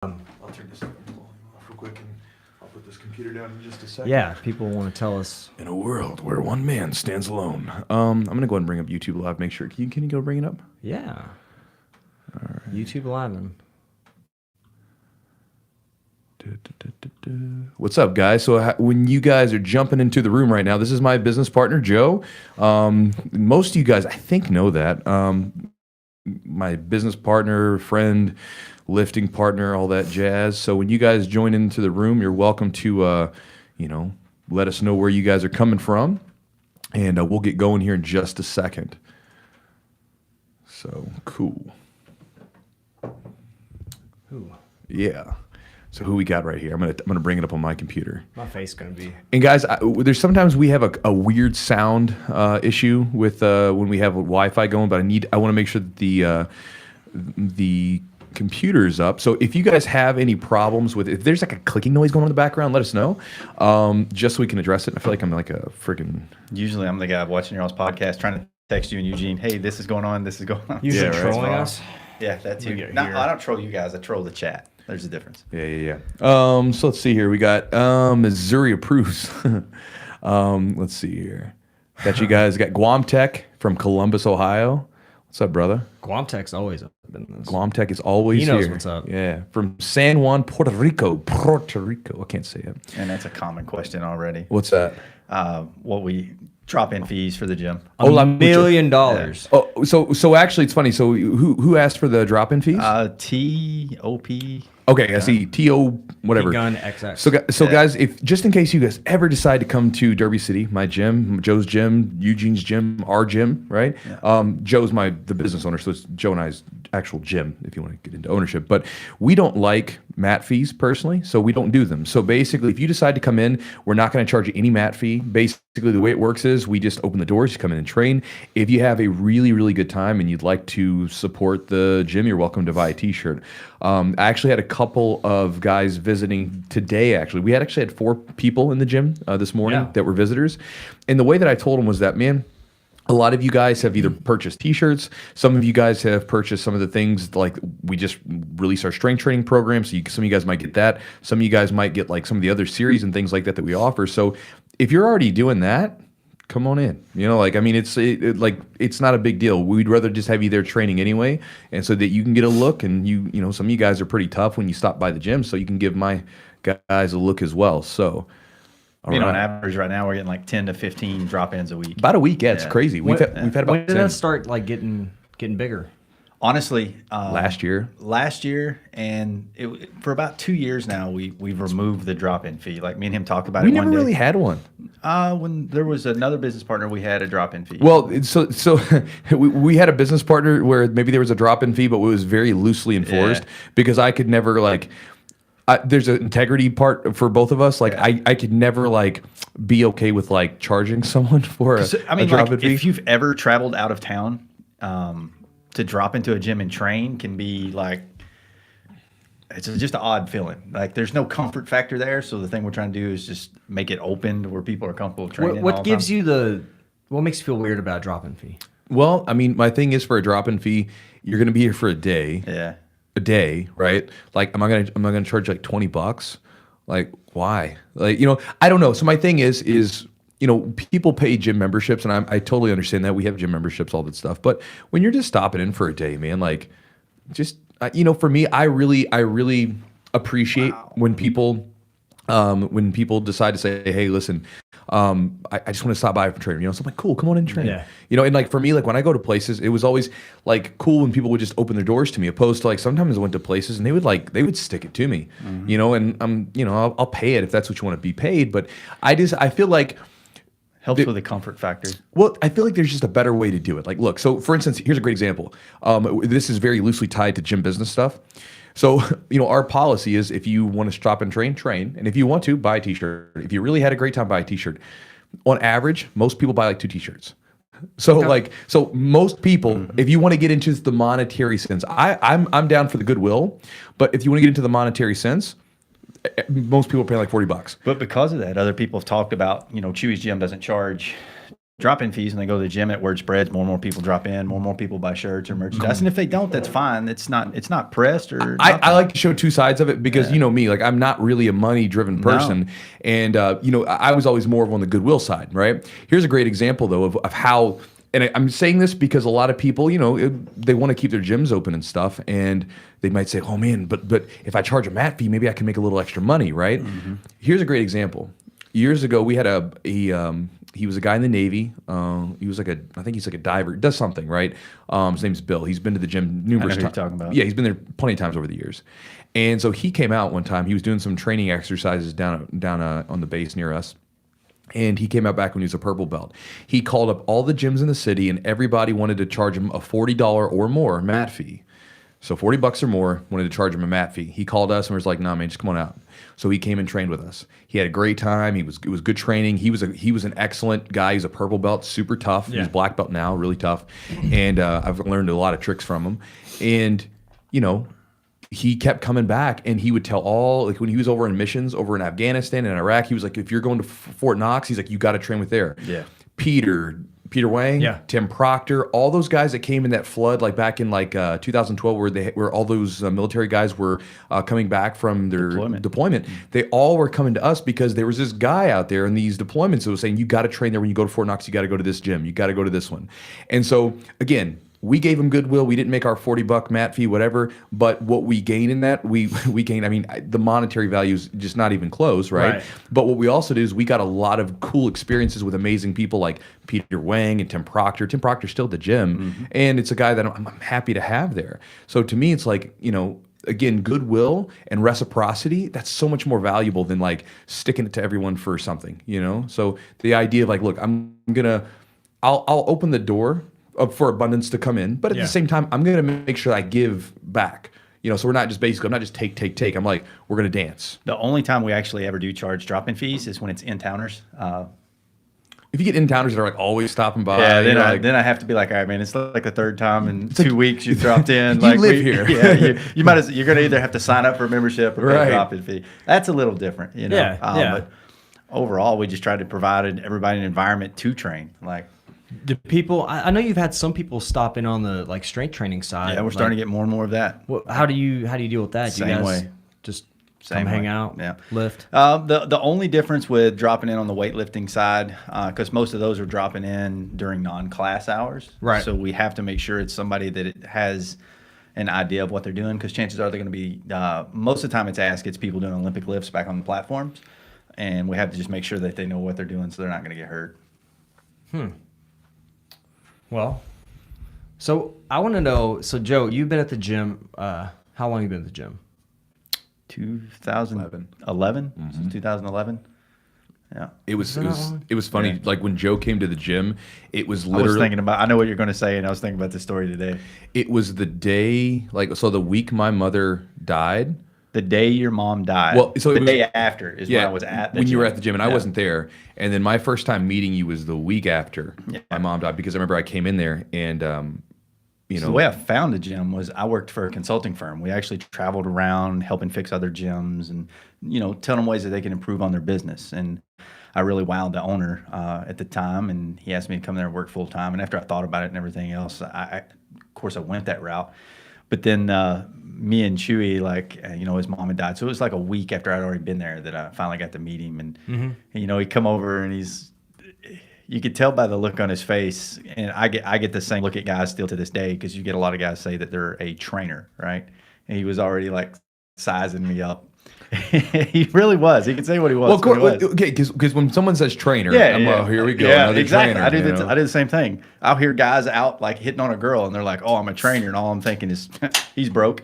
I'll turn this volume off real quick, and I'll put this computer down in just a second. Yeah, people want to tell us. In a world where one man stands alone. I'm going to go ahead and bring up YouTube Live. Make sure. Can you go bring it up? Yeah. All right. YouTube Live. What's up, guys? So when you guys are jumping into the room right now, this is my business partner, Joe. Most of you guys, I think, know that. My business partner, friend, lifting partner, all that jazz. So when you guys join into the room, you're welcome to, let us know where you guys are coming from. And we'll get going here in just a second. So, cool. Ooh. Yeah. So who we got right here? I'm gonna bring it up on my computer. My face gonna be. And guys, there's sometimes we have a weird sound issue with when we have Wi-Fi going, but I want to make sure that the computer's up. So if you guys have any problems with it, if there's like a clicking noise going on in the background, let us know, just so we can address it. I feel like I'm like a freaking. Usually I'm the guy watching your all's podcast trying to text you and Eugene, hey, this is going on, this is going on. Usually Yeah, right. trolling us. Yeah, that too. No, I don't troll you guys. I troll the chat. There's a difference. Yeah. So let's see here. We got Missouri approves. Let's see here. Got you guys. Got Guam Tech from Columbus, Ohio. What's up, brother? Guam Tech's always up in this. Guam Tech is always He knows here. what's up. Yeah, from San Juan, Puerto Rico. I can't say it. And that's a common question already. What's that? What we drop in fees for the gym. $1 million. Oh, so actually, it's funny. So who asked for the drop-in fees? TOP. Okay, I see. TO whatever. Gun XX. So guys, if just in case you guys ever decide to come to Derby City, my gym, Joe's gym, Eugene's gym, our gym, right? Yeah. Joe's the business owner, so it's Joe and I's actual gym if you want to get into ownership. But we don't like mat fees personally, so we don't do them. So basically, if you decide to come in, we're not going to charge you any mat fee. Basically, the way it works is we just open the doors, you come in and train. If you have a really, really good time and you'd like to support the gym, you're welcome to buy a t-shirt. I actually had a couple of guys visiting today, actually. We actually had 4 people in the gym this morning that were visitors. And the way that I told them was that, man, a lot of you guys have either purchased t-shirts. Some of you guys have purchased some of the things, like we just released our strength training program. So some of you guys might get that. Some of you guys might get like some of the other series and things like that we offer. So if you're already doing that, come on in. It's not a big deal. We'd rather just have you there training anyway, and so that you can get a look. And some of you guys are pretty tough when you stop by the gym, so you can give my guys a look as well. So, on average right now we're getting like 10 to 15 drop-ins a week. About a week, it's crazy. We've had about. When did that start like getting bigger? Honestly, last year, and for about 2 years now, we've removed the drop-in fee. Like me and him talked about we it one day. We never really had one. When there was another business partner, we had a drop-in fee. Well, so we had a business partner where maybe there was a drop-in fee, but it was very loosely enforced because I could never there's an integrity part for both of us. I could never be okay with charging someone for a drop-in fee. If you've ever traveled out of town, to drop into a gym and train can be it's just an odd feeling. There's no comfort factor there. So the thing we're trying to do is just make it open to where people are comfortable training. What makes you feel weird about a drop-in fee? Well, I mean, my thing is for a drop-in fee, you're going to be here for a day. Yeah. A day, right? Am I gonna charge $20? Why? I don't know. So my thing is people pay gym memberships, and I totally understand that. We have gym memberships, all that stuff. But when you're just stopping in for a day, man, for me, I really appreciate when people decide to say, hey, listen, I just want to stop by for training. So I'm like, cool, come on in and train. Yeah. And for me, when I go to places, it was always cool when people would just open their doors to me, opposed to sometimes I went to places and they would stick it to me, and I'll pay it if that's what you want to be paid. But I feel like helps with the comfort factor. Well, I feel like there's just a better way to do it. Look, so for instance, here's a great example. This is very loosely tied to gym business stuff. So, our policy is if you want to stop and train. And if you want to, buy a t-shirt. If you really had a great time, buy a t-shirt. On average, most people buy 2 t-shirts. So so most people, if you want to get into the monetary sense, I'm down for the goodwill, but if you want to get into the monetary sense, most people pay $40. But because of that, other people have talked about, Chewy's gym doesn't charge drop-in fees when they go to the gym, it word spreads. More and more people drop in. More and more people buy shirts or merchandise. And if they don't, that's fine. It's not pressed or. I like to show two sides of it because you know me, like I'm not really a money-driven person, and you know I was always more on the goodwill side, right? Here's a great example though of how. And I'm saying this because a lot of people, you know, they want to keep their gyms open and stuff, and they might say, "Oh man, but if I charge a mat fee, maybe I can make a little extra money, right?" Here's a great example. Years ago, we had he was a guy in the Navy. He was I think he's like a diver, does something, right? His name's Bill. He's been to the gym numerous times. Talking about. Yeah, he's been there plenty of times over the years. And so he came out one time. He was doing some training exercises down on the base near us. And he came out back when he was a purple belt. He called up all the gyms in the city, and everybody wanted to charge him a $40 or more mat fee. So $40 or more, wanted to charge him a mat fee. He called us and was like, "Nah, man, just come on out." So he came and trained with us. He had a great time. It was good training. He was an excellent guy. He's a purple belt, super tough. He's black belt now, really tough. And I've learned a lot of tricks from him. And you know, he kept coming back, and he would tell like when he was over in missions over in Afghanistan and Iraq, he was like, if you're going to Fort Knox, he's like, you got to train with there. Yeah. Peter Wang, Tim Proctor, all those guys that came in that flood, like back in 2012, where all those military guys were coming back from their deployment. They all were coming to us because there was this guy out there in these deployments that was saying, you got to train there when you go to Fort Knox. You got to go to this gym. You got to go to this one. And so again, we gave him goodwill. We didn't make our $40 mat fee, whatever. But what we gain in that, we gain. I mean, the monetary value is just not even close, right? But what we also did is we got a lot of cool experiences with amazing people like Peter Wang and Tim Proctor. Tim Proctor's still at the gym, and it's a guy that I'm happy to have there. So to me, it's like, you know, again, goodwill and reciprocity, that's so much more valuable than like sticking it to everyone for something, you know? So the idea of like, look, I'll open the door for abundance to come in, but at the same time, I'm gonna make sure I give back. You know, so we're not just I'm not just take. I'm like, we're gonna dance. The only time we actually ever do charge drop-in fees is when it's in-towners. If you get in-towners that are like always stopping by, then I have to be like, all right, man, it's like the third time in 2 weeks you dropped in. You live here. Yeah, you're gonna either have to sign up for a membership or pay a drop-in fee. That's a little different, you know. But overall, we just try to provide everybody an environment to train, like. Do people? I know you've had some people stop in on the like strength training side. Yeah, we're starting to get more and more of that. How do you deal with that? Same way. Just Same come way. hang out, lift. The only difference with dropping in on the weightlifting side, because most of those are dropping in during non-class hours, right? So we have to make sure it's somebody that has an idea of what they're doing, because chances are they're going to be. Most of the time, it's people doing Olympic lifts back on the platforms, and we have to just make sure that they know what they're doing, so they're not going to get hurt. Well, so I want to know. So Joe, you've been at the gym. How long have you been at the gym? 2011. Since 2011. Yeah. It was funny. Yeah. Like when Joe came to the gym, it was I literally. was thinking about. I know what you're going to say, and I was thinking about this story today. It was the day, so the week my mother died. The day your mom died. Well, so the day after is when I was at the when gym. you were at the gym, and I wasn't there. And then my first time meeting you was the week after my mom died, because I remember I came in there and you know, the way I found the gym was I worked for a consulting firm. We actually traveled around helping fix other gyms and, you know, telling them ways that they can improve on their business. And I really wowed the owner at the time, and he asked me to come there and work full time. And after I thought about it and everything else, of course I went that route. But then me and Chewy, you know, his mom had died. So it was like a week after I'd already been there that I finally got to meet him. And, you know, he'd come over and you could tell by the look on his face. And I get the same look at guys still to this day, because you get a lot of guys say that they're a trainer, right? And he was already like sizing me up. He really was. He could say what he was. Well, okay, because when someone says trainer, well, here we go. Yeah, exactly. Trainer, I do the same thing. I'll hear guys out like hitting on a girl, and they're like, "Oh, I'm a trainer," and all I'm thinking is, "He's broke."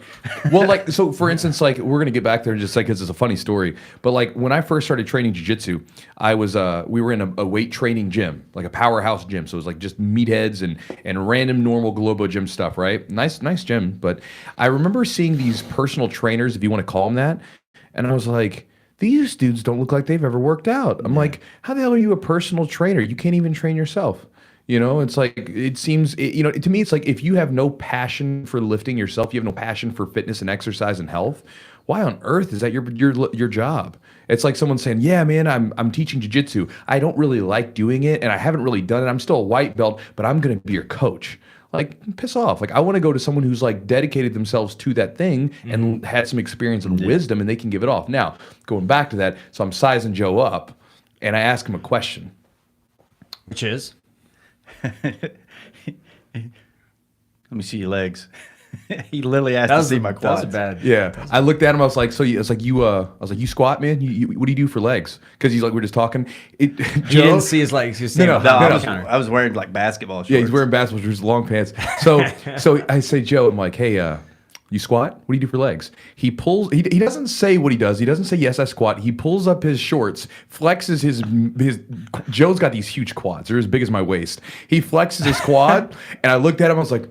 Well, so for instance, we're gonna get back there in just a second, because it's a funny story. But when I first started training jiu-jitsu, we were in a weight training gym, like a powerhouse gym. So it was like just meatheads and random normal Globo gym stuff, right? Nice gym. But I remember seeing these personal trainers, if you want to call them that. And I was like, these dudes don't look like they've ever worked out. I'm like, how the hell are you a personal trainer? You can't even train yourself. You know, it's like, it seems, you know, to me, it's like if you have no passion for lifting yourself, you have no passion for fitness and exercise and health, why on earth is that your job? It's like someone saying, yeah, man, I'm teaching jiu-jitsu. I don't really like doing it, and I haven't really done it. I'm still a white belt, but I'm going to be your coach. Like, piss off. Like, I want to go to someone who's like dedicated themselves to that thing and had some experience and wisdom, and they can give it off. Now, going back to that, so I'm sizing Joe up, and I ask him a question. Which is? Let me see your legs. He literally asked to see my quads. That was bad. Yeah, I looked at him. I was like, "So you?" I was like, "You squat, man. You what do you do for legs?" Because he's like, we're just talking. He didn't see his legs. He was No, I was wearing like basketball shorts. Yeah, he's wearing basketball shorts, long pants. So I say, Joe, I'm like, "Hey, you squat? What do you do for legs?" He pulls. He doesn't say what he does. He doesn't say yes, I squat. He pulls up his shorts, flexes his. Joe's got these huge quads. They're as big as my waist. He flexes his quad, and I looked at him. I was like,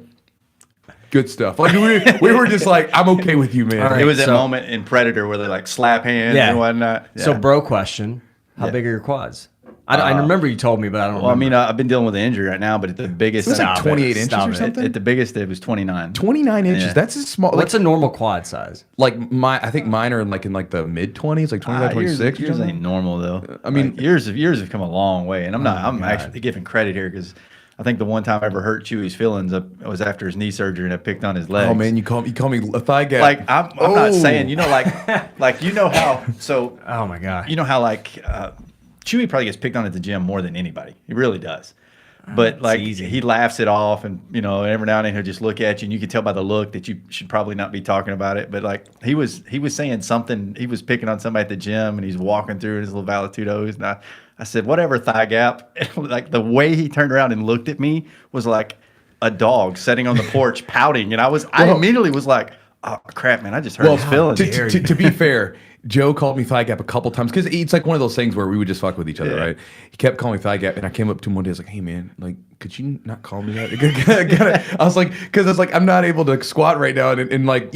good stuff. Like we were just like, I'm okay with you, man. Right, it was that moment in Predator where they like slap hands and whatnot. Yeah. So, bro, question: how big are your quads? I remember you told me, but I don't. Well, I mean, I've been dealing with an injury right now, but at the biggest, it's like 28 inches or something. At the biggest, it was 29. 29 inches. Yeah. That's a small. What's a normal quad size? Like I think mine are in like the mid 20s, like 25, 26. Yours ain't normal though. I mean, like, yours have come a long way, and I'm actually giving credit here because I think the one time I ever hurt Chewy's feelings was after his knee surgery, and I picked on his legs. Oh man, you call me a thigh gap. Like I'm not saying, like you know how so. Oh my god. You know how like Chewy probably gets picked on at the gym more than anybody. He really does. But like he laughs it off, and every now and then he'll just look at you, and you can tell by the look that you should probably not be talking about it. But like he was saying something, he was picking on somebody at the gym, and he's walking through in his little Valitudos, and I said, whatever, thigh gap. And like the way he turned around and looked at me was like a dog sitting on the porch pouting, and I immediately was like, oh crap, man, I just hurt his feelings. To be fair, Joe called me thigh gap a couple times because it's like one of those things where we would just fuck with each other, right? He kept calling me thigh gap, and I came up to him one day. I was like, "Hey, man, like, could you not call me that?" I was like, because I was like, I'm not able to squat right now, and like,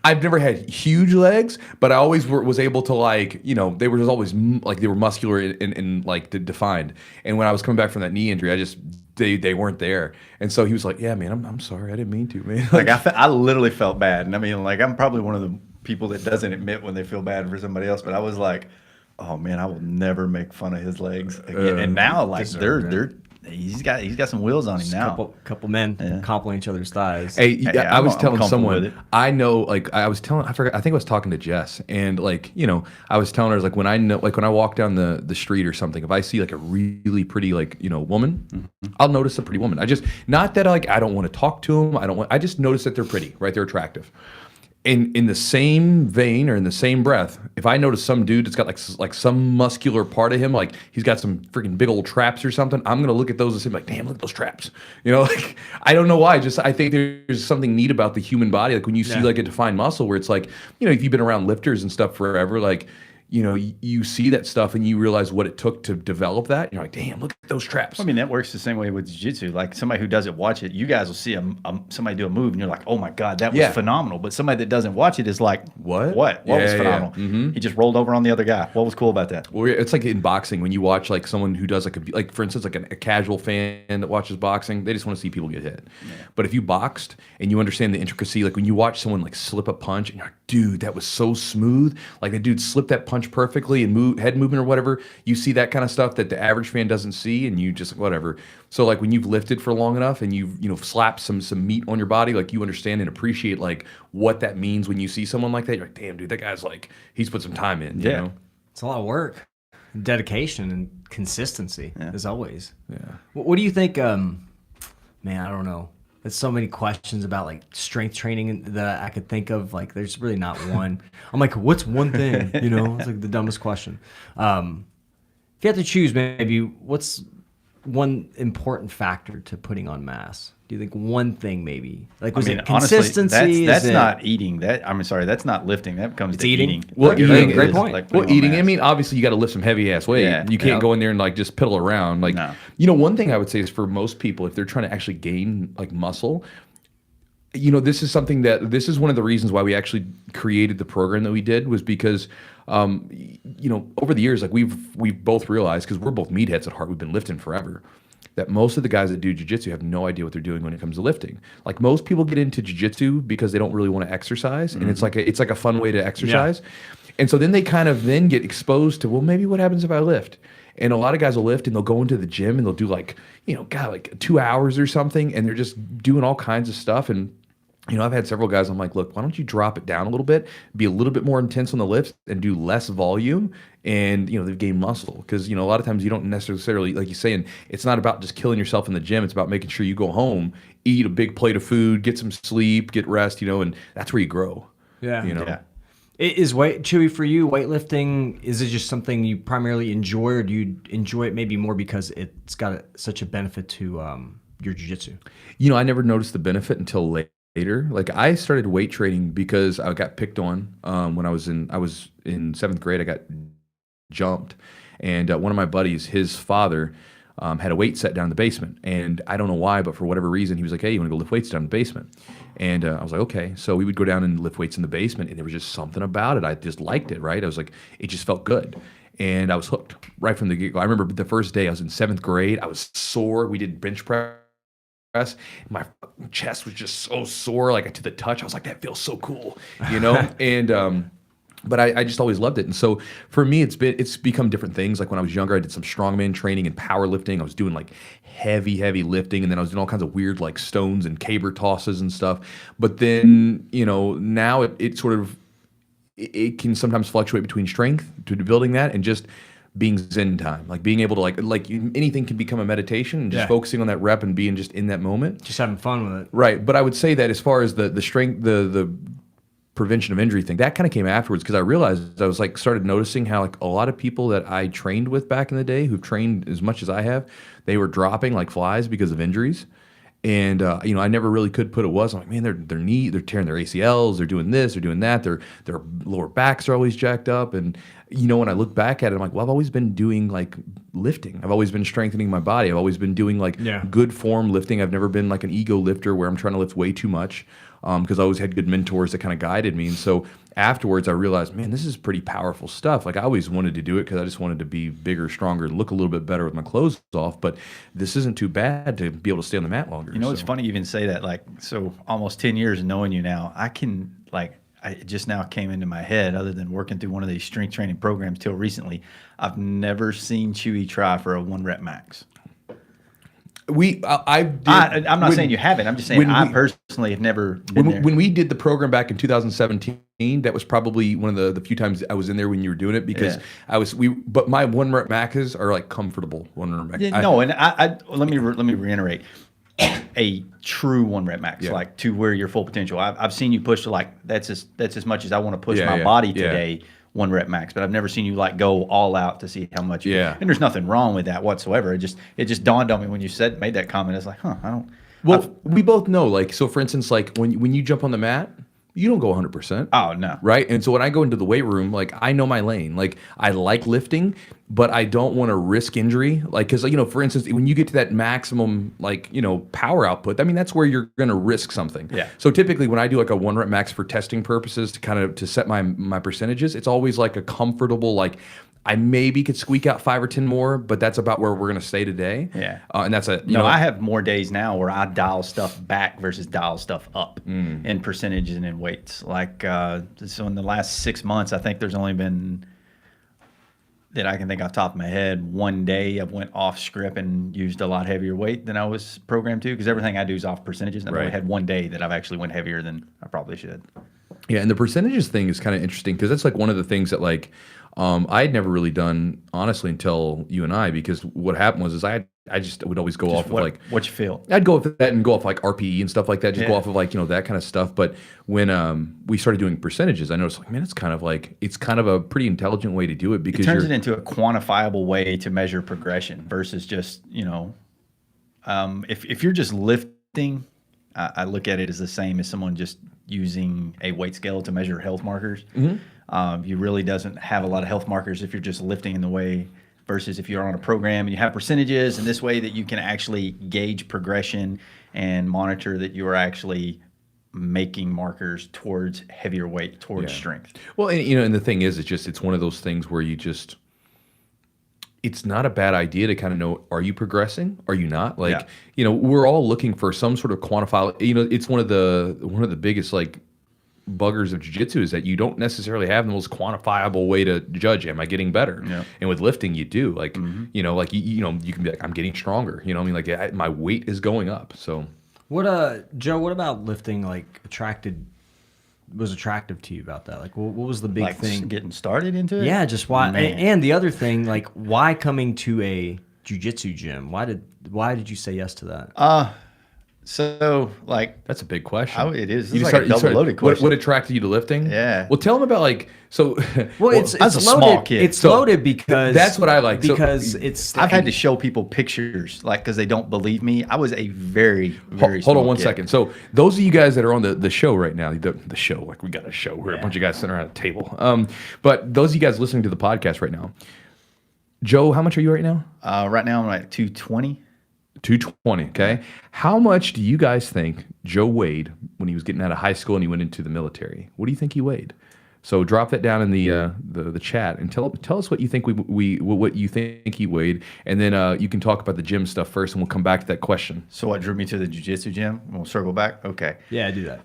I've never had huge legs, but I always was able to like, they were just always like they were muscular and like defined. And when I was coming back from that knee injury, they weren't there, and so he was like, "Yeah, man, I'm sorry, I didn't mean to, man." Like I literally felt bad, and I mean, like I'm probably one of the people that doesn't admit when they feel bad for somebody else, but I was like, oh man, I will never make fun of his legs again. And now like he's got some wheels on him now. Couple men compliment each other's thighs. Hey, I was telling someone I know, like I was telling, I think I was talking to Jess, and like I was telling her, like when I walk down the street or something, if I see like a really pretty like woman, I'll notice a pretty woman. I just, not that like I don't want to talk to them, I just notice that they're pretty, right? They're attractive. In the same vein or in the same breath, if I notice some dude that's got like some muscular part of him, like he's got some freaking big old traps or something, I'm gonna look at those and say like, damn, look at those traps. Like I don't know why. I think there's something neat about the human body. Like when you see like a defined muscle, where it's like, if you've been around lifters and stuff forever, like you see that stuff and you realize what it took to develop that. You're like, damn, look at those traps. I mean, that works the same way with jiu-jitsu. Like somebody who doesn't watch it, you guys will see somebody do a move and you're like, oh my God, that was phenomenal. But somebody that doesn't watch it is like, what was phenomenal? Mm-hmm. He just rolled over on the other guy. What was cool about that? Well, it's like in boxing, when you watch like someone who does like for instance, like a casual fan that watches boxing, they just want to see people get hit. Yeah. But if you boxed and you understand the intricacy, like when you watch someone like slip a punch and you're like, dude, that was so smooth. Like the dude slipped that punch perfectly and head movement or whatever. You see that kind of stuff that the average fan doesn't see, and you just whatever. So like when you've lifted for long enough and you've slapped some meat on your body, like you understand and appreciate like what that means when you see someone like that. You're like, damn, dude, that guy's like, he's put some time in. You know? It's a lot of work, dedication, and consistency as always. Yeah. What do you think? Man, I don't know. There's so many questions about like strength training that I could think of. Like, there's really not one. I'm like, what's one thing? It's like the dumbest question. If you had to choose, maybe what's one important factor to putting on mass? Do you think one thing maybe? Like, was it consistency? Honestly, that's not eating. That's not lifting. That comes to eating. Well, eating, great point. Like eating. I mean, obviously, you got to lift some heavy ass weight. Yeah, you can't go in there and like just piddle around. Like, no. One thing I would say is for most people, if they're trying to actually gain like muscle, this is one of the reasons why we actually created the program that we did, was because over the years, like we've both realized, because we're both meatheads at heart, we've been lifting forever. that most of the guys that do jiu-jitsu have no idea what they're doing when it comes to lifting. Like most people get into jiu-jitsu because they don't really want to exercise, and it's like a fun way to exercise. And so then they kind of then get exposed to, well, maybe what happens if I lift? And a lot of guys will lift and they'll go into the gym and they'll do like, God, like 2 hours or something, and they're just doing all kinds of stuff. And I've had several guys, I'm like, look, why don't you drop it down a little bit, be a little bit more intense on the lifts and do less volume, and, they've gained muscle. Because, a lot of times you don't necessarily, like you're saying, it's not about just killing yourself in the gym. It's about making sure you go home, eat a big plate of food, get some sleep, get rest, and that's where you grow. Yeah. Yeah. Is Chewy, for you, weightlifting, is it just something you primarily enjoy, or do you enjoy it maybe more because it's got such a benefit to your jiu-jitsu? I never noticed the benefit until later. Like I started weight training because I got picked on when I was in 7th grade. I got jumped, and one of my buddies, his father, had a weight set down in the basement, and I don't know why, but for whatever reason, he was like, "Hey, you want to go lift weights down in the basement?" And I was like, "Okay." So we would go down and lift weights in the basement, and there was just something about it. I just liked it, right? I was like, it just felt good, and I was hooked right from the get-go. I remember the first day I was in 7th grade. I was sore. We did bench press. My chest was just so sore, like to the touch. I was like, that feels so cool, And but I just always loved it. And so for me, it's become different things. Like when I was younger, I did some strongman training and powerlifting. I was doing like heavy lifting, and then I was doing all kinds of weird like stones and caber tosses and stuff. But then now it sort of it can sometimes fluctuate between strength to building that and just being zen time, like being able to like anything can become a meditation, and just focusing on that rep and being just in that moment, just having fun with it. Right. But I would say that as far as the strength, the prevention of injury thing, that kind of came afterwards, because I realized I was like started noticing how like a lot of people that I trained with back in the day, who've trained as much as I have, they were dropping like flies because of injuries. And I never really could put it was. I'm like, man, they're tearing their ACLs, they're doing this, they're doing that, their lower backs are always jacked up. And when I look back at it, I'm like, well, I've always been doing like lifting. I've always been strengthening my body. I've always been doing like good form lifting. I've never been like an ego lifter where I'm trying to lift way too much, because I always had good mentors that kind of guided me. And so afterwards, I realized, man, this is pretty powerful stuff. Like I always wanted to do it because I just wanted to be bigger, stronger, look a little bit better with my clothes off. But this isn't too bad to be able to stay on the mat longer. It's funny you even say that. Like, so almost 10 years knowing you now, it just now came into my head, other than working through one of these strength training programs till recently, I've never seen Chewy try for a 1 rep max. I'm not saying you haven't. I'm just saying I personally have never been there. When we did the program back in 2017, that was probably one of the few times I was in there when you were doing it, because but my 1 rep maxes are like comfortable 1 rep max. Yeah, let me reiterate. A true 1 rep max, like to where your full potential. I've seen you push to like that's as much as I want to push my body today. 1 rep max, but I've never seen you like go all out to see how much. And there's nothing wrong with that whatsoever. It just dawned on me when you made that comment. It's like, I don't. Well, we both know, like, so for instance, like when you jump on the mat, you don't go 100%. Oh, no. Right? And so when I go into the weight room, like, I know my lane. Like, I like lifting, but I don't want to risk injury. Like, because, for instance, when you get to that maximum, like, power output, I mean, that's where you're going to risk something. Yeah. So typically when I do like a 1 rep max for testing purposes to set my percentages, it's always like a comfortable, like, I maybe could squeak out 5 or 10 more, but that's about where we're going to stay today. Yeah. And that's I have more days now where I dial stuff back versus dial stuff up in percentages and in weights. Like, so in the last 6 months, I think there's only been, that I can think off the top of my head, 1 day I went off script and used a lot heavier weight than I was programmed to, because everything I do is off percentages. And I've only had 1 day that I've actually went heavier than I probably should. Yeah, and the percentages thing is kind of interesting, because that's like one of the things that like I had never really done, honestly, until you and I, because what happened was I just would always go off of like what you feel. I'd go off of that and go off like RPE and stuff like that, just go off of like that kind of stuff. But when we started doing percentages, I noticed like, man, it's kind of a pretty intelligent way to do it, because it turns it into a quantifiable way to measure progression versus just if you're just lifting. I look at it as the same as someone just using a weight scale to measure health markers. You really doesn't have a lot of health markers if you're just lifting in the way, versus if you're on a program and you have percentages, and this way that you can actually gauge progression and monitor that you are actually making markers towards heavier weight, towards strength. Well, and the thing is, it's one of those things where you just, it's not a bad idea to kind of know, are you progressing? Are you not? Like, Yeah. you know, we're all looking for some sort of quantifiable, you know, it's one of the biggest like buggers of jiu-jitsu is that you don't necessarily have the most quantifiable way to judge, am I getting better? Yeah. And with lifting you do, like, you know, like you know, you can be like, I'm getting stronger, you know what I mean? Like my weight is going up. So What Joe, what about lifting like was attractive to you about that? Like what was the big Like thing? getting started into it. Yeah, just why Man. and the other thing, like why coming to a jiu-jitsu gym? Why did you say yes to that? So like that's a big question. it is. You It's just like a you double loaded question. What attracted you to lifting? Yeah. Well, tell them about like so. Well, it's as a loaded. small kid. It's So, loaded because that's what I like. So, because it's I've had to show people pictures, like, because they don't believe me. I was a very, very Hold on small one kid. second. So those of you guys that are on the show right now, the show, like we got a show. We're a bunch of guys sitting around a table. But those of you guys listening to the podcast right now, Joe, how much are you right now? Right now, I'm like 220. 220. Okay. How much do you guys think Joe weighed when he was getting out of high school and he went into the military? What do you think he weighed? So drop that down in the chat and tell us what you think what you think he weighed, and then you can talk about the gym stuff first, and we'll come back to that question. So what drew me to the jiu-jitsu gym? We'll circle back. Okay. yeah, do that.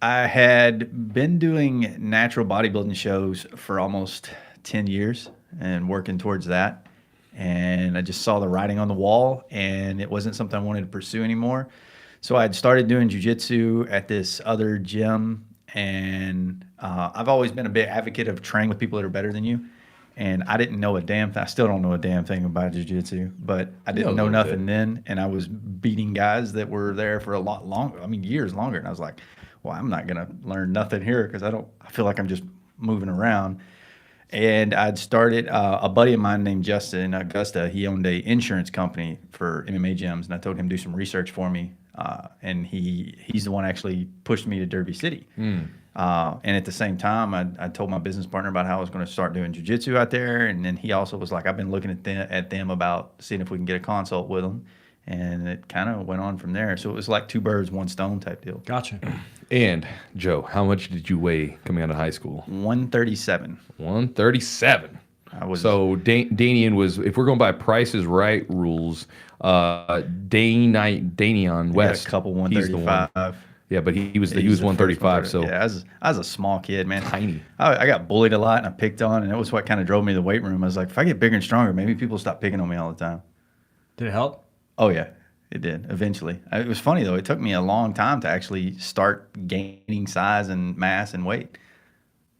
I had been doing natural bodybuilding shows for almost 10 years and working towards that. And I just saw the writing on the wall, and it wasn't something I wanted to pursue anymore. So I had started doing jiu-jitsu at this other gym, and I've always been a big advocate of training with people that are better than you. And I didn't know a damn thing. I still don't know a damn thing about jiu-jitsu, but I didn't know nothing then. And I was beating guys that were there for a lot longer. I mean, years longer. And I was like, well, I'm not going to learn nothing here because I feel like I'm just moving around. And I'd started, a buddy of mine named Justin Augusta, he owned a insurance company for MMA gyms, and I told him to do some research for me. And he's the one actually pushed me to Derby City. And at the same time, I told my business partner about how I was going to start doing jiu-jitsu out there. And then he also was like, I've been looking at them about seeing if we can get a consult with them. And it kind of went on from there. So it was like two birds, one stone type deal. Gotcha. And Joe, how much did you weigh coming out of high school? 137. 137. I was Danian was, if we're going by Price is Right rules, Danian West. a couple he's the 135. one. Yeah, but he was He's the 135. first So one. Yeah, I was a small kid, man. Tiny. I got bullied a lot and I picked on, and it was what kind of drove me to the weight room. I was like, if I get bigger and stronger, maybe people stop picking on me all the time. Did it help? Oh yeah, it did. Eventually, it was funny though. It took me a long time to actually start gaining size and mass and weight.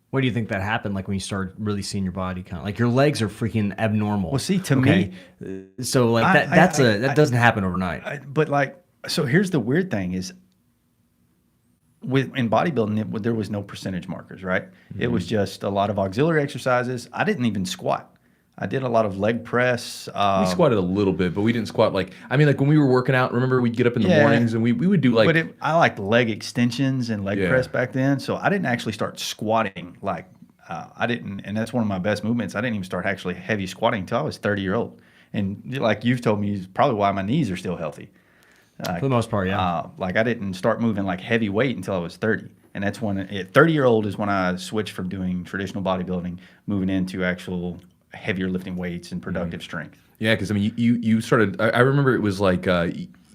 What do you think that happened? Like when you started really seeing your body kind of like your legs are freaking abnormal. Well, see, to me, so like that doesn't happen overnight. but like, so here's the weird thing is, in bodybuilding, there was no percentage markers, right? It was just a lot of auxiliary exercises. I didn't even squat. I did a lot of leg press. we squatted a little bit, but we didn't squat like, I mean, like when we were working out, remember we'd get up in the mornings and we would do like. But I liked leg extensions and leg press back then. So I didn't actually start squatting like, I didn't, and that's one of my best movements. I didn't even start actually heavy squatting until I was 30-year-old. And like you've told me, is probably why my knees are still healthy. For the most part, yeah. Like I didn't start moving like heavy weight until I was 30. And that's when, at 30-year-old is when I switched from doing traditional bodybuilding, moving into actual heavier lifting weights and productive strength. Yeah, because I mean, you started. I remember it was like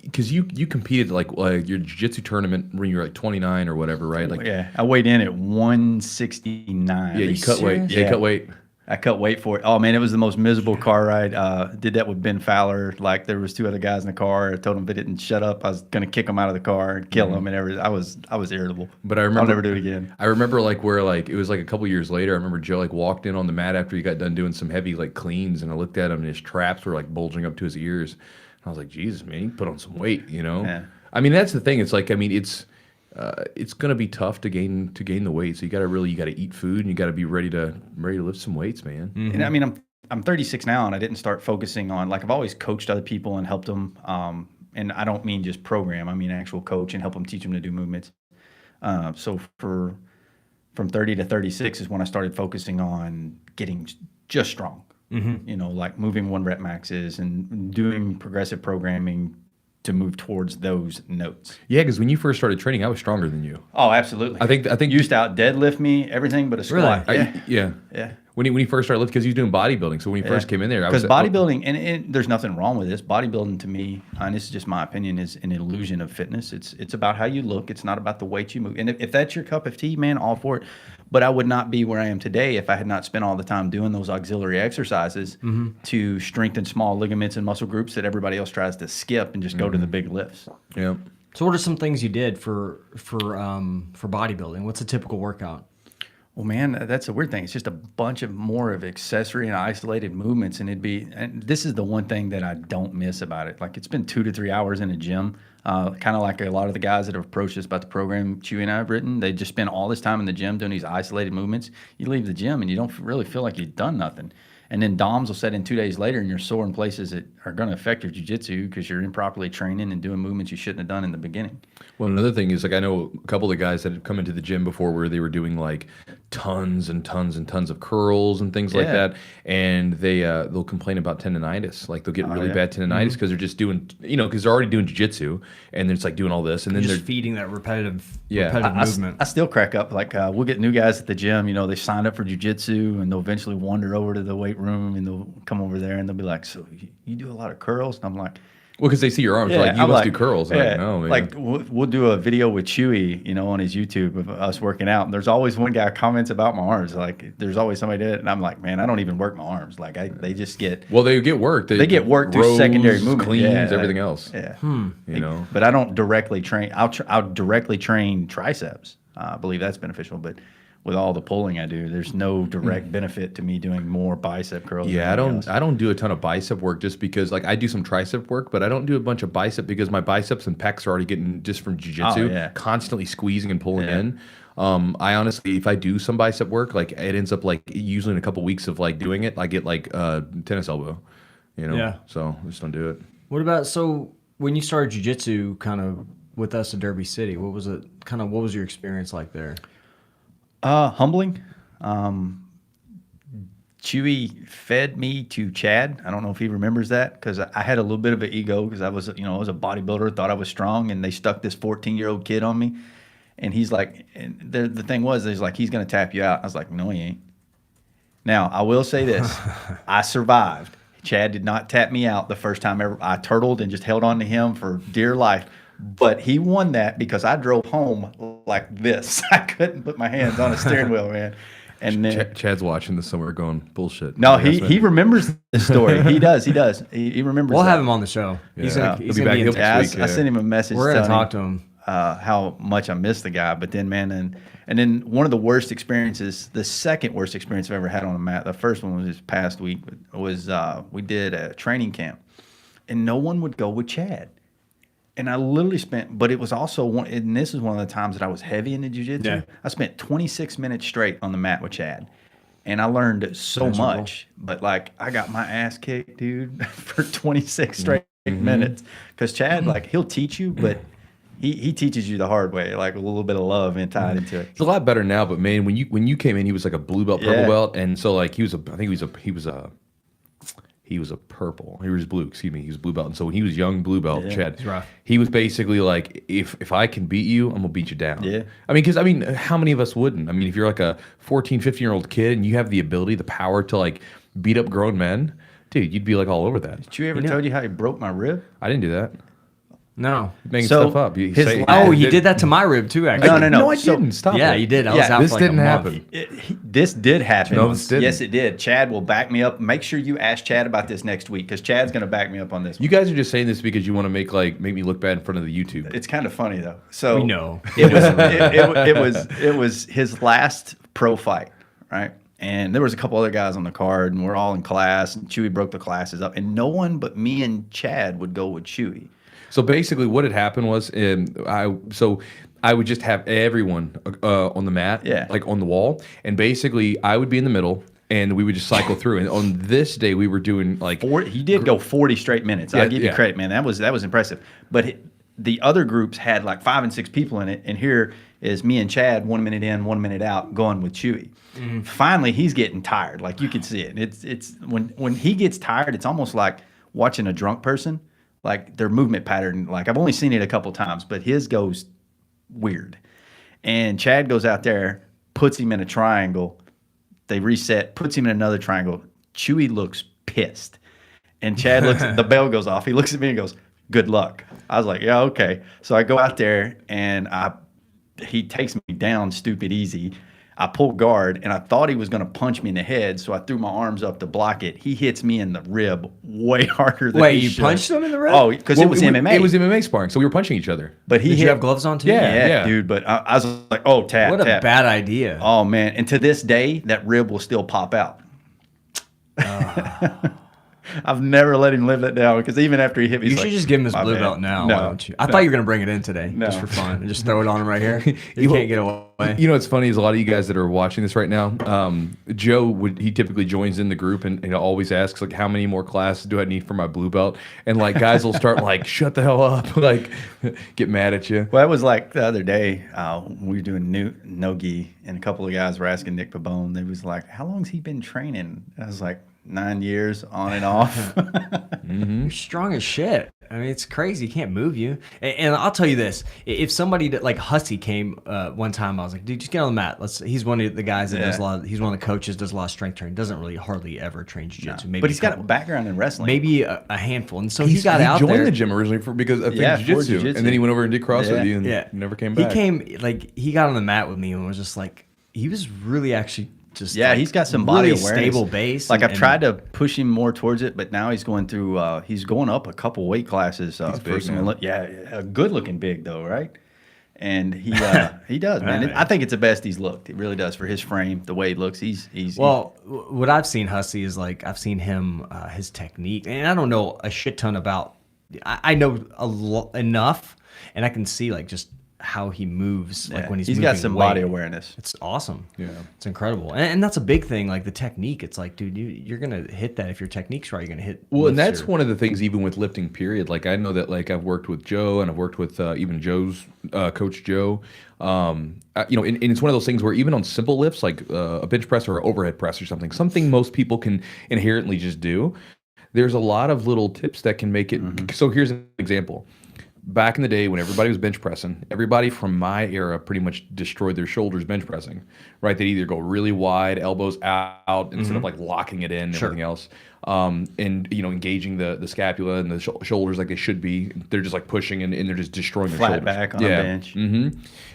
because you competed like your jiu-jitsu tournament when you were like 29 or whatever, right? Like Yeah, I weighed in at 169. yeah, you cut weight. Yeah, you cut weight. I cut weight for it. Oh man, it was the most miserable car ride. Did that with Ben Fowler. Like there was two other guys in the car. I told them if they didn't shut up, I was gonna kick them out of the car and kill them and everything. I was irritable. But I remember I'll never do it again. I remember like where like it was like a couple years later. I remember Joe like walked in on the mat after he got done doing some heavy like cleans, and I looked at him and his traps were like bulging up to his ears. And I was like, Jesus, man, he put on some weight, you know? Yeah. I mean, that's the thing. It's like, I mean, it's gonna be tough to gain the weight. So you gotta eat food and you gotta be ready to lift some weights, man. Mm-hmm. And I mean, I'm 36 now, and I didn't start focusing on, like, I've always coached other people and helped them. And I don't mean just program. I mean actual coach and help them, teach them to do movements. So from 30 to 36 is when I started focusing on getting just strong. Mm-hmm. You know, like moving 1 rep maxes and doing progressive programming to move towards those notes. Yeah, because when you first started training, I was stronger than you. Oh, absolutely. I think you used to out deadlift me, everything but a squat. Really? Yeah. Yeah. when he first started lifting, because he was doing bodybuilding. So when he first came in there, because bodybuilding, and there's nothing wrong with this. Bodybuilding to me, and this is just my opinion, is an illusion of fitness. It's about how you look. It's not about the weight you move. And if that's your cup of tea, man, all for it. But I would not be where I am today if I had not spent all the time doing those auxiliary exercises to strengthen small ligaments and muscle groups that everybody else tries to skip and just go to the big lifts. Yeah. So what are some things you did for bodybuilding? What's a typical workout? Well, man, that's a weird thing. It's just a bunch of more of accessory and isolated movements, and this is the one thing that I don't miss about it. Like, it's been 2 to 3 hours in a gym, kind of like a lot of the guys that have approached us about the program Chewy and I have written. They just spend all this time in the gym doing these isolated movements. You leave the gym and you don't really feel like you've done nothing. And then DOMs will set in 2 days later, and you're sore in places that are going to affect your jiu-jitsu because you're improperly training and doing movements you shouldn't have done in the beginning. Well, another thing is, like, I know a couple of guys that had come into the gym before where they were doing like tons and tons and tons of curls and things like that, and they'll complain about tendonitis. Like, they'll get really bad tendonitis because they're just doing, because they're already doing jiu-jitsu, and it's like doing all this, and then You're they're just feeding that repetitive I movement. I still crack up. Like, we'll get new guys at the gym. They signed up for jiu-jitsu, and they'll eventually wander over to the weight room, and they'll come over there, and they'll be like, "So you do a lot of curls?" And I'm like, well, because they see your arms, Yeah, like, you I'm must like, do curls. I'm like, no, man. Like, we'll do a video with Chewy, on his YouTube of us working out. And there's always one guy comments about my arms. Like, there's always somebody did it. And I'm like, man, I don't even work my arms. Like, they just get. Well, they get worked. They get worked through secondary movement. Cleans, everything else. Yeah. But But I don't directly train. I'll directly train triceps. I believe that's beneficial. But with all the pulling I do, there's no direct benefit to me doing more bicep curls. Yeah, I don't do a ton of bicep work just because, like, I do some tricep work, but I don't do a bunch of bicep because my biceps and pecs are already getting, just from jiu-jitsu, constantly squeezing and pulling in. I honestly, if I do some bicep work, like, it ends up, like, usually in a couple weeks of, like, doing it, I get, like, tennis elbow, so I just don't do it. What about, so when you started jiu-jitsu kind of with us at Derby City, what was your experience like there? Humbling. Chewy fed me to Chad. I don't know if he remembers that, because I had a little bit of an ego because I was a bodybuilder, thought I was strong, and they stuck this 14-year-old kid on me. And he's like, and the thing was, he's like, he's going to tap you out. I was like, no, he ain't. Now, I will say this. I survived. Chad did not tap me out the first time ever. I turtled and just held on to him for dear life. But he won that because I drove home like this. I couldn't put my hands on a steering wheel, man. And then Chad's watching this somewhere going, bullshit. No, he remembers the story. He does. He remembers. We'll that. have him on the show. Yeah. He's He'll be back in next week. I sent him a message. We're gonna telling talk to him. How much I miss the guy. But then, man, and then one of the worst experiences, the second worst experience I've ever had on a mat. The first one was this past week. Was we did a training camp, and no one would go with Chad. And I literally but it was also one, and this is one of the times that I was heavy into jiu-jitsu. Yeah. I spent 26 minutes straight on the mat with Chad. And I learned so much, but like, I got my ass kicked, dude, for 26 straight minutes. Because Chad, like, he'll teach you, but he teaches you the hard way, like a little bit of love and tied into it. It's a lot better now, but man, when you came in, he was like a blue belt, purple belt, and so like he was purple. He was blue, excuse me. He was blue belt. And so when he was young blue belt, Chad, he was basically like, if I can beat you, I'm going to beat you down. Yeah. Because how many of us wouldn't? I mean, if you're like a 14, 15-year-old kid and you have the ability, the power to like beat up grown men, dude, you'd be like all over that. Did you ever tell you how he broke my rib? I didn't do that. No. Making stuff up. You say, you did that to my rib too, actually. No. No, I didn't. Stop Yeah, it. you did. I was out this for like didn't a month. happen. This did happen. No, this didn't. Yes, it did. Chad will back me up. Make sure you ask Chad about this next week, because Chad's going to back me up on this one. You guys are just saying this because you want to make me look bad in front of the YouTube. It's kind of funny though. So We know. it was his last pro fight, right? And there was a couple other guys on the card, and we're all in class, and Chewy broke the classes up, and no one but me and Chad would go with Chewy. So basically, what had happened was, I would just have everyone on the mat, like on the wall, and basically I would be in the middle, and we would just cycle through. And on this day, we were doing like he did go 40 straight minutes. I'll give you credit, man. That was impressive. But the other groups had like 5 and 6 people in it, and here is me and Chad, 1 minute in, 1 minute out, going with Chewy. Finally, he's getting tired. Like, you can see it. It's when he gets tired, it's almost like watching a drunk person. Like, their movement pattern, like, I've only seen it a couple times, but his goes weird. And Chad goes out there, puts him in a triangle, They reset, puts him in another triangle. Chewy looks pissed. And Chad looks, the bell goes off. He looks at me and goes, good luck. I was like, yeah, okay. So I go out there and he takes me down stupid easy. I pull guard and I thought he was going to punch me in the head. So I threw my arms up to block it. He hits me in the rib way harder than he should. Punched him in the rib? Oh, because it was MMA. It was MMA sparring, so we were punching each other. But Did you have gloves on too? Yeah, dude. But I was like, oh, tap, What a bad idea. Oh, man. And to this day, that rib will still pop out. I've never let him live that down because even after he hit me, You should just give him his blue belt now. Why don't you? I thought you were going to bring it in today just for fun and just throw it on him right here. You can't get away. You know what's funny is a lot of you guys that are watching this right now, Joe he typically joins in the group and always asks like, how many more classes do I need for my blue belt? And like guys will start like, shut the hell up, like get mad at you. Well, that was like the other day we were doing no-gi and a couple of guys were asking Nick Pabone. They was like, how long's he been training? I was like, 9 years on and off. You're strong as shit. I mean, it's crazy. He can't move you. And I'll tell you this: if somebody like Hussey came one time, I was like, dude, just get on the mat. He's one of the guys that does a lot. He's one of the coaches, does a lot of strength training. Doesn't really hardly ever train jiu-jitsu. But he's got a background in wrestling. Maybe a handful. And so He he joined the gym originally because of jiu-jitsu, and then he went over and did CrossFit with you and never came back. He got on the mat with me and was just like, he was really actually. He's got some body really awareness. Stable base. Like I've tried to push him more towards it, but now he's going through. He's going up a couple weight classes. For some, a good looking big though, right? And he does, man. I think it's the best he's looked. It really does for his frame, the way he looks. What I've seen Hussey is like I've seen him his technique, and I don't know a shit ton about. I know enough, and I can see like just how he moves, like when he's got some weight. body awareness. It's awesome. Yeah, it's incredible, and that's a big thing. Like the technique, it's like, dude, you're gonna hit that if your technique's right. You're gonna hit. Well, and that's one of the things, even with lifting. Period. Like I know that, like I've worked with Joe, and I've worked with even Joe's coach Joe. And it's one of those things where even on simple lifts, like a bench press or an overhead press or something most people can inherently just do. There's a lot of little tips that can make it. So here's an example. Back in the day when everybody was bench pressing, everybody from my era pretty much destroyed their shoulders bench pressing, right? They'd either go really wide, elbows out, instead of like locking it in and everything else. And, engaging the scapula and the shoulders like they should be. They're just like pushing and they're just destroying their shoulders. Flat back on a bench.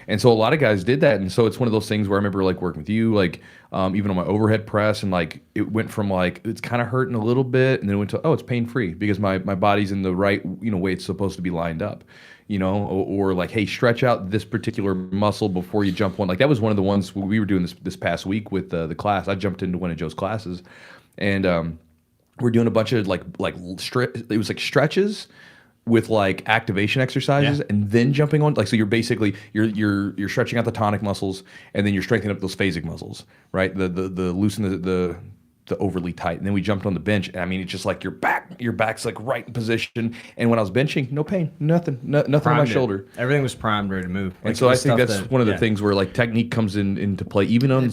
And so a lot of guys did that. And so it's one of those things where I remember like working with you, like even on my overhead press, and like it went from like it's kind of hurting a little bit, and then it went to, oh, it's pain free because my body's in the right way it's supposed to be lined up. Or like, hey, stretch out this particular muscle before you jump one. Like that was one of the ones we were doing this past week with the class. I jumped into one of Joe's classes, and we're doing a bunch of it was like stretches with like activation exercises, and then jumping on, like, so you're basically you're stretching out the tonic muscles, and then you're strengthening up those phasic muscles, right? The loosen the overly tight, and then we jumped on the bench. And I mean, it's just like your back's like right in position. And when I was benching, no pain, nothing on my shoulder. Everything was primed, ready to move. And so I think that's one of the things where like technique comes into play, even on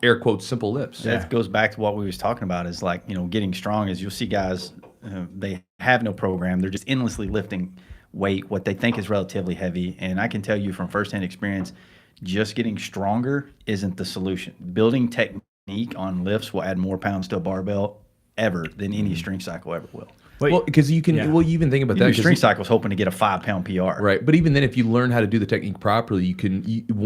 air quotes simple lifts. It goes back to what we was talking about. Is like getting strong. Is you'll see guys they have no program. They're just endlessly lifting weight, what they think is relatively heavy. And I can tell you from firsthand experience, just getting stronger isn't the solution. Building technique on lifts will add more pounds to a barbell ever than any strength cycle ever will. Well, because you can, you even think about that. Strength cycle's hoping to get a 5-pound PR. Right. But even then, if you learn how to do the technique properly,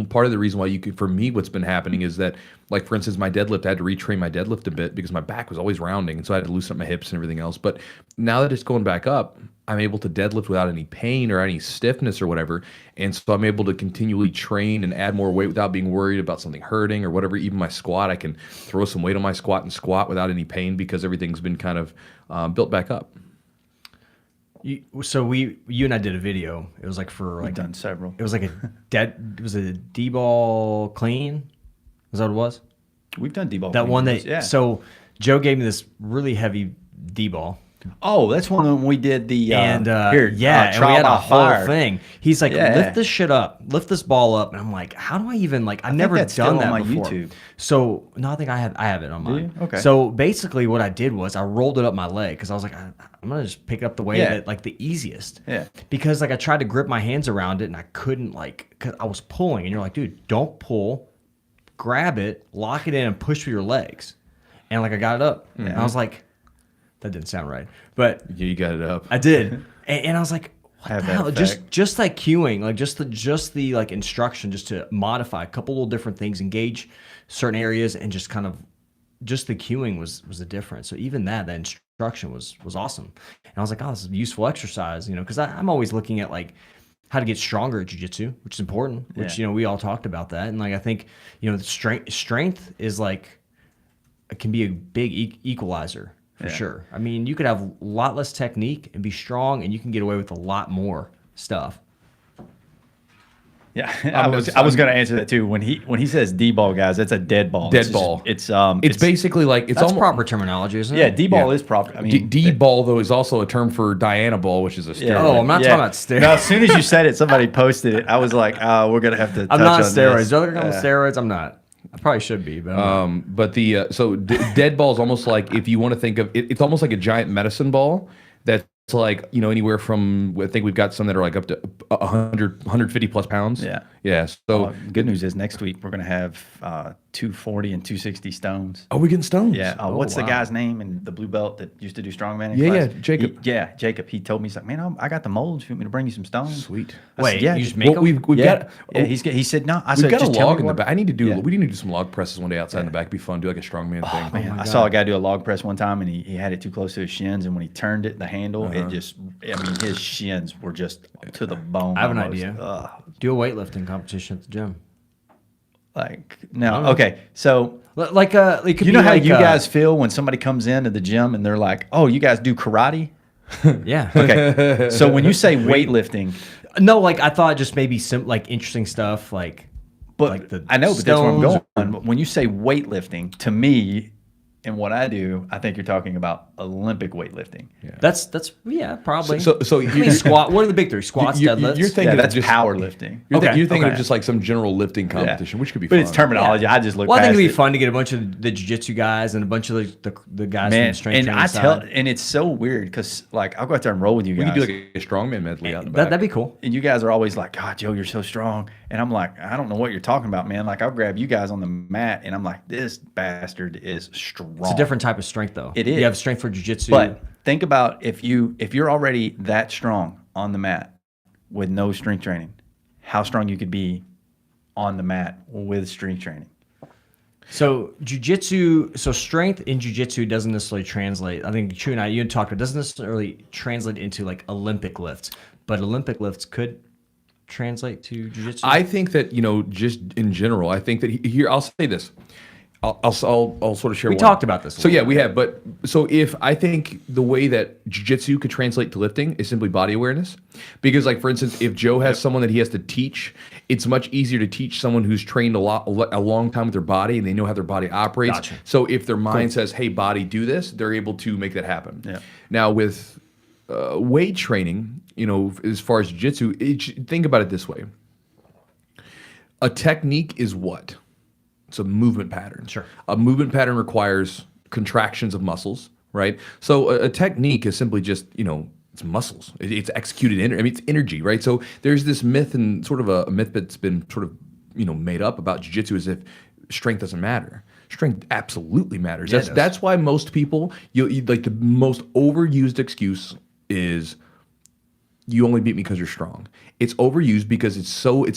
part of the reason why for me, what's been happening is that, like, for instance, my deadlift, I had to retrain my deadlift a bit because my back was always rounding. And so I had to loosen up my hips and everything else. But now that it's going back up, I'm able to deadlift without any pain or any stiffness or whatever. And so I'm able to continually train and add more weight without being worried about something hurting or whatever. Even my squat, I can throw some weight on my squat and squat without any pain because everything's been kind of built back up. You and I did a video. It was like We've done several. It was like it was a D-ball clean. Is that what it was? We've done D-ball. That one So Joe gave me this really heavy D-ball. Oh, that's one when we did the and we had a whole thing. He's like, lift this shit up, lift this ball up, and I'm like, how do I even like? I've never done that on my before. YouTube. So no, I think I have it on mine. Okay. So basically, what I did was I rolled it up my leg because I was like, I'm gonna just pick it up the way that like the easiest. Yeah. Because like I tried to grip my hands around it and I couldn't, like, because I was pulling, and you're like, dude, don't pull. grab it, lock it in, and push with your legs. And like I got it up, and I was like, that didn't sound right, but You got it up. I did, and I was like, what Have the that hell? effect. Just like cueing, like just the like instruction, just to modify a couple little different things, engage certain areas, and just kind of just the cueing was the difference. So even that instruction was awesome, and I was like, oh, this is a useful exercise, because I'm always looking at like how to get stronger at jiu-jitsu, which is important, which we all talked about that, and like I think the strength is like it can be a big equalizer for sure. I mean, you could have a lot less technique and be strong, and you can get away with a lot more stuff. Yeah, I was going to answer that too. When he says D-ball, guys, that's a dead ball. Dead ball. It's basically like it's That's almost proper terminology, isn't it? yeah. D-ball Yeah. is proper. I mean, D-ball though is also a term for Diana ball, which is a steroid. Oh, I'm not talking about steroids. No, as soon as you said it, somebody posted it. I was like, we're gonna have to. I'm touch not on steroids. this. They're talking about steroids. I'm not. I probably should be, but I'm not. But the dead ball is almost like, if you want to think of it, it's almost like a giant medicine ball that's like anywhere from, I think we've got some that are like up to 100 150 plus pounds. Yeah. So Good news is next week we're gonna have 240 and 260 stones. we're getting stones. Yeah. What's the guy's name in the blue belt that used to do strongman? in Yeah, class? Jacob. Jacob. He told me, he's like, man, I got the molds. You want me to bring you some stones? Sweet. I Wait, said, yeah. you just make Well, them? we've got. Yeah, he said no. I We've said got a just tell log me in the what- back. I need to do. Yeah. We need to do some log presses one day outside in the back. It'd be fun. Do like a strongman thing. Man, I saw a guy do a log press one time, and he had it too close to his shins, and when he turned it, the handle, it just, I mean, his shins were just to the bone. I have an almost. idea. Ugh. Do a weightlifting competition at the gym. Like, no. Okay, so Like it could you know be how like, you guys feel when somebody comes into the gym and they're like, oh, you guys do karate? yeah. Okay, so when you say weightlifting, No, like I thought just maybe some like interesting stuff, like the I know, but that's where I'm stones going. When you say weightlifting, to me, and what I do, I think you're talking about Olympic weightlifting. That's probably. So I mean, squat. What are the big three? Squats, deadlifts. You're thinking Yeah, of that's just powerlifting. You're thinking okay. of just like some general lifting competition, which could be But fun. it's terminology. I just look Well, I past think it'd be it. fun to get a bunch of the jiu-jitsu guys and a bunch of the guys from Man, the strength and training I tell, side. and it's so weird because like I'll go out there and roll with you We guys. could do like a strongman medley out in the back. That'd be cool. And you guys are always like, God, Joe, you're so strong. And I'm like, I don't know what you're talking about, man. Like, I'll grab you guys on the mat, and I'm like, this bastard is strong. It's a different type of strength, though. It is. You have strength for jiu-jitsu. But think about if you're already that strong on the mat with no strength training, how strong you could be on the mat with strength training. So jiu-jitsu, so strength in jiu-jitsu doesn't necessarily translate. I think Chew and I, you had talked, it doesn't necessarily translate into like Olympic lifts, but Olympic lifts could translate to jiu-jitsu. I think that just in general, I think that here I'll say this. I'll sort of share. We one. talked about this a So little yeah, we have. But so if I think the way that jiu-jitsu could translate to lifting is simply body awareness, because like for instance, if Joe has someone that he has to teach, it's much easier to teach someone who's trained a long time with their body and they know how their body operates. Gotcha. So if their mind says, "Hey, body, do this," they're able to make that happen. Yeah. Now with weight training, as far as jiu-jitsu, think about it this way: a technique is what? It's a movement pattern. Sure. A movement pattern requires contractions of muscles, right? So a technique is simply just, it's muscles. It's executed energy. I mean, it's energy, right? So there's this myth, and sort of a myth that's been sort of, made up about jiu-jitsu, as if strength doesn't matter. Strength absolutely matters. Yeah, it does. That's why most people, you like the most overused excuse is, you only beat me because you're strong. It's overused because it's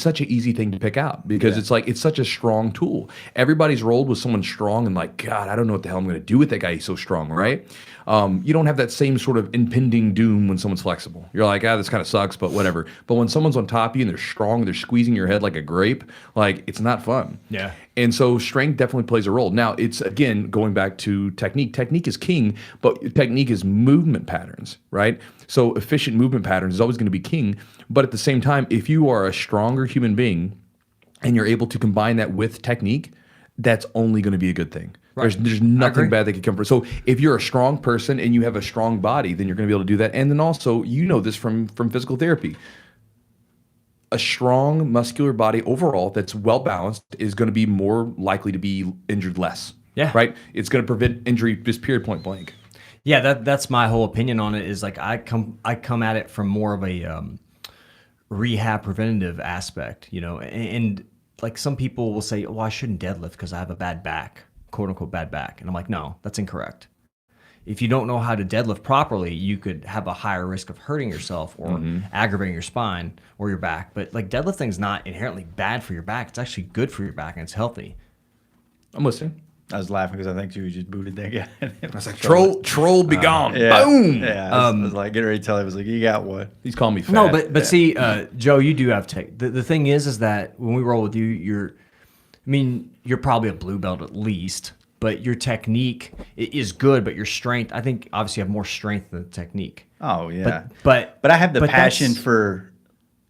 such an easy thing to pick out, because it's such a strong tool. Everybody's rolled with someone strong and like, God, I don't know what the hell I'm going to do with that guy. He's so strong, right? You don't have that same sort of impending doom when someone's flexible. You're like, this kind of sucks, but whatever. But when someone's on top of you and they're strong, they're squeezing your head like a grape, like it's not fun. Yeah. And so strength definitely plays a role. Now, it's, again, going back to technique. Technique is king, but technique is movement patterns, right? So efficient movement patterns is always going to be king. But at the same time, if you are a stronger human being and you're able to combine that with technique, that's only going to be a good thing. Right. There's nothing bad that can come from. So if you're a strong person and you have a strong body, then you're going to be able to do that. And then also, this from physical therapy. A strong muscular body overall that's well balanced is going to be more likely to be injured less. Yeah. Right? It's going to prevent injury, just period, point blank. Yeah, that's my whole opinion on it. Is like I come at it from more of a rehab preventative aspect, and like some people will say, well, I shouldn't deadlift because I have a bad back, quote unquote bad back. And I'm like, no, that's incorrect. If you don't know how to deadlift properly, you could have a higher risk of hurting yourself or aggravating your spine or your back. But like deadlifting is not inherently bad for your back. It's actually good for your back and it's healthy. I'm listening. I was laughing because I think you just booted that guy. I was like, troll, be gone. Yeah, Boom. Yeah, I was like, get ready to tell him. I was like, you got what? He's calling me fat. No, but see, Joe, you do have tech. The thing is that when we roll with you, you're probably a blue belt at least, but your technique is good, but your strength, I think obviously you have more strength than technique. Oh yeah. But I have the but passion that's- for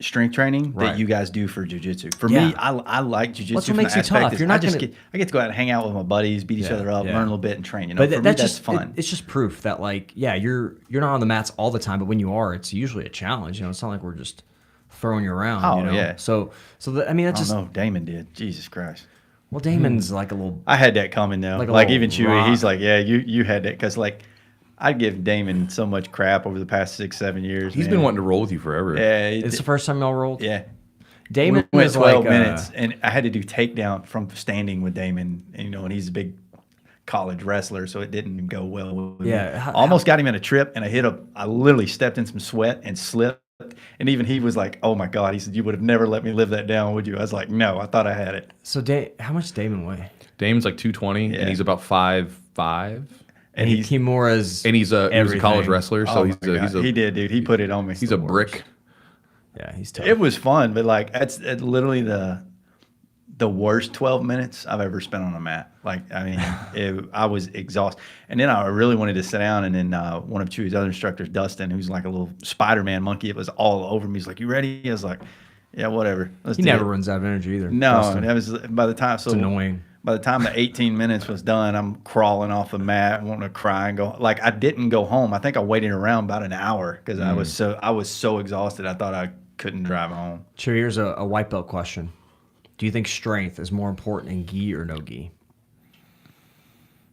strength training Right. that you guys do for jiu-jitsu. For Yeah. me, I like jiu-jitsu. What's what from makes the you aspect tough? is You're not I get to go out and hang out with my buddies, beat each other up, yeah. learn a little bit, and train. You know, But for me, that's that's just fun. It's just proof that like, yeah, you're not on the mats all the time, but when you are, it's usually a challenge. You know, it's not like we're just throwing you around. Oh, you know? yeah. So I mean, that's I just don't know. Damon did. Jesus Christ. well, Damon's like a little. I had that coming though. Like a Like little even Chewy, rock. he's like, yeah, you had that because like I'd give Damon so much crap over the past 6-7 years. He's man. been wanting to roll with you forever. Yeah, It's the first time y'all rolled. yeah. Damon we went was 12 like minutes, and I had to do takedown from standing with Damon. And, you know, and he's a big college wrestler, so it didn't go well with me. Yeah, Almost got him in a trip, and I literally stepped in some sweat and slipped. And even he was like, "Oh my God!" He said, "You would have never let me live that down, would you?" I was like, "No, I thought I had it." So how much does Damon weigh? Damon's like 220, Yeah. and he's about 5'5", And he Kimura's and he was a college everything. wrestler, so Oh he's my God. He did, dude. He put it on me. he's a brick. Yeah, he's tough. It was fun, but like it's literally the worst 12 minutes I've ever spent on a mat. Like, I mean, I was exhausted. And then I really wanted to sit down, and then one of Chewy's other instructors, Dustin, who's like a little Spider-Man monkey, it was all over me. He's like, "You ready?" I was like, "Yeah, whatever." Let's He do never it." runs out of energy either. No, Dustin. that was by the time. So It's annoying. By the time the 18 minutes was done, I'm crawling off the mat, wanting to cry and go. Like I didn't go home. I think I waited around about an hour because I was so exhausted. I thought I couldn't drive home. So here's a white belt question. Do you think strength is more important in gi or no gi?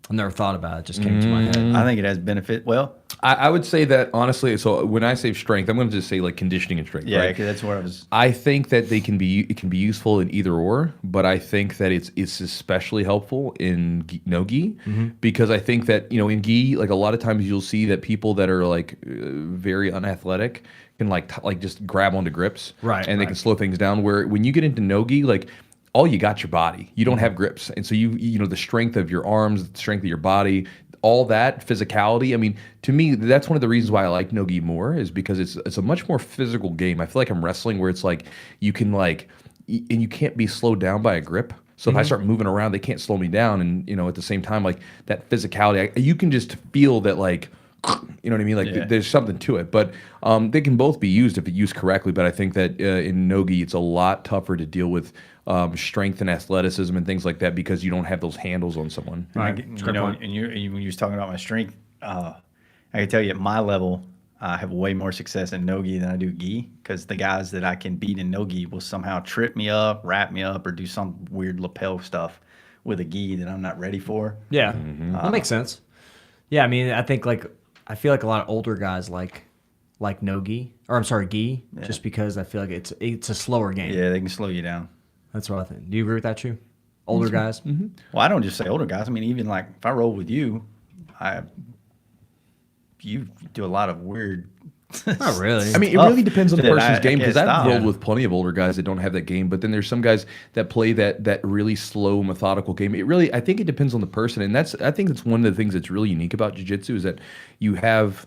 I've never thought about it. Just came to my head. I think it has benefit. Well, I would say that honestly. So when I say strength, I'm going to just say like conditioning and strength. yeah, right? because that's where I was. I think that it can be useful in either or, but I think that it's especially helpful in no gi because I think that in gi, like a lot of times you'll see that people that are like very unathletic can like just grab onto grips, Right, and they right. can slow things down. Where when you get into no gi, like all you got your body, you don't have grips, and so you know the strength of your arms, the strength of your body. All that physicality. I mean, to me, that's one of the reasons why I like no-gi more is because it's a much more physical game. I feel like I'm wrestling where it's like you can and you can't be slowed down by a grip. So if I start moving around, they can't slow me down. And at the same time, like that physicality, you can just feel that like, you know what I mean? Like Yeah. there's something to it. But they can both be used if used correctly. But I think that in no-gi, it's a lot tougher to deal with strength and athleticism and things like that because you don't have those handles on someone. Right. You know, and when you was talking about my strength, I can tell you at my level, I have way more success in no-gi than I do gi because the guys that I can beat in no-gi will somehow trip me up, wrap me up, or do some weird lapel stuff with a gi that I'm not ready for. Yeah, that makes sense. Yeah, I mean, I think I feel like a lot of older guys like no gi, or I'm sorry, gi, just because I feel like it's a slower game. Yeah, they can slow you down. That's what I think. Do you agree with that, Chew? Older guys? Well, I don't just say older guys. I mean, even like if I roll with you, you do a lot of weird. Not really. I mean, it tough really depends on the that person's I game can't because I've stop. rolled with plenty of older guys that don't have that game, but then there's some guys that play that really slow, methodical game. I think it depends on the person, and I think that's one of the things that's really unique about jiu-jitsu is that you have,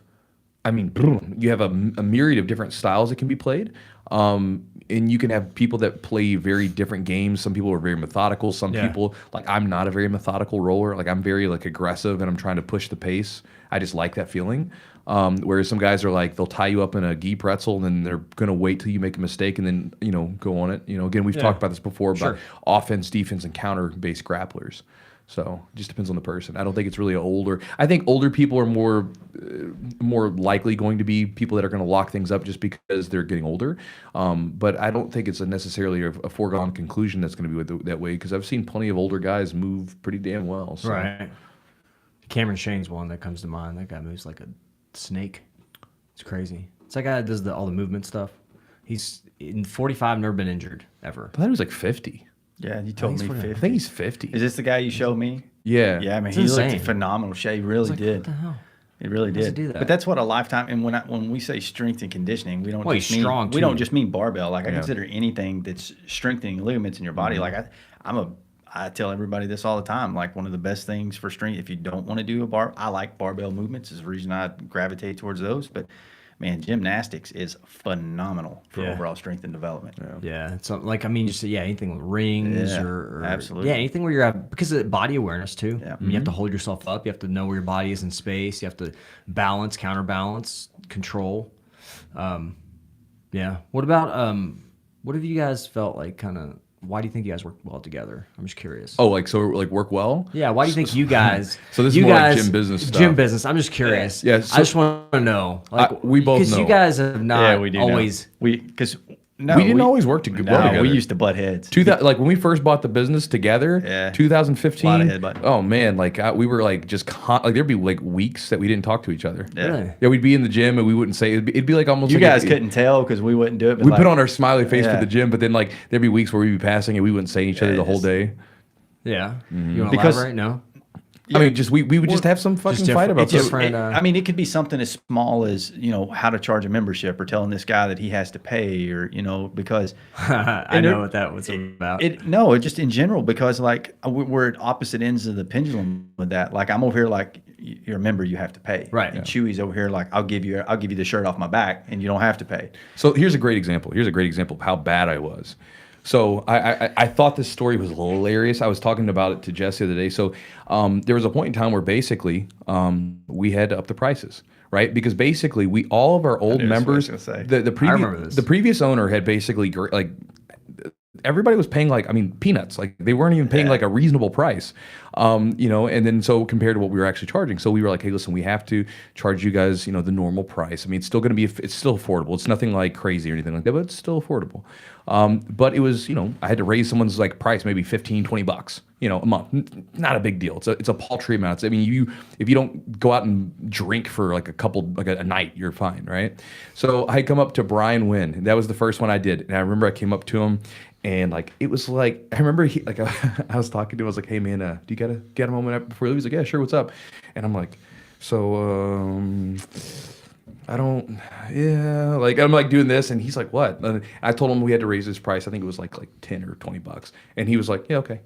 you have a myriad of different styles that can be played. And you can have people that play very different games. Some people are very methodical. Some people, like I'm not a very methodical roller. Like I'm very aggressive and I'm trying to push the pace. I just like that feeling. Whereas some guys are like, they'll tie you up in a gi pretzel and then they're going to wait till you make a mistake and then, go on it. Again, we've talked about this before about offense, defense, and counter-based grapplers. So it just depends on the person. I don't think it's really older. I think older people are more likely going to be people that are going to lock things up just because they're getting older. But I don't think it's necessarily a foregone conclusion that's going to be that way because I've seen plenty of older guys move pretty damn well. So. Right. Cameron Shane's one that comes to mind. That guy moves like a snake. It's crazy. It's that guy that does all the movement stuff. He's in 45, never been injured ever. I thought he was like 50. Yeah, you told me 50. I think he's 50. Is this the guy you showed me? Yeah. Yeah, I mean, It's he insane. looked phenomenal shape. He really did. What the hell? It really does he did. do that? But that's what a lifetime. And when we say strength and conditioning, we don't Well, just he's mean strong, we don't too. just mean barbell. Like I Yeah. consider anything that's strengthening ligaments in your body. Like I tell everybody this all the time. Like one of the best things for strength, if you don't want to do I like barbell movements. Is the reason I gravitate towards those. But man, gymnastics is phenomenal for Yeah. overall strength and development. Yeah, so like I mean, just anything with rings Yeah, or absolutely. anything where you're at, because of body awareness too. Yeah. I mean, you have to hold yourself up. You have to know where your body is in space. You have to balance, counterbalance, control. Yeah. What about what have you guys felt like? Kind of. Why do you think you guys work well together? I'm just curious. Oh, like so, like work well. Yeah. Why do you think you guys? So this is you more like guys, gym business stuff. Gym business. I'm just curious. Yeah, I so- just want to know. Like we both because know. you guys have not Yeah, we do. always. Because we didn't always work well together. we used to butt heads. Like when we first bought the business together, Yeah. 2015. Lot of headbutting. Oh man, like we were like just like there'd be like weeks that we didn't talk to each other. Yeah. Really? Yeah, we'd be in the gym and we wouldn't say it'd be like almost You like guys couldn't tell because we wouldn't do it. But we like, put on our smiley face Yeah. for the gym, but then like there'd be weeks where we'd be passing and we wouldn't say each other the whole just- day. Yeah. Mm-hmm. You want to Because- elaborate? No. I mean, just we would just have some fucking different- fight about it's this. different. I mean, it could be something as small as how to charge a membership or telling this guy that he has to pay or because I And know there- what that was about. no, just in general because like we're at opposite ends of the pendulum with that. Like I'm over here like you're a member, you have to pay. Right. And Chewy's over here like I'll give you the shirt off my back and you don't have to pay. So here's a great example. Here's a great example of how bad I was. So I thought this story was hilarious. I was talking about it to Jess the other day. So there was a point in time where basically we had to up the prices, right? Because basically all of our old knew that's what I was members, gonna say. the remember this. the previous owner had basically like everybody was paying peanuts. Like they weren't even paying like a reasonable price, and then so compared to what we were actually charging. So we were like, hey, listen, we have to charge you guys, the normal price. I mean, it's still going to be, it's still affordable. It's nothing like crazy or anything like that, but it's still affordable. But it was, I had to raise someone's like price, maybe $15-20, a month. Not a big deal. It's a paltry amount. I mean, if you don't go out and drink for like a night, you're fine, right? So I come up to Brian Wynn. That was the first one I did. And I remember I came up to him and like, it was like, I remember I was talking to him. I was like, hey man, do you get a moment before you leave? He's like, yeah, sure. What's up? And I'm like, so, I don't, yeah, like I'm like doing this, and he's like, "What?" And I told him we had to raise his price. I think it was like $10 or $20, and he was like, "Yeah, okay,"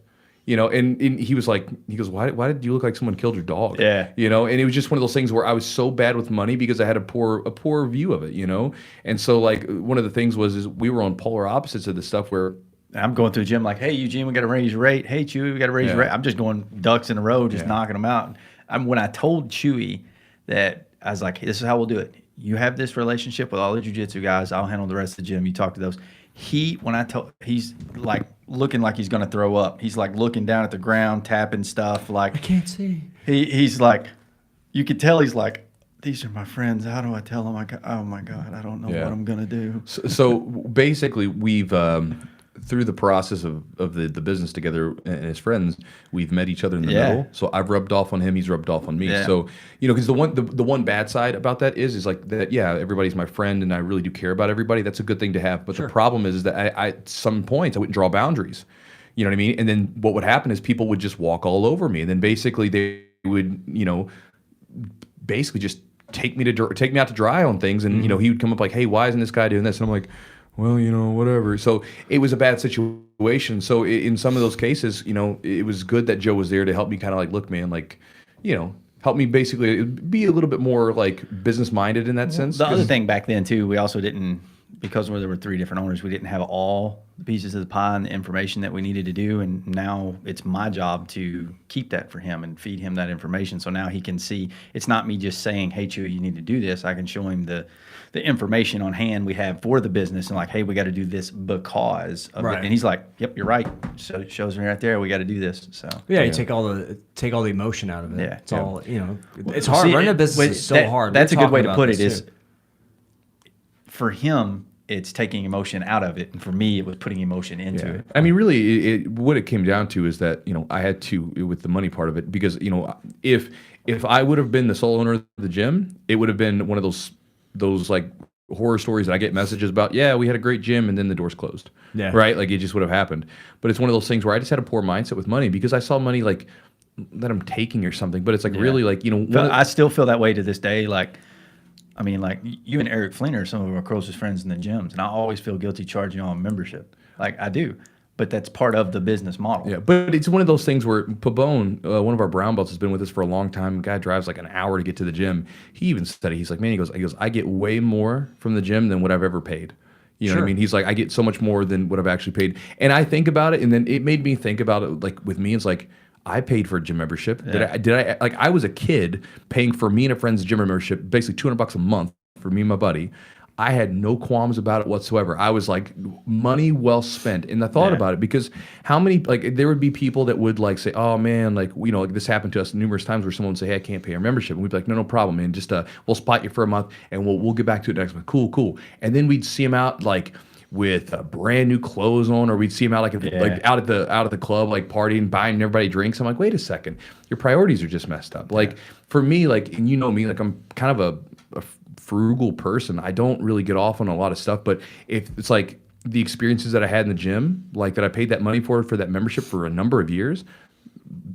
And he was like, he goes, "Why did you look like someone killed your dog?" Yeah. And it was just one of those things where I was so bad with money because I had a poor view of it, And so like one of the things is we were on polar opposites of this stuff where. I'm going to the gym like, hey, Eugene, we got to raise your rate. Hey, Chewy, we got to raise your rate. I'm just going ducks in a row, just knocking them out. When I told Chewy that, I was like, hey, this is how we'll do it. You have this relationship with all the jiu-jitsu guys. I'll handle the rest of the gym. You talk to those. He's like looking like he's going to throw up. He's like looking down at the ground, tapping stuff. Like I can't see. He's like, you could tell he's like, these are my friends. How do I tell them? Oh my God, I don't know what I'm going to do. So basically, we've through the process of the business together and his friends, we've met each other in the middle. So I've rubbed off on him, he's rubbed off on me. Yeah. So because the one bad side about that is like that. Yeah, everybody's my friend, and I really do care about everybody. That's a good thing to have. But the problem is that I at some points I wouldn't draw boundaries. You know what I mean? And then what would happen is people would just walk all over me, and then basically they would basically just take me out to dry on things, and he would come up like, hey, why isn't this guy doing this? And I'm like, well, whatever. So it was a bad situation. So in some of those cases, it was good that Joe was there to help me kind of like, look, man, like, help me basically be a little bit more like business minded in that sense. The other thing back then too, we also didn't, because there were 3 different owners, we didn't have all the pieces of the pie and the information that we needed to do. And now it's my job to keep that for him and feed him that information. So now he can see, it's not me just saying, hey, Chewy, you need to do this. I can show him the information on hand we have for the business and like, hey, we got to do this because of it. And he's like, yep, you're right. So it shows me right there, we got to do this. So you take all the emotion out of it. Yeah. It's all, it's hard. Running a business is so hard. That's a We're good way talking to about put it this is too. for him, it's taking emotion out of it. And for me, it was putting emotion into it. I mean, really, what it came down to is that, I had to, with the money part of it, because, if I would have been the sole owner of the gym, it would have been one of those like horror stories that I get messages about. Yeah, we had a great gym, and then the doors closed. Yeah. Right. Like it just would have happened. But it's one of those things where I just had a poor mindset with money because I saw money like that I'm taking or something. But it's like really like I still feel that way to this day. Like, I mean, like you and Eric Flynn are some of our closest friends in the gyms, and I always feel guilty charging you on membership. Like I do. But that's part of the business model. Yeah, but it's one of those things where Pabone, one of our brown belts, has been with us for a long time. Guy drives like an hour to get to the gym. He even said it. He's like, man, he goes, I get way more from the gym than what I've ever paid. You know what I mean? He's like, I get so much more than what I've actually paid. And I think about it, and then it made me think about it. Like with me, it's like I paid for a gym membership. Yeah. Did I like I was a kid paying for me and a friend's gym membership, basically $200 a month for me and my buddy. I had no qualms about it whatsoever. I was like, money well spent. And I thought about it because how many, like, there would be people that would like say, oh man, like, like this happened to us numerous times where someone would say, hey, I can't pay our membership. And we'd be like, no problem, man. Just, we'll spot you for a month and we'll get back to it next month. Cool. And then we'd see them out like with brand new clothes on, or we'd see them out like out at the club, like partying, buying everybody drinks. I'm like, wait a second, your priorities are just messed up. Like for me, like, and you know me, like I'm kind of a frugal person. I don't really get off on a lot of stuff, but if it's like the experiences that I had in the gym, like that I paid that money for that membership for a number of years,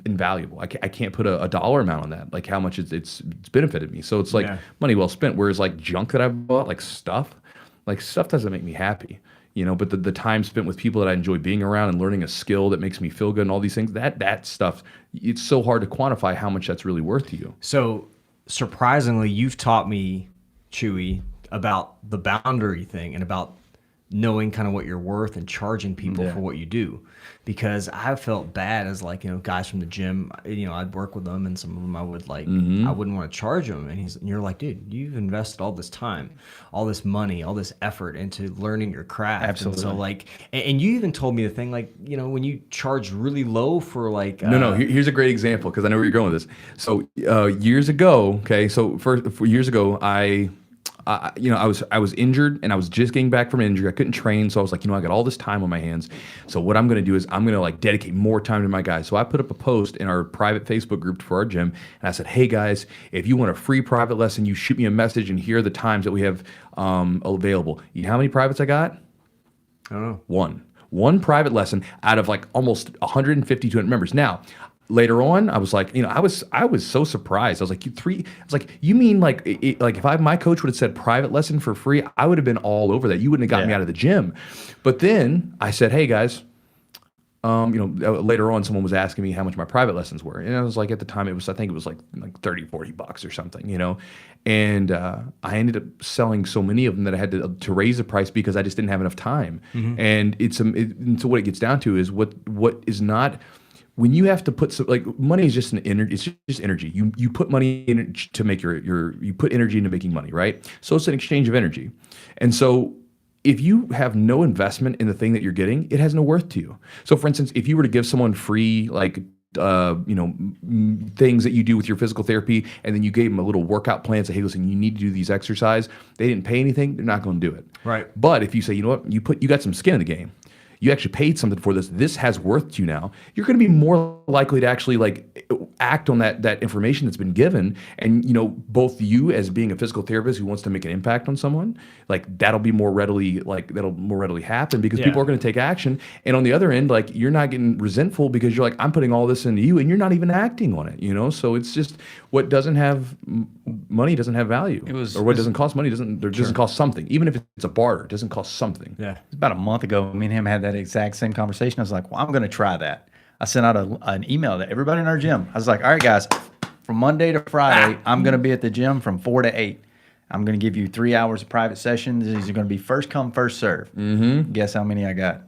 invaluable. I can't put a dollar amount on that, like how much it's benefited me. So it's like money well spent. Whereas like junk that I've bought, like stuff doesn't make me happy. But the time spent with people that I enjoy being around and learning a skill that makes me feel good and all these things, that stuff, it's so hard to quantify how much that's really worth to you. So surprisingly, you've taught me, Chewy, about the boundary thing and about knowing kind of what you're worth and charging people for what you do, because I felt bad as like, guys from the gym, I'd work with them and some of them I would like, I wouldn't want to charge them. And you're like, dude, you've invested all this time, all this money, all this effort into learning your craft. Absolutely. And so like, and you even told me the thing, like, when you charge really low for like, here's a great example, because I know where you're going with this. So years ago, years ago, I was injured and I was just getting back from injury. I couldn't train, so I was like, I got all this time on my hands. So what I'm going to do is I'm going to like dedicate more time to my guys. So I put up a post in our private Facebook group for our gym, and I said, hey guys, if you want a free private lesson, you shoot me a message, and here are the times that we have available. You know how many privates I got? I don't know. One private lesson out of like almost 150, 200 members. Now, later on, I was like, I was so surprised. I was like, you mean like if my coach would have said private lesson for free, I would have been all over that. You wouldn't have got me out of the gym. But then I said, hey guys, later on someone was asking me how much my private lessons were. And I was like, at the time I think it was like $30, $40 or something, and I ended up selling so many of them that I had to raise the price because I just didn't have enough time. And so what it gets down to is what is not, when you have to put some, like, money is just it's just energy. You put money in to make you put energy into making money, right? So it's an exchange of energy. And so if you have no investment in the thing that you're getting, it has no worth to you. So for instance, if you were to give someone free, like, things that you do with your physical therapy, and then you gave them a little workout plan, say, hey, listen, you need to do these exercise, they didn't pay anything, they're not going to do it. Right. But if you say, you know what, you got some skin in the game, you actually paid something for this has worth to you now, you're going to be more likely to actually like act on that information that's been given. And both you as being a physical therapist who wants to make an impact on someone, like that'll more readily happen because people are going to take action. And on the other end, like, you're not getting resentful because you're like, I'm putting all this into you and you're not even acting on it, so it's just what doesn't have money doesn't have value. Or what doesn't cost money doesn't cost something. Even if it's a barter, it doesn't cost something. Yeah. It's about a month ago, me and him had that exact same conversation. I was like, well, I'm going to try that. I sent out an email to everybody in our gym. I was like, all right, guys, from Monday to Friday, I'm going to be at the gym from 4 to 8. I'm going to give you 3 hours of private sessions. These are going to be first come, first serve. Guess how many I got?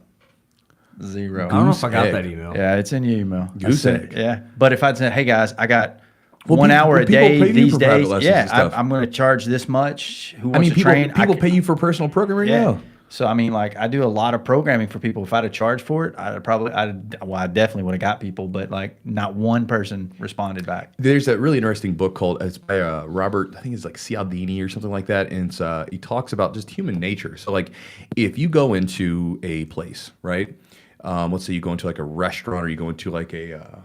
0. I don't know if I got that email. Yeah, it's in your email. Goose egg. Yeah. But if I'd said, hey, guys, I got 1 hour a day these days. Yeah, I'm going to charge this much. Who wants to train? People pay you for personal programming now. So, I mean, like, I do a lot of programming for people. If I'd have charged for it, I definitely would have got people, but like not one person responded back. There's that really interesting book called, it's by Robert, I think it's like Cialdini or something like that. And he talks about just human nature. So like, if you go into a place, right? Let's say you go into like a restaurant, or you go into like a,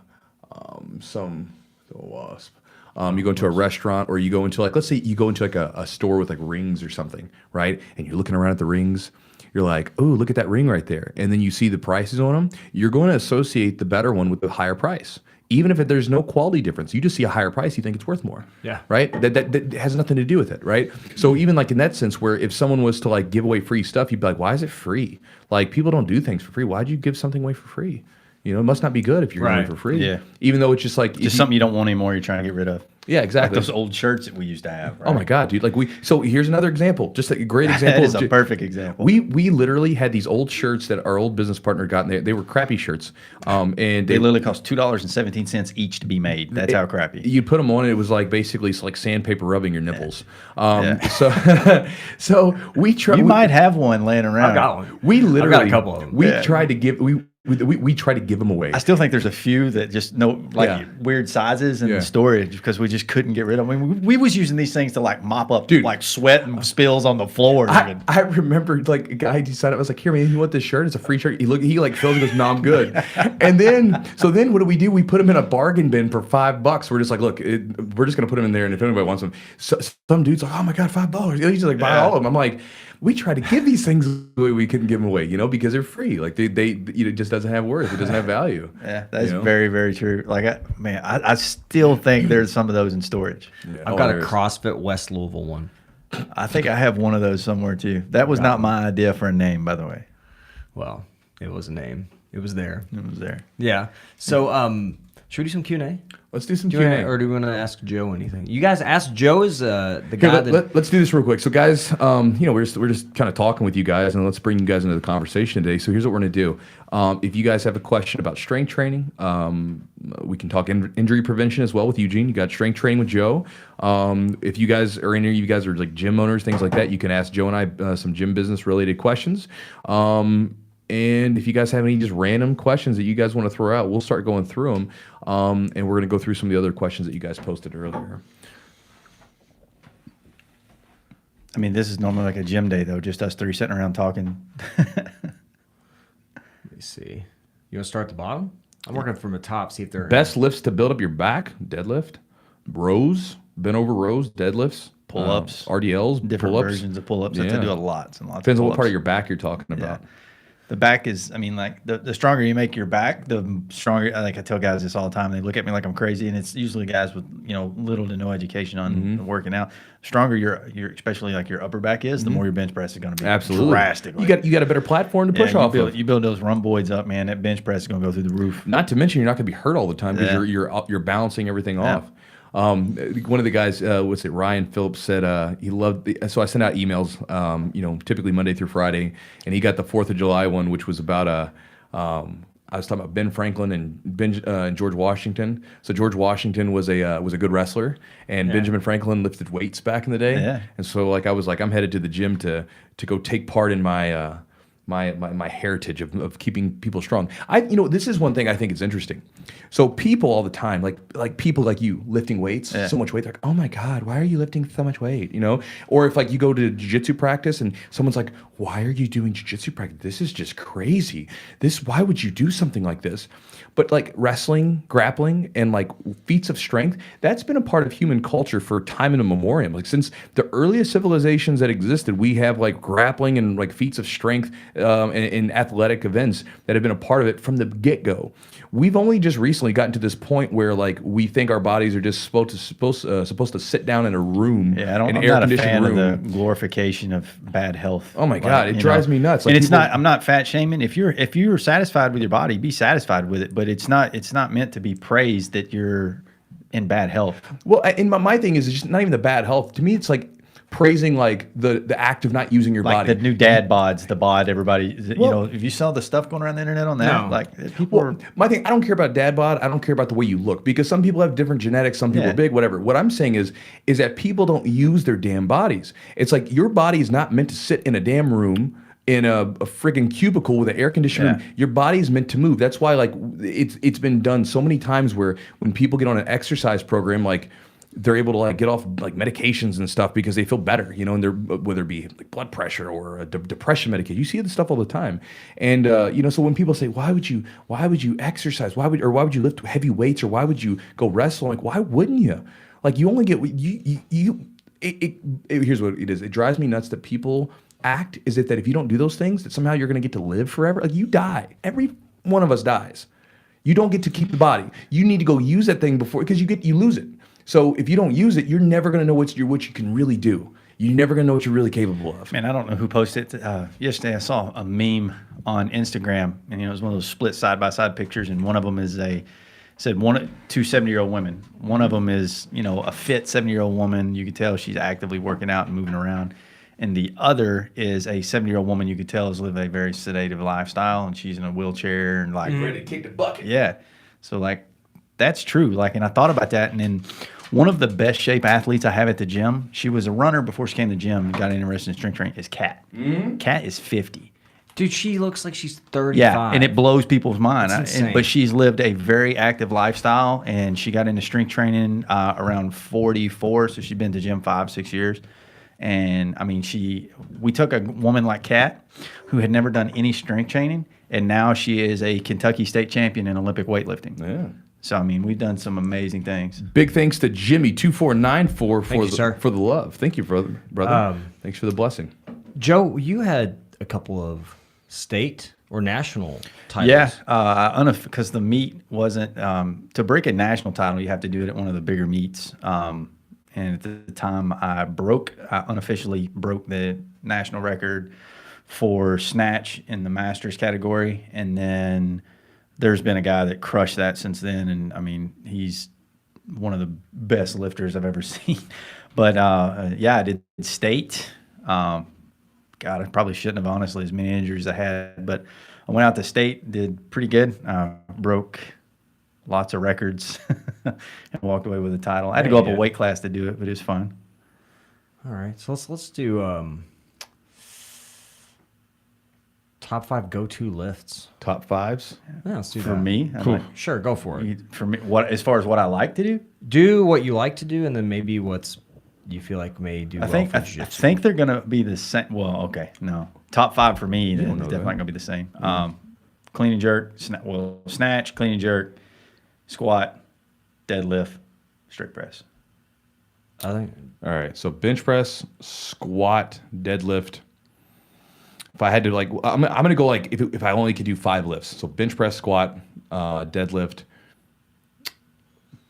wasp. You go into a restaurant, or you go into, like, let's say you go into like a store with like rings or something, right? And you're looking around at the rings. You're like, oh, look at that ring right there. And then you see the prices on them. You're going to associate the better one with the higher price. Even if there's no quality difference, you just see a higher price, you think it's worth more. Yeah. Right? That has nothing to do with it, right? So even like in that sense, where if someone was to like give away free stuff, you'd be like, why is it free? Like, people don't do things for free. Why'd you give something away for free? You know, it must not be good if you're giving it for free. Yeah. Even though it's just like Just something you don't want anymore, you're trying to get rid of. Yeah, Like exactly. those old shirts that we used to have. Right? Oh my God, dude! Like so here's another example. Just a great example. That is a perfect example. We literally had these old shirts that our old business partner got, and they were crappy shirts. And They literally cost $2.17 each to be made. That's how crappy. You put them on, and it was like basically it's like sandpaper rubbing your nipples. Yeah. So we tried. You might have one laying around. I got one. We literally I've got a couple of them. We Yeah. tried to give we try to give them away. I still think there's a few that just Yeah. weird sizes and Yeah. storage because we just couldn't get rid of them. I mean, we was using these things to like mop up Dude. like sweat and spills on the floor. I remember like a guy decided, I was like, here man, you want this shirt? It's a free shirt. He like fills and goes, no, I'm good. And then what do? We put them in a bargain bin for $5. We're just like, look, we're just gonna put them in there, and if anybody wants them, some dude's like, oh my God, $5. He's like, buy all of them. I'm like, we try to give these things away, we couldn't give them away, because they're free. Like they it just doesn't have worth. It doesn't have value. Yeah, that's very, very true. Like, I still think there's some of those in storage. Yeah. I've got a CrossFit West Louisville one. I think I have one of those somewhere too. That was not my idea for a name, by the way. Well, it was a name. It was there. It was there. Yeah. So, should we do some Q&A? Let's do some Do you wanna- Q&A. or do we want to ask Joe anything? You guys asked Joe is the guy Here, that... let's do this real quick. So, guys, we're just kind of talking with you guys, and let's bring you guys into the conversation today. So, here's what we're going to do. If you guys have a question about strength training, we can talk injury prevention as well with Eugene. You got strength training with Joe. If you guys are in here, you guys are like gym owners, things like that, you can ask Joe and I some gym business related questions. And if you guys have any just random questions that you guys want to throw out, we'll start going through them. And we're going to go through some of the other questions that you guys posted earlier. I mean, this is normally like a gym day, though, just us three sitting around talking. Let me see. You want to start at the bottom? I'm working from the top, see if they're... Best lifts to build up your back, deadlift, rows, bent over rows, deadlifts, Pull-ups. RDLs, Different pull-ups. versions of pull-ups. I have to do lots and lots Depends of on pull-ups. what part of your back you're talking about. The back is, I mean, like the stronger you make your back, the stronger. Like I tell guys this all the time. They look at me like I'm crazy, and it's usually guys with little to no education on working out. Stronger your especially like your upper back is, the more your bench press is going to be. Absolutely. Drastically. You got a better platform to push off of. You build those rhomboids up, man. That bench press is going to go through the roof. Not to mention you're not going to be hurt all the time because you're balancing everything off. One of the guys, Ryan Phillips said he loved so I sent out emails, typically Monday through Friday, and he got the 4th of July one, which was about I was talking about Ben Franklin and George Washington. So George Washington was a good wrestler, and Benjamin Franklin lifted weights back in the day. Yeah. And so I was like, I'm headed to the gym to go take part in my my heritage of keeping people strong. This is one thing I think is interesting. So people all the time, like people like you lifting weights, so much weight, they're like, oh my God, why are you lifting so much weight? Or if like you go to jiu-jitsu practice and someone's like, why are you doing jiu-jitsu practice? This is just crazy. Why would you do something like this? But like wrestling, grappling, and like feats of strength, that's been a part of human culture for time in memoriam. Like since the earliest civilizations that existed, we have like grappling and like feats of strength in athletic events that have been a part of it from the get-go. We've only just recently gotten to this point where like we think our bodies are just supposed to sit down in a room, I'm an not a fan room. of the glorification of bad health. Oh my God, it drives me nuts. Like and it's not. I'm not fat shaming. If you're satisfied with your body, be satisfied with it. But it's not meant to be praised that you're in bad health. Well, and my thing is, it's just not even the bad health. To me, it's like praising like the act of not using your body. Like the new dad bods, the bod. Everybody, if you saw the stuff going around the internet on that, like people are. My thing, I don't care about dad bod. I don't care about the way you look because some people have different genetics. Some people are big, whatever. What I'm saying is that people don't use their damn bodies. It's like your body is not meant to sit in a damn room in a friggin' cubicle with an air conditioner room. Your body's meant to move. That's why like it's been done so many times where when people get on an exercise program, like they're able to like get off like medications and stuff because they feel better, and they're whether it be like blood pressure or a depression medication. You see this stuff all the time, and so when people say why would you exercise, why would you lift heavy weights, or why would you go wrestle? I'm like, why wouldn't you? Like you only get here's what it is. It drives me nuts that people act as if that if you don't do those things, that somehow you're going to get to live forever. Like you die. Every one of us dies. You don't get to keep the body. You need to go use that thing before, because you lose it. So if you don't use it, you're never going to know what you can really do. You're never going to know what you're really capable of. Man, I don't know who posted it. Yesterday I saw a meme on Instagram, and it was one of those split side-by-side pictures, and one of them is two 70-year-old women. One of them is, a fit 70-year-old woman. You could tell she's actively working out and moving around. And the other is a 70-year-old woman you could tell is living a very sedative lifestyle, and she's in a wheelchair and ready to kick the bucket. Yeah. So that's true. And I thought about that, and then one of the best shape athletes I have at the gym, she was a runner before she came to the gym and got interested in strength training, is Kat. Kat is 50. Dude, she looks like she's 35. Yeah, and it blows people's mind. That's insane. But she's lived a very active lifestyle, and she got into strength training around 44, so she's been to the gym 5-6 years. And I mean, we took a woman like Kat, who had never done any strength training, and now she is a Kentucky state champion in Olympic weightlifting. Yeah. So I mean, we've done some amazing things. Big thanks to Jimmy2494 for the love. Thank you, brother. Thanks for the blessing. Joe, you had a couple of state or national titles. Yeah, because the meet wasn't to break a national title, you have to do it at one of the bigger meets. And at the time, I unofficially broke the national record for snatch in the masters category, and then there's been a guy that crushed that since then, and I mean, he's one of the best lifters I've ever seen. But I did state. God, I probably shouldn't have, honestly, as many injuries I had, but I went out to state, did pretty good, broke lots of records, and walked away with a title. I had to go up a weight class to do it, but it was fun. All right, so let's do top 5 go-to lifts. Top fives? Yeah, let's do For that. me, Sure, go for it. for me, as far as what I like to do, Do what you like to do, and then maybe what's you feel like may do I well think for I jiu-jitsu. think they're gonna be the same. Well, okay, no, top 5 for me. Then don't it's know definitely that. not gonna be the same. Clean and jerk, snatch, clean and jerk, squat, deadlift, strict press. I think All right. So bench press, squat, deadlift. If I had to I'm gonna go if I only could do 5 lifts. So bench press, squat, deadlift,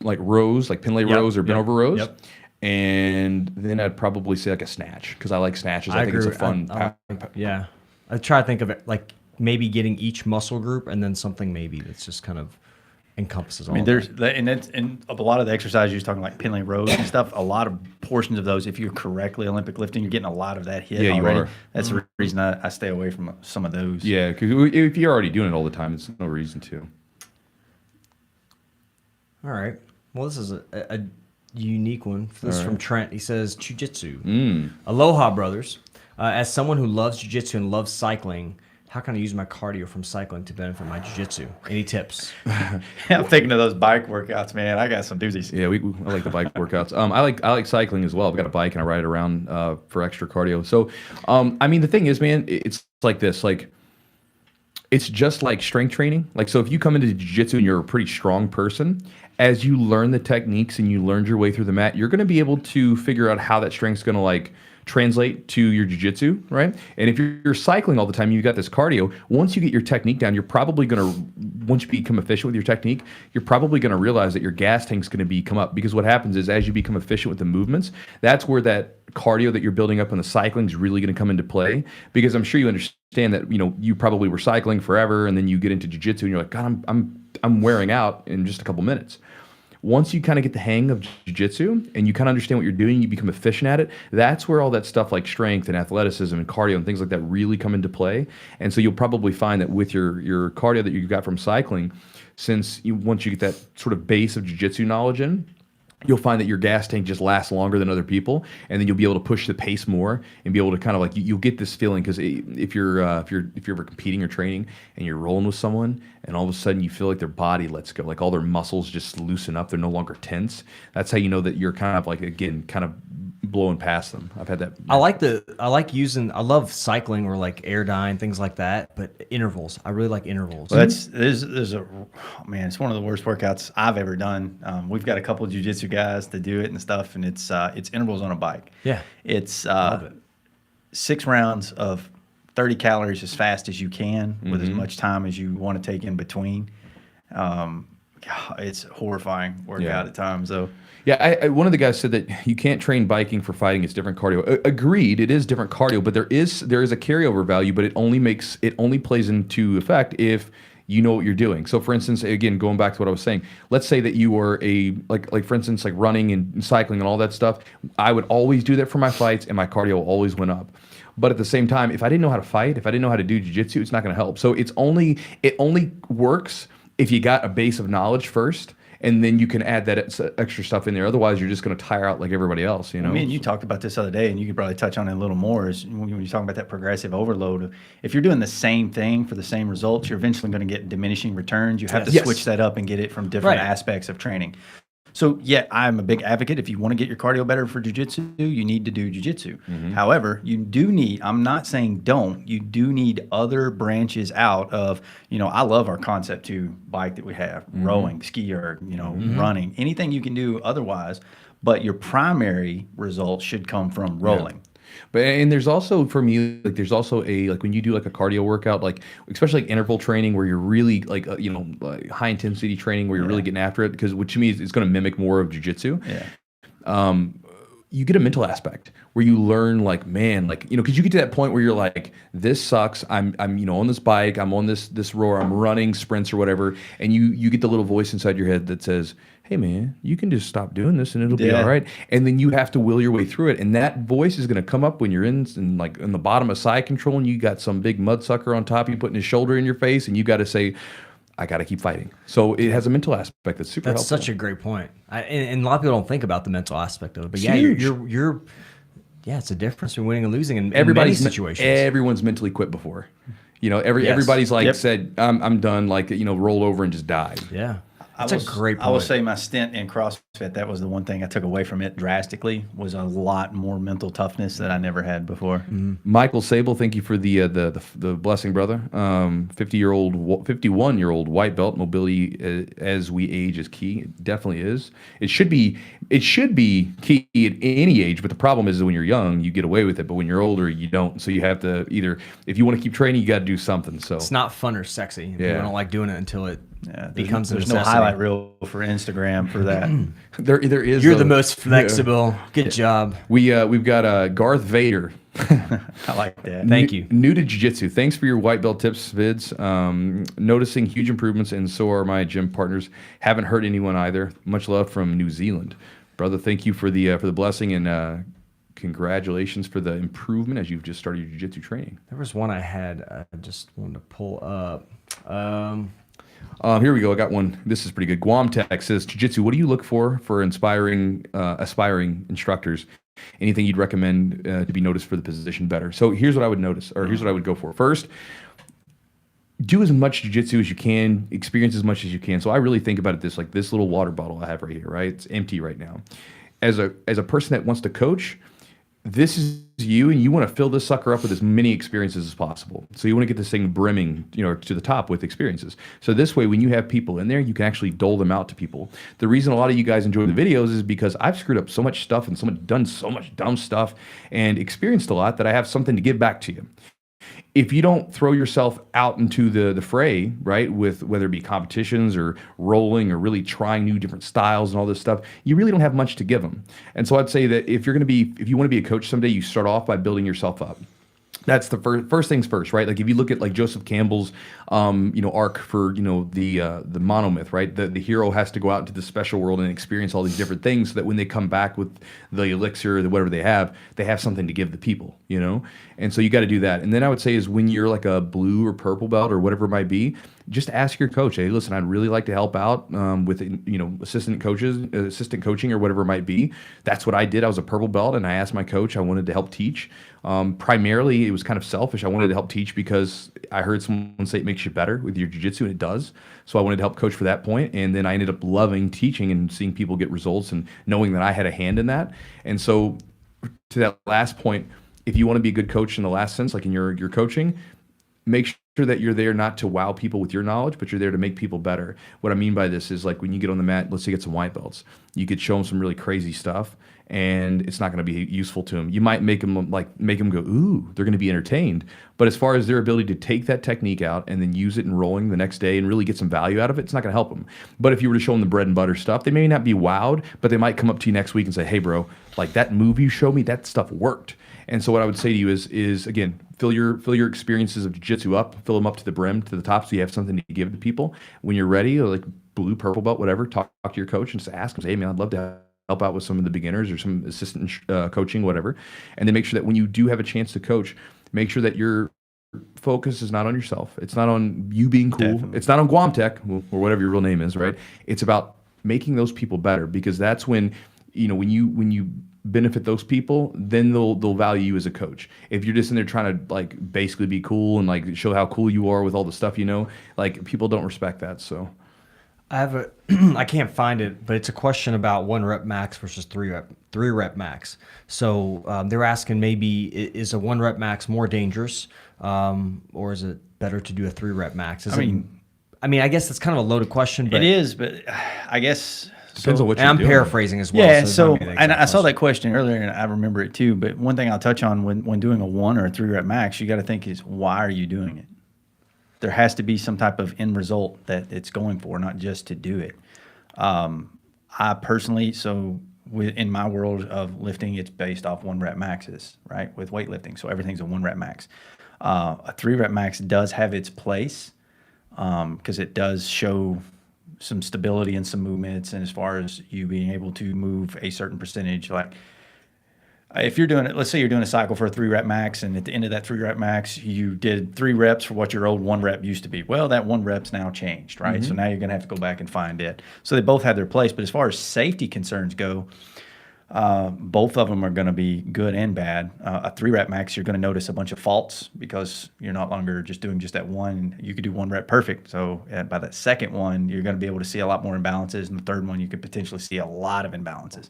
rows, like Pinlay rows or bent over rows. Yep. And then I'd probably say a snatch, because I like snatches. I think agree it's a with- fun. yeah. I try to think of it like maybe getting each muscle group and then something maybe that's just kind of encompasses all. I mean, of that. and a lot of the exercises you're talking like Pinlay rows and stuff. A lot of portions of those, if you're correctly Olympic lifting, you're getting a lot of that hit. Yeah, you already. are. That's the reason I stay away from some of those. Yeah, because if you're already doing it all the time, there's no reason to. All right. Well, this is a unique one. This is from Trent. He says, Jiu-Jitsu. Aloha, brothers. As someone who loves Jiu-Jitsu and loves cycling, how can I use my cardio from cycling to benefit my Jiu-Jitsu? Any tips? I'm thinking of those bike workouts, man. I got some doozies. Yeah, I like the bike workouts. I like cycling as well. I've got a bike and I ride it around for extra cardio. So, I mean, the thing is, man, it's like this. It's just like strength training. So if you come into jiu-jitsu and you're a pretty strong person, as you learn the techniques and you learned your way through the mat, you're going to be able to figure out how that strength's going to translate to your jiu-jitsu, right? And if you're cycling all the time, you've got this cardio. Once you get your technique down, you're probably going to, once you become efficient with your technique, you're probably going to realize that your gas tank's going to come up, because what happens is as you become efficient with the movements, that's where that cardio that you're building up on the cycling is really going to come into play. Because I'm sure you understand that, you probably were cycling forever and then you get into jiu-jitsu and you're like, God, I'm wearing out in just a couple minutes. Once you kind of get the hang of jiu-jitsu and you kind of understand what you're doing, you become efficient at it, that's where all that stuff like strength and athleticism and cardio and things like that really come into play. And so you'll probably find that with your cardio that you got from cycling, once you get that sort of base of jiu-jitsu knowledge in, you'll find that your gas tank just lasts longer than other people, and then you'll be able to push the pace more and be able to kind of you'll get this feeling, because if you're ever competing or training and you're rolling with someone and all of a sudden you feel like their body lets go, all their muscles just loosen up, they're no longer tense. That's how you know that you're kind of blowing past them. I've had that. I love cycling or like air dyeing, things like that, but intervals. I really like intervals. Well, it's one of the worst workouts I've ever done. We've got a couple of jiu-jitsu guys to do it and stuff, and it's intervals on a bike. Yeah. It's Love it. 6 rounds of 30 calories as fast as you can with as much time as you want to take in between. It's horrifying workout at times, though. Yeah, one of the guys said that you can't train biking for fighting; it's different cardio. Agreed, it is different cardio, but there is a carryover value, but it only plays into effect if you know what you're doing. So, for instance, again, going back to what I was saying, let's say that you were like for instance, like running and cycling and all that stuff. I would always do that for my fights, and my cardio always went up. But at the same time, if I didn't know how to fight, if I didn't know how to do jiu-jitsu, it's not going to help. So it only works if you got a base of knowledge first, and then you can add that extra stuff in there. Otherwise, you're just going to tire out like everybody else, you know? Me and you talked about this the other day, and you could probably touch on it a little more, is when you're talking about that progressive overload. If you're doing the same thing for the same results, you're eventually going to get diminishing returns. You have to switch that up and get it from different aspects of training. So, yeah, I'm a big advocate. If you want to get your cardio better for jiu-jitsu, you need to do jiu-jitsu. However, you do need, I'm not saying don't, you do need other branches out of, I love our Concept 2 bike that we have, rowing, ski erg, running, anything you can do otherwise, but your primary results should come from rolling. But and there's also, for me, like there's also when you do like a cardio workout, like especially like interval training where you're really like like high intensity training where you're really getting after it, because which to me is going to mimic more of jiu-jitsu. You get a mental aspect where you learn like, man, like, because you get to that point where you're like, this sucks. I'm on this bike, I'm on this rower, I'm running sprints or whatever, and you get the little voice inside your head that says, hey man, you can just stop doing this and it'll be all right. And then you have to will your way through it. And that voice is going to come up when you're in the bottom of side control and you got some big mud sucker on top of you putting his shoulder in your face, and you got to say, I got to keep fighting. So it has a mental aspect that's super helpful. That's such a great point. And a lot of people don't think about the mental aspect of it. But it's a difference between winning and losing in many situations. Everyone's mentally quit before. Everybody's like said, I'm done, like, rolled over and just died. Yeah. That's a great point. I will say my stint in CrossFit, that was the one thing I took away from it drastically, was a lot more mental toughness that I never had before. Michael Sable, thank you for the blessing, brother. 51-year-old white belt. Mobility as we age is key. It definitely is. It should be key at any age, but the problem is that when you're young, you get away with it, but when you're older, you don't. So you have to either, if you want to keep training, you got to do something. So it's not fun or sexy. I don't like doing it until it becomes there's no highlight reel for Instagram for that. there is. You're the most flexible. Good job. We've got Garth Vader. I like that. Thank you. New to jiu-jitsu. Thanks for your white belt tips, vids. Noticing huge improvements, and so are my gym partners. Haven't hurt anyone either. Much love from New Zealand, brother. Thank you for the blessing, and congratulations for the improvement as you've just started your jiu-jitsu training. There was one I had. I just wanted to pull up. Here we go. I got one. This is pretty good. Guam Tech says, Jiu-Jitsu, what do you look for aspiring instructors? Anything you'd recommend to be noticed for the position better? So here's what I would notice, or here's what I would go for. First, do as much jiu-jitsu as you can, experience as much as you can. So I really think about it this, like this little water bottle I have right here, right? It's empty right now. As a person that wants to coach, this is you, and you want to fill this sucker up with as many experiences as possible. So you want to get this thing brimming, to the top with experiences. So this way, when you have people in there, you can actually dole them out to people. The reason a lot of you guys enjoy the videos is because I've screwed up so much stuff and done so much dumb stuff and experienced a lot that I have something to give back to you. If you don't throw yourself out into the fray, right, with whether it be competitions or rolling or really trying new different styles and all this stuff, you really don't have much to give them. And so I'd say that if you want to be a coach someday, you start off by building yourself up. That's the first things first, right? Like if you look at like Joseph Campbell's, arc for the monomyth, right? The hero has to go out into the special world and experience all these different things so that when they come back with the elixir, whatever they have something to give the people, And so you got to do that. And then I would say is when you're like a blue or purple belt or whatever it might be, just ask your coach, hey, listen, I'd really like to help out with assistant coaching or whatever it might be. That's what I did. I was a purple belt, and I asked my coach. I wanted to help teach. Primarily, it was kind of selfish. I wanted to help teach because I heard someone say it makes you better with your jiu-jitsu, and it does. So I wanted to help coach for that point, and then I ended up loving teaching and seeing people get results and knowing that I had a hand in that. And so to that last point, if you want to be a good coach in the last sense, like in your coaching, make sure that you're there not to wow people with your knowledge, but you're there to make people better. What I mean by this is like when you get on the mat, let's say get some white belts, you could show them some really crazy stuff, and it's not going to be useful to them. You might make them go, ooh, they're going to be entertained. But as far as their ability to take that technique out and then use it in rolling the next day and really get some value out of it, it's not going to help them. But if you were to show them the bread and butter stuff, they may not be wowed, but they might come up to you next week and say, hey, bro, like that move you showed me, that stuff worked. And so what I would say to you is again, fill your experiences of jiu-jitsu up, fill them up to the brim, to the top, so you have something to give to people. When you're ready, or like blue, purple belt, whatever, talk to your coach and just ask them, say, hey, man, I'd love to help out with some of the beginners or some assistant coaching, whatever. And then make sure that when you do have a chance to coach, make sure that your focus is not on yourself. It's not on you being cool. Definitely. It's not on Guam Tech or whatever your real name is, right? It's about making those people better, because that's when you benefit those people, then they'll value you as a coach. If you're just in there trying to like basically be cool and like show how cool you are with all the stuff you know, like people don't respect that. So I have I can't find it, but it's a question about 1 rep max versus 3 rep max. So they're asking, maybe is a 1 rep max more dangerous, or is it better to do a 3 rep max? I mean, I guess that's kind of a loaded question, but it is, but I guess depends on what you're I'm doing. paraphrasing as well. Yeah, so and I saw that question earlier, and I remember it too. But one thing I'll touch on when doing a 1 or a 3 rep max, you got to think is, why are you doing it? There has to be some type of end result that it's going for, not just to do it. I personally, in my world of lifting, it's based off 1 rep maxes, right? With weightlifting, so everything's a 1 rep max. A 3 rep max does have its place, because it does show some stability and some movements, and as far as you being able to move a certain percentage, like if you're doing it, let's say you're doing a cycle for a 3 rep max, and at the end of that 3 rep max, you did 3 reps for what your old 1 rep used to be. Well, that 1 rep's now changed, right? So now you're going to have to go back and find it. So they both have their place, but as far as safety concerns go, both of them are going to be good and bad. A 3 rep max, you're going to notice a bunch of faults because you're no longer just doing just that one. You could do 1 rep perfect. So by that second one, you're going to be able to see a lot more imbalances. And the third one, you could potentially see a lot of imbalances.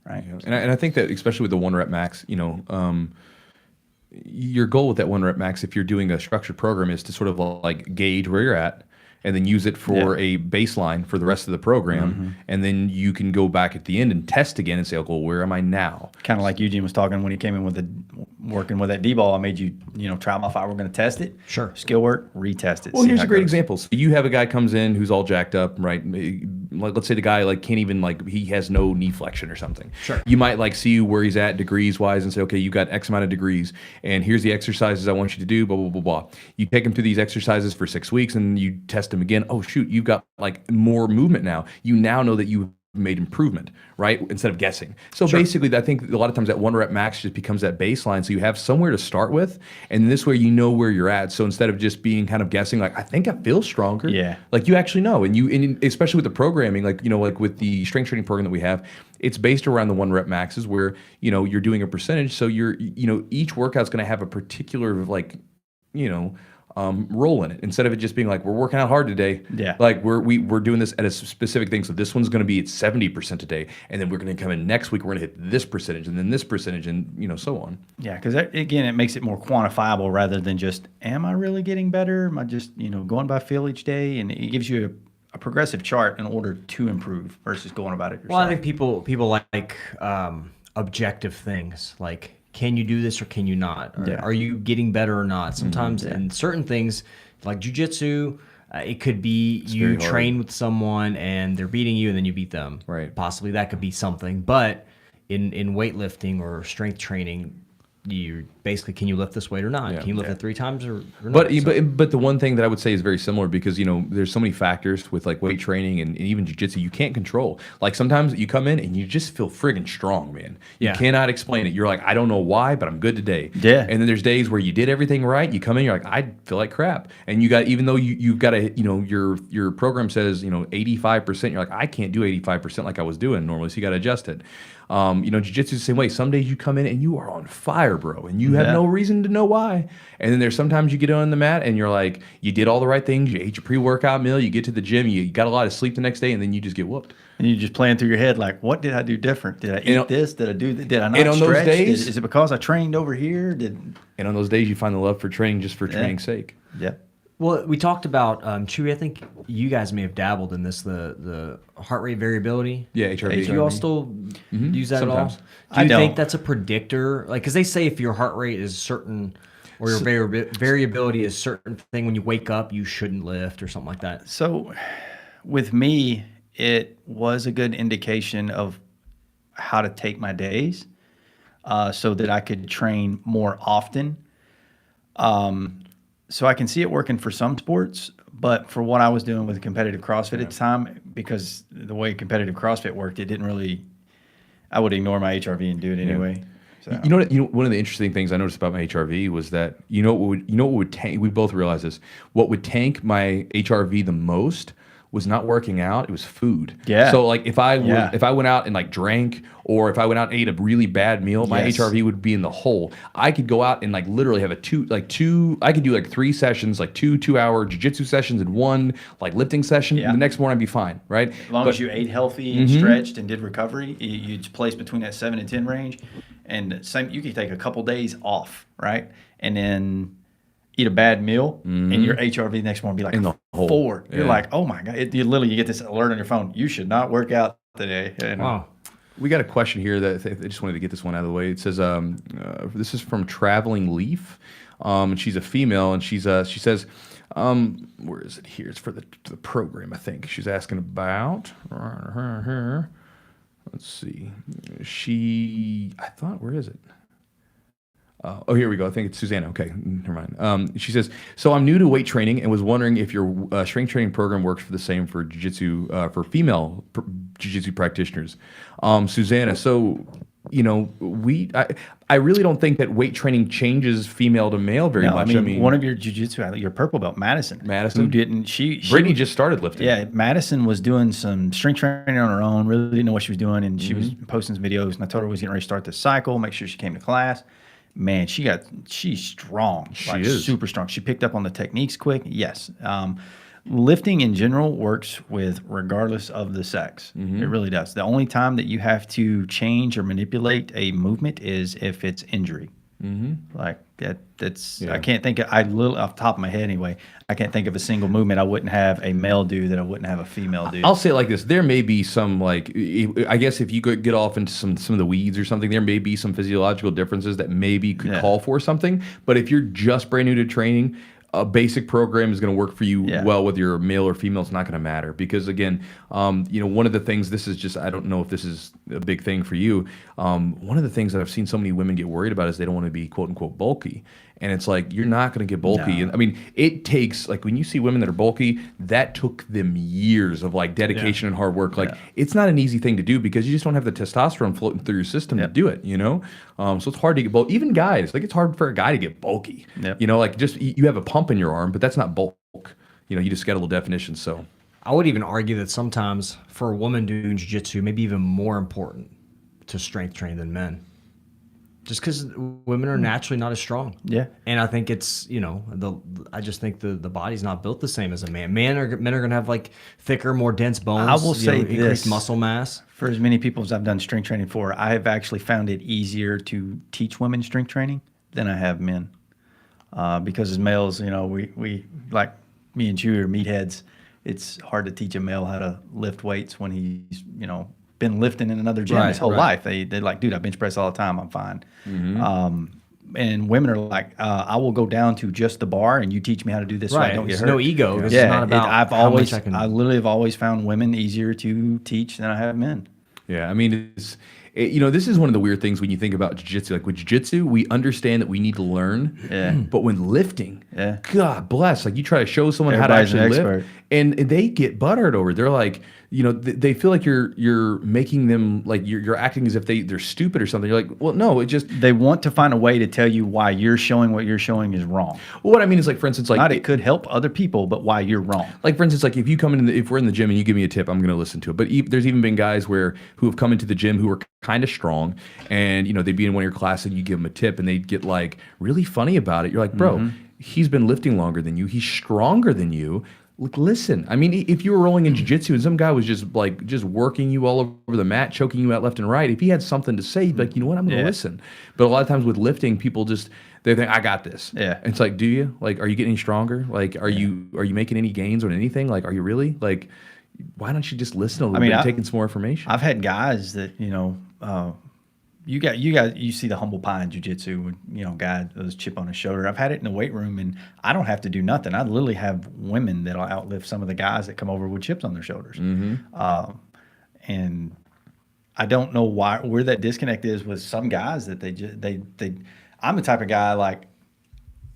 Right. And I think that especially with the 1 rep max, your goal with that 1 rep max, if you're doing a structured program, is to sort of like gauge where you're at and then use it for a baseline for the rest of the program. And then you can go back at the end and test again and say, okay, well, where am I now? Kind of like Eugene was talking when he came in with working with that D-ball. I made you, try my fire. We're going to test it. Sure. Skill work, retest it. Well, here's a great example. So you have a guy comes in who's all jacked up, right? Like, let's say the guy can't even he has no knee flexion or something. Sure. You might see where he's at degrees wise and say, okay, you've got X amount of degrees, and here's the exercises I want you to do. Blah blah blah blah. You take him through these exercises for 6 weeks, and you test him again. Oh shoot, you've got more movement now. You now know that you made improvement, right? Instead of guessing. So basically, I think a lot of times that 1 rep max just becomes that baseline. So you have somewhere to start with, and this way you know where you're at. So instead of just being kind of guessing, I think I feel stronger. Yeah. You actually know, and especially with the programming, with the strength training program that we have, it's based around the 1 rep maxes where you're doing a percentage. So each workout's going to have a particular role in it, instead of it just being we're working out hard today. Yeah. We're doing this at a specific thing. So this one's going to be at 70% today, and then we're going to come in next week. We're going to hit this percentage, and then this percentage, and so on. Yeah, because again, it makes it more quantifiable rather than just, am I really getting better? Am I just going by feel each day? And it gives you a progressive chart in order to improve versus going about it yourself. Well, I think people like objective things, like, can you do this or can you not? Or are you getting better or not? Sometimes in certain things, like jiu-jitsu, it could be you train with someone and they're beating you and then you beat them. Right. Possibly that could be something. But in weightlifting or strength training, you basically, can you lift this weight or not? Yeah. Can you lift it 3 times or not? But the one thing that I would say is very similar, because there's so many factors with weight training and even jiu-jitsu you can't control. Sometimes you come in and you just feel friggin' strong, man. You cannot explain it. You're I don't know why, but I'm good today. Yeah. And then there's days where you did everything right. You come in, you're I feel like crap. And you got, even though you've got your program says 85%, you're I can't do 85% like I was doing normally, so you got to adjust it. Jiu-jitsu is the same way. Some days you come in and you are on fire, bro, and you have no reason to know why. And then there's sometimes you get on the mat and you're like, you did all the right things. You ate your pre-workout meal. You get to the gym. You got a lot of sleep the next day, and then you just get whooped. And you're just playing through your head like, what did I do different? Did I eat this? Did I do that? Did I not and on stretch? those days, is it because I trained over here? And on those days, you find the love for training just for training's sake. Yeah. Well, we talked about Chewy. I think you guys may have dabbled in this, the heart rate variability. Yeah, HRV. Do you all still use that Sometimes. at all? I Do you think don't. that's a predictor? Like, because they say if your heart rate is certain, or your variability is certain thing, when you wake up, you shouldn't lift or something like that. So with me, it was a good indication of how to take my days so that I could train more often. So I can see it working for some sports, but for what I was doing with competitive CrossFit at the time, because the way competitive CrossFit worked, it didn't really, I would ignore my HRV and do it anyway. So. You know, one of the interesting things I noticed about my HRV was that what would tank. We both realized this. What would tank my HRV the most was not working out. It was food. Yeah. So like if I went out and like drank, or if I went out and ate a really bad meal, my HRV would be in the hole. I could go out and like literally have I could do like 3 sessions, like 2-hour jiu-jitsu sessions and 1 like lifting session. Yeah. And the next morning I'd be fine, right? As long as you ate healthy and stretched and did recovery, you'd place between that 7 and 10 range. And you could take a couple days off, right? And then eat a bad meal, and your HRV next morning be like In the hole. 4. You're Yeah. like, oh my God. You get this alert on your phone. You should not work out today. And, Wow. We got a question here that I just wanted to get this one out of the way. It says, this is from Traveling Leaf, and she's a female, and she says, where is it here? It's for the program, I think. She's asking about, let's see. Where is it? Oh, here we go. I think it's Susanna. Okay, never mind. She says, so I'm new to weight training and was wondering if your strength training program works for the same for jiu-jitsu, for female jiu-jitsu practitioners. Susanna, so, I really don't think that weight training changes female to male very much. I mean, one of your jiu-jitsu, your purple belt, Madison, who didn't, Brittany just started lifting. Yeah, Madison was doing some strength training on her own, really didn't know what she was doing, and she was posting some videos, and I told her we was getting ready to start this cycle, make sure she came to class. Man, she's strong. She is super strong. She picked up on the techniques quick. Yes. Lifting in general works with regardless of the sex. It really does. The only time that you have to change or manipulate a movement is if it's injury. Like that's I can't think of, off the top of my head anyway, I can't think of a single movement I wouldn't have a male do that I wouldn't have a female do. I'll say it like this: there may be some, like, I guess if you could get off into some of the weeds or something, there may be some physiological differences that maybe could call for something. But if you're just brand new to training, a basic program is going to work for you well, whether you're male or female. It's not going to matter, because again, one of the things, this is just, I don't know if this is a big thing for you. One of the things that I've seen so many women get worried about is they don't want to be quote unquote bulky. And it's like, you're not going to get bulky. No. And I mean, it takes, like, when you see women that are bulky, that took them years of like dedication and hard work. Like, it's not an easy thing to do, because you just don't have the testosterone floating through your system to do it, So it's hard to get bulky. Even guys, like, it's hard for a guy to get bulky. Like, just, you have a pump in your arm, but that's not bulk. You just get a little definition. So I would even argue that sometimes for a woman doing jiu-jitsu, maybe even more important to strength train than men. Just because women are naturally not as strong. Yeah. And I think it's, I just think the body's not built the same as a man. Men are going to have like thicker, more dense bones. I will say increased this, muscle mass. For as many people as I've done strength training for, I have actually found it easier to teach women strength training than I have men. Because as males, we like me and Chewy are meatheads. It's hard to teach a male how to lift weights when he's, been lifting in another gym his whole life. They're like, dude, I bench press all the time. I'm fine. And women are like, I will go down to just the bar and you teach me how to do this so I don't get hurt. No ego. It's not about I literally have always found women easier to teach than I have men. Yeah, I mean, this is one of the weird things when you think about jiu-jitsu. Like, with jiu-jitsu, we understand that we need to learn. Yeah. But when lifting, God bless, like, you try to show someone how to actually lift, and they get buttered over it. They're like, they feel like you're making them like you're acting as if they're stupid or something. You're like, well, no, it just They want to find a way to tell you why you're showing what you're showing is wrong. well, what I mean is like, for instance, like Not it could help other people, but why you're wrong. like for instance, like if you come in, if we're in the gym and you give me a tip, I'm going to listen to it. But there's even been guys who have come into the gym who are kind of strong, and they'd be in one of your classes and you give them a tip and they'd get like really funny about it. You're like, bro, he's been lifting longer than you. He's stronger than you. Like, listen, I mean, if you were rolling in jiu-jitsu and some guy was just working you all over the mat, choking you out left and right, if he had something to say, he'd be like, you know what, I'm going to listen. But a lot of times with lifting, people they think, I got this. Yeah. And it's like, do you? Like, are you getting stronger? Like, are you making any gains on anything? Like, are you really? Like, why don't you just listen a little bit and take in some more information? I've had guys that, you see the humble pie in jiu-jitsu, guy with his chip on his shoulder. I've had it in the weight room, and I don't have to do nothing. I literally have women that'll outlift some of the guys that come over with chips on their shoulders. And I don't know where that disconnect is with some guys that I'm the type of guy, like,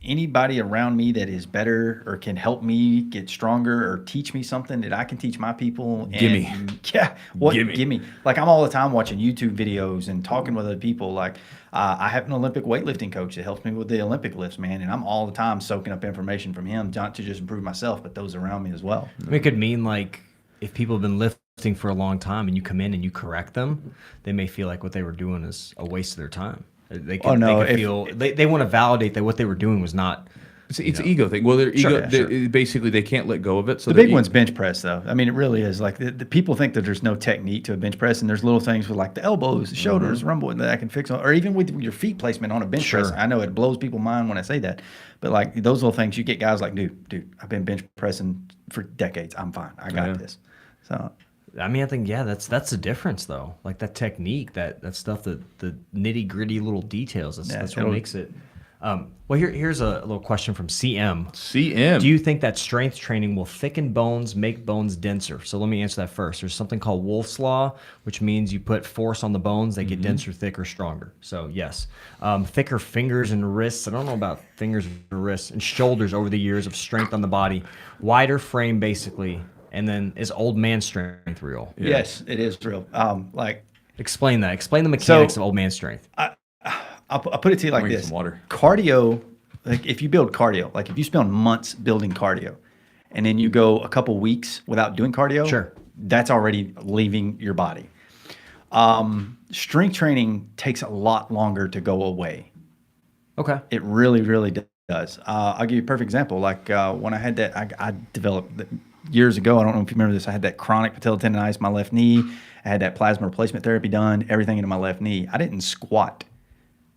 anybody around me that is better or can help me get stronger or teach me something that I can teach my people. Gimme. Yeah. Gimme. Like, I'm all the time watching YouTube videos and talking with other people. Like, I have an Olympic weightlifting coach that helps me with the Olympic lifts, man. And I'm all the time soaking up information from him, not to just improve myself, but those around me as well. I mean, it could mean like if people have been lifting for a long time and you come in and you correct them, they may feel like what they were doing is a waste of their time. They want to validate that what they were doing was not. It's an ego thing. Well, basically they can't let go of it. So the big one's bench press, though. I mean, it really is. Like, the people think that there's no technique to a bench press, and there's little things with like the elbows, the shoulders, rumble that I can fix, or even with your feet placement on a bench press. I know it blows people's mind when I say that, but like those little things, you get guys like, dude, I've been bench pressing for decades. I'm fine. I got this. So. I mean, I think that's the difference, though. Like that technique, that stuff, the nitty gritty little details. That's what makes it. Well, here's a little question from CM. Do you think that strength training will thicken bones, make bones denser? So let me answer that first. There's something called Wolff's Law, which means you put force on the bones, they get denser, thicker, stronger. So yes, thicker fingers and wrists. I don't know about fingers and wrists and shoulders over the years of strength on the body. Wider frame, basically. And then is old man strength real? Yeah. Yes, it is real. Explain that. Explain the mechanics of old man strength. I'll put it to you like this. Some water. Cardio, like if you build cardio, like if you spend months building cardio and then you go a couple weeks without doing cardio, that's already leaving your body. Strength training takes a lot longer to go away. Okay. It really, really does. I'll give you a perfect example. Like when I had that, I developed years ago, I don't know if you remember this, I had that chronic patella tendonitis in my left knee. I had that plasma replacement therapy done, everything into my left knee. I didn't squat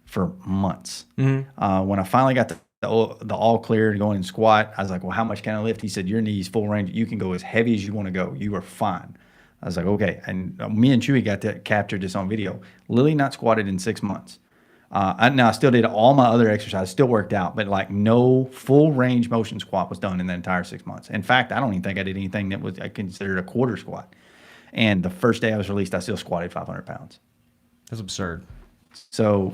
for months. When I finally got the all clear to go in and squat, I was like, well, how much can I lift? He said, your knee's full range. You can go as heavy as you want to go. You are fine. I was like, okay. And me and Chewy got to capture this on video. Lily not squatted in 6 months. I still did all my other exercises, still worked out, but like no full range motion squat was done in the entire 6 months. In fact, I don't even think I did anything that I considered a quarter squat. And the first day I was released, I still squatted 500 pounds. That's absurd. So,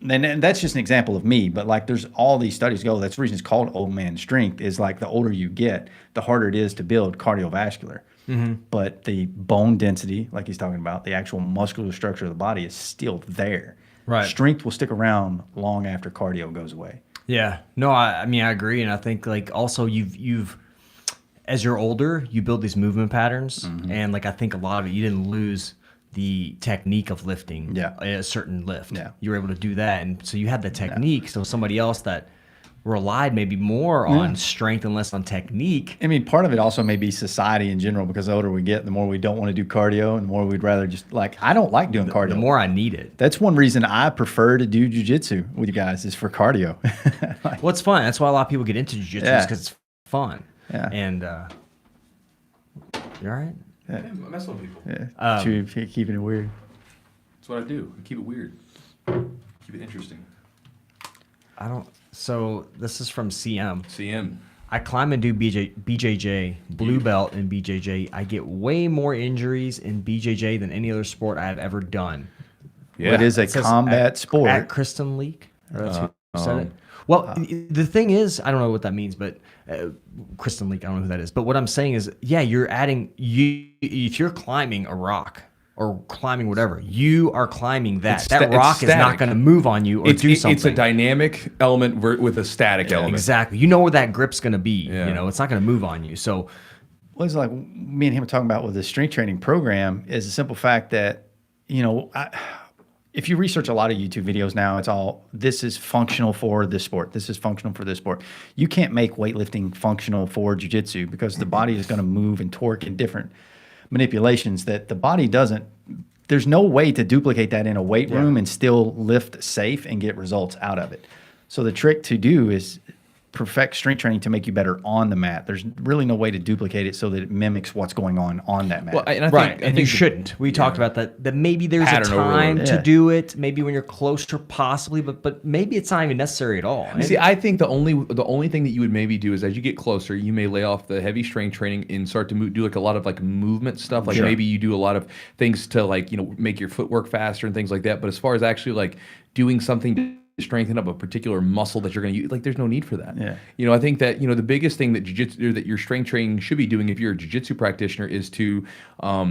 and that's just an example of me, but like there's all these studies go. That's the reason it's called old man strength, is like the older you get, the harder it is to build cardiovascular. But the bone density, like he's talking about, the actual muscular structure of the body is still there. Right. Strength will stick around long after cardio goes away. Yeah. No, I mean, I agree. And I think like also you've as you're older, you build these movement patterns. And like, I think a lot of it, you didn't lose the technique of lifting a certain lift. Yeah. You were able to do that. And so you had the technique. So somebody else that relied maybe more on strength and less on technique. I mean, part of it also may be society in general, because the older we get, the more we don't want to do cardio and the more we'd rather just like, I don't like doing cardio. The more I need it. That's one reason I prefer to do jiu-jitsu with you guys, is for cardio. Well, it's fun. That's why a lot of people get into jiu-jitsu, is because it's fun. Yeah. And you all right? Yeah, I mess with people. Yeah. Keeping it weird. That's what I do. I keep it weird. Keep it interesting. So this is from CM. I climb and do BJJ, blue belt in BJJ. I get way more injuries in BJJ than any other sport I have ever done. Yeah. It is a combat sport. At Kristen Leak. That's who said it. Well, the thing is, I don't know what that means, but Kristen Leak, I don't know who that is. But what I'm saying is, yeah, you're adding if you're climbing a rock or climbing whatever, you are climbing that. That rock is not going to move on you or do something. It's a dynamic element with a static element. Exactly. You know where that grip's going to be. Yeah. You know, it's not going to move on you. So, well, it's like me and him were talking about with the strength training program is the simple fact that, you know, if you research a lot of YouTube videos now, it's all, this is functional for this sport. This is functional for this sport. You can't make weightlifting functional for jiu-jitsu because the body is going to move and torque in different manipulations that the body doesn't. There's no way to duplicate that in a weight room and still lift safe and get results out of it. So the trick to do is perfect strength training to make you better on the mat. There's really no way to duplicate it so that it mimics what's going on that mat. Well, and I think you shouldn't. We talked about that maybe there's a time to do it, maybe when you're closer possibly, but maybe it's not even necessary at all. See, I think the only thing that you would maybe do is as you get closer, you may lay off the heavy strength training and start to do like a lot of like movement stuff. Like maybe you do a lot of things to like, you know, make your footwork faster and things like that. But as far as actually like doing something to strengthen up a particular muscle that you're going to use, like there's no need for that. Yeah. You know, I think that, you know, the biggest thing that jiu-jitsu, that your strength training should be doing if you're a jiu-jitsu practitioner is to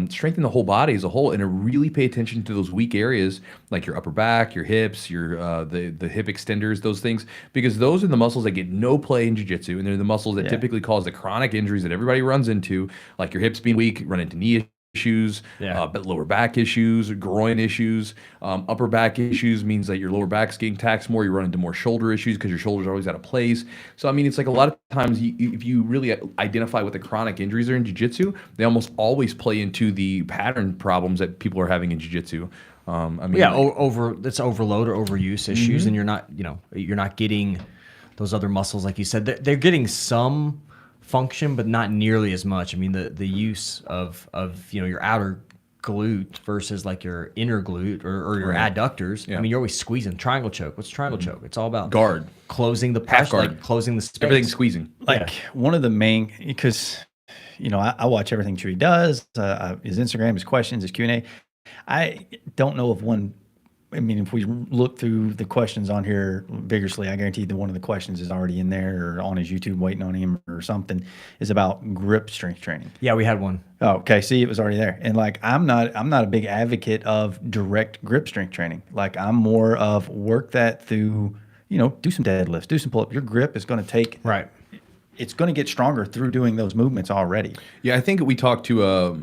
strengthen the whole body as a whole and to really pay attention to those weak areas like your upper back, your hips, your the hip extenders, those things, because those are the muscles that get no play in jiu-jitsu, and they're the muscles that typically cause the chronic injuries that everybody runs into, like your hips being weak, run into knee issues, but lower back issues, groin issues, upper back issues means that your lower back's getting taxed more. You run into more shoulder issues because your shoulders are always out of place. So I mean, it's like a lot of times if you really identify what the chronic injuries are in jiu-jitsu, they almost always play into the pattern problems that people are having in jiu-jitsu. I mean, it's overload or overuse issues, and you're not getting those other muscles like you said. They're getting some function, but not nearly as much. I mean, the use of you know, your outer glute versus like your inner glute or your adductors. I mean, you're always squeezing. Triangle choke. What's triangle choke? It's all about guard, closing the pressure, like closing the space. Everything's squeezing. Like one of the main, because you know, I watch everything Chewy does. His Instagram, his questions, his Q&A. I don't know of one. I mean, if we look through the questions on here vigorously, I guarantee that one of the questions is already in there or on his YouTube waiting on him or something, is about grip strength training. Yeah, we had one. Oh, okay. See, it was already there. And like, I'm not a big advocate of direct grip strength training. Like, I'm more of work that through, you know, do some deadlifts, do some pull-up. Your grip is going to take it's going to get stronger through doing those movements already. Yeah, I think we talked to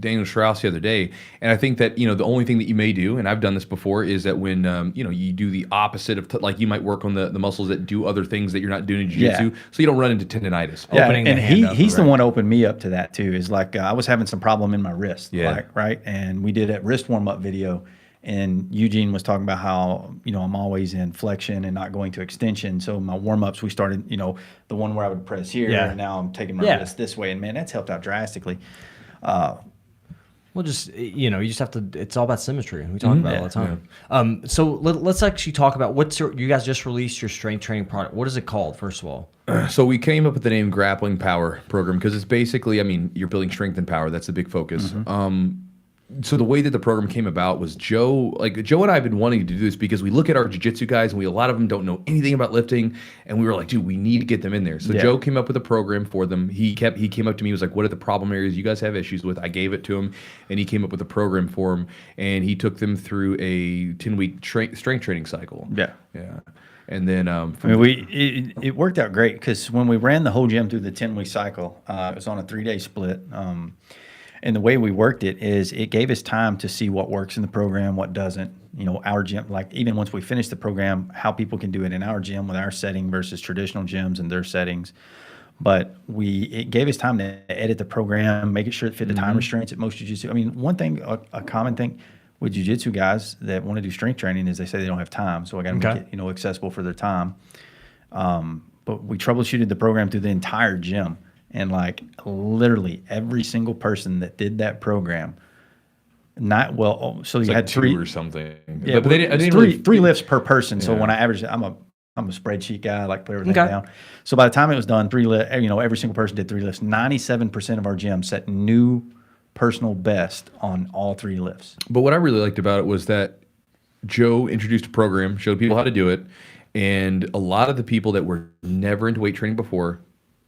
Daniel Strauss the other day, and I think that, you know, the only thing that you may do, and I've done this before, is that when you know, you do the opposite of like you might work on the muscles that do other things that you're not doing in jiu-jitsu, so you don't run into tendonitis. Yeah, and he's the one who opened me up to that too. Is like I was having some problem in my wrist, right, and we did a wrist warm up video. And Eugene was talking about how, you know, I'm always in flexion and not going to extension. So my warm-ups, we started, you know, the one where I would press here, and now I'm taking my wrist this way. And, man, that's helped out drastically. Well, just, you know, you just have to, it's all about symmetry. We talk about it all the time. So let's actually talk about you guys just released your strength training product. What is it called, first of all? So we came up with the name Grappling Power Program because it's basically, I mean, you're building strength and power. That's the big focus. So the way that the program came about was Joe and I have been wanting to do this because we look at our jiu-jitsu guys and a lot of them don't know anything about lifting, and we were like, dude, we need to get them in there. So Joe came up with a program for them. He came up to me, he was like, what are the problem areas you guys have issues with? I gave it to him, and he came up with a program for them, and he took them through a 10-week strength training cycle. Yeah. And then it worked out great because when we ran the whole gym through the 10-week cycle, it was on a 3-day split. And the way we worked it is it gave us time to see what works in the program, what doesn't. You know, our gym, like even once we finished the program, how people can do it in our gym with our setting versus traditional gyms and their settings. But it gave us time to edit the program, making sure it fit the time restraints at most jiu-jitsu. I mean, one thing, a common thing with jiu-jitsu guys that want to do strength training is they say they don't have time. So I got to make it, you know, accessible for their time. But we troubleshooted the program through the entire gym. And like literally every single person that did that program, so you had two or something. Yeah, but they didn't three lifts per person. Yeah. So when I averaged, I'm a spreadsheet guy. I like to put everything down. So by the time it was done, every single person did 3 lifts. 97% of our gym set new personal best on all 3 lifts. But what I really liked about it was that Joe introduced a program, showed people how to do it. And a lot of the people that were never into weight training before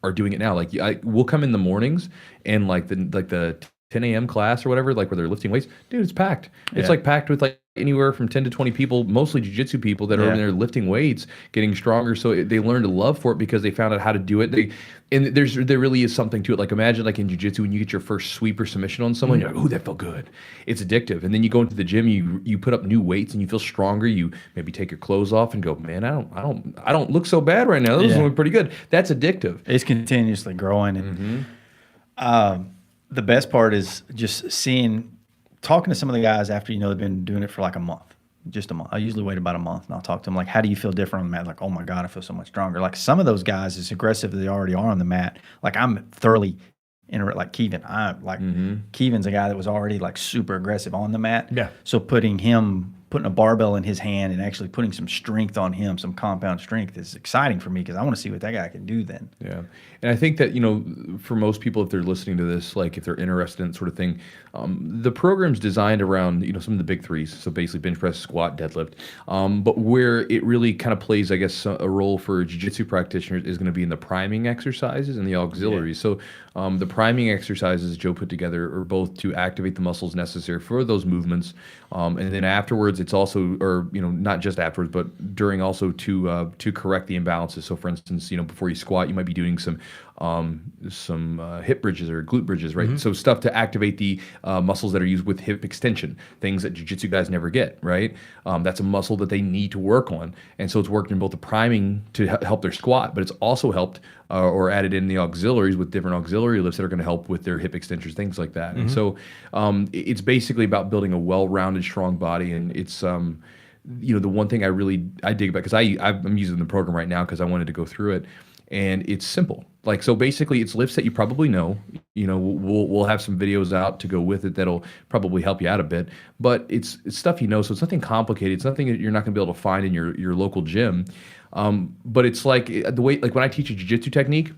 are doing it now. Like we'll come in the mornings and like the 10 a.m. class or whatever, like where they're lifting weights, dude, it's packed. It's like packed with like anywhere from 10 to 20 people, mostly jiu-jitsu people that are in there lifting weights, getting stronger. So they learned a love for it because they found out how to do it. And there really is something to it. Like imagine like in jiu-jitsu when you get your first sweep or submission on someone, you're like, oh, that felt good. It's addictive. And then you go into the gym, you put up new weights and you feel stronger. You maybe take your clothes off and go, man, I don't look so bad right now. Those look pretty good. That's addictive. It's continuously growing. And the best part is just talking to some of the guys after, they've been doing it for like a month, just a month. I usually wait about a month and I'll talk to them like, how do you feel different on the mat? Like, oh my God, I feel so much stronger. Like some of those guys, as aggressive as they already are on the mat, like I'm thoroughly like Kevin. Kevin's a guy that was already like super aggressive on the mat. Yeah. So putting a barbell in his hand and actually putting some strength on him, some compound strength is exciting for me because I want to see what that guy can do then. Yeah. And I think that, for most people, if they're listening to this, like if they're interested in that sort of thing, the program's designed around, some of the big threes. So basically bench press, squat, deadlift. But where it really kind of plays, I guess, a role for jiu-jitsu practitioners is going to be in the priming exercises and the auxiliaries. Yeah. So the priming exercises Joe put together are both to activate the muscles necessary for those movements. And then afterwards, it's also, or not just afterwards, but during also to correct the imbalances. So for instance, before you squat, you might be doing some hip bridges or glute bridges, right? So stuff to activate the muscles that are used with hip extension, things that jiu-jitsu guys never get, right? That's a muscle that they need to work on. And so it's worked in both the priming to help their squat, but it's also helped or added in the auxiliaries with different auxiliary lifts that are going to help with their hip extensions, things like that. And so it's basically about building a well-rounded, strong body. And it's, the one thing I dig about, because I'm using the program right now because I wanted to go through it. And it's simple. Like, so basically it's lifts that you probably know. We'll have some videos out to go with it that'll probably help you out a bit. But it's stuff so it's nothing complicated. It's nothing that you're not going to be able to find in your local gym. But it's like the way, like when I teach a jiu-jitsu technique,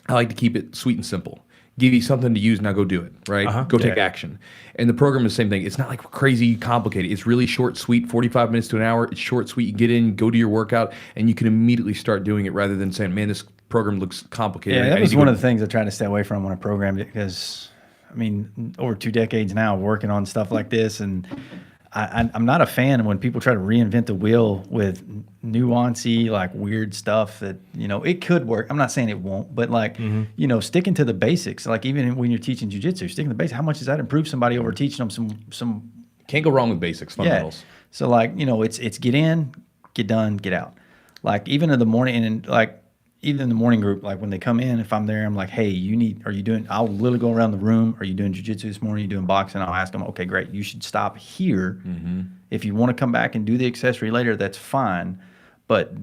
I like to keep it sweet and simple. Give you something to use, now go do it, right? Go take action. And the program is the same thing. It's not like crazy complicated. It's really short, sweet, 45 minutes to an hour. It's short, sweet. You get in, go do your workout, and you can immediately start doing it rather than saying, man, this program looks complicated. Yeah, that was one of the things I tried to stay away from when I programmed it because, over 2 decades now working on stuff like this, and I'm not a fan of when people try to reinvent the wheel with nuancy, like weird stuff that, it could work. I'm not saying it won't, but like, sticking to the basics, like even when you're teaching jiu-jitsu, sticking to the basics, how much does that improve somebody over teaching them some Can't go wrong with basics, fundamentals. Yeah. So like, it's get in, get done, get out. Like even in the morning and like, even in the morning group, like when they come in, if I'm there, I'm like, hey, I'll literally go around the room. Are you doing jiu-jitsu this morning? Are you doing boxing? I'll ask them, okay, great. You should stop here. If you want to come back and do the accessory later, that's fine. But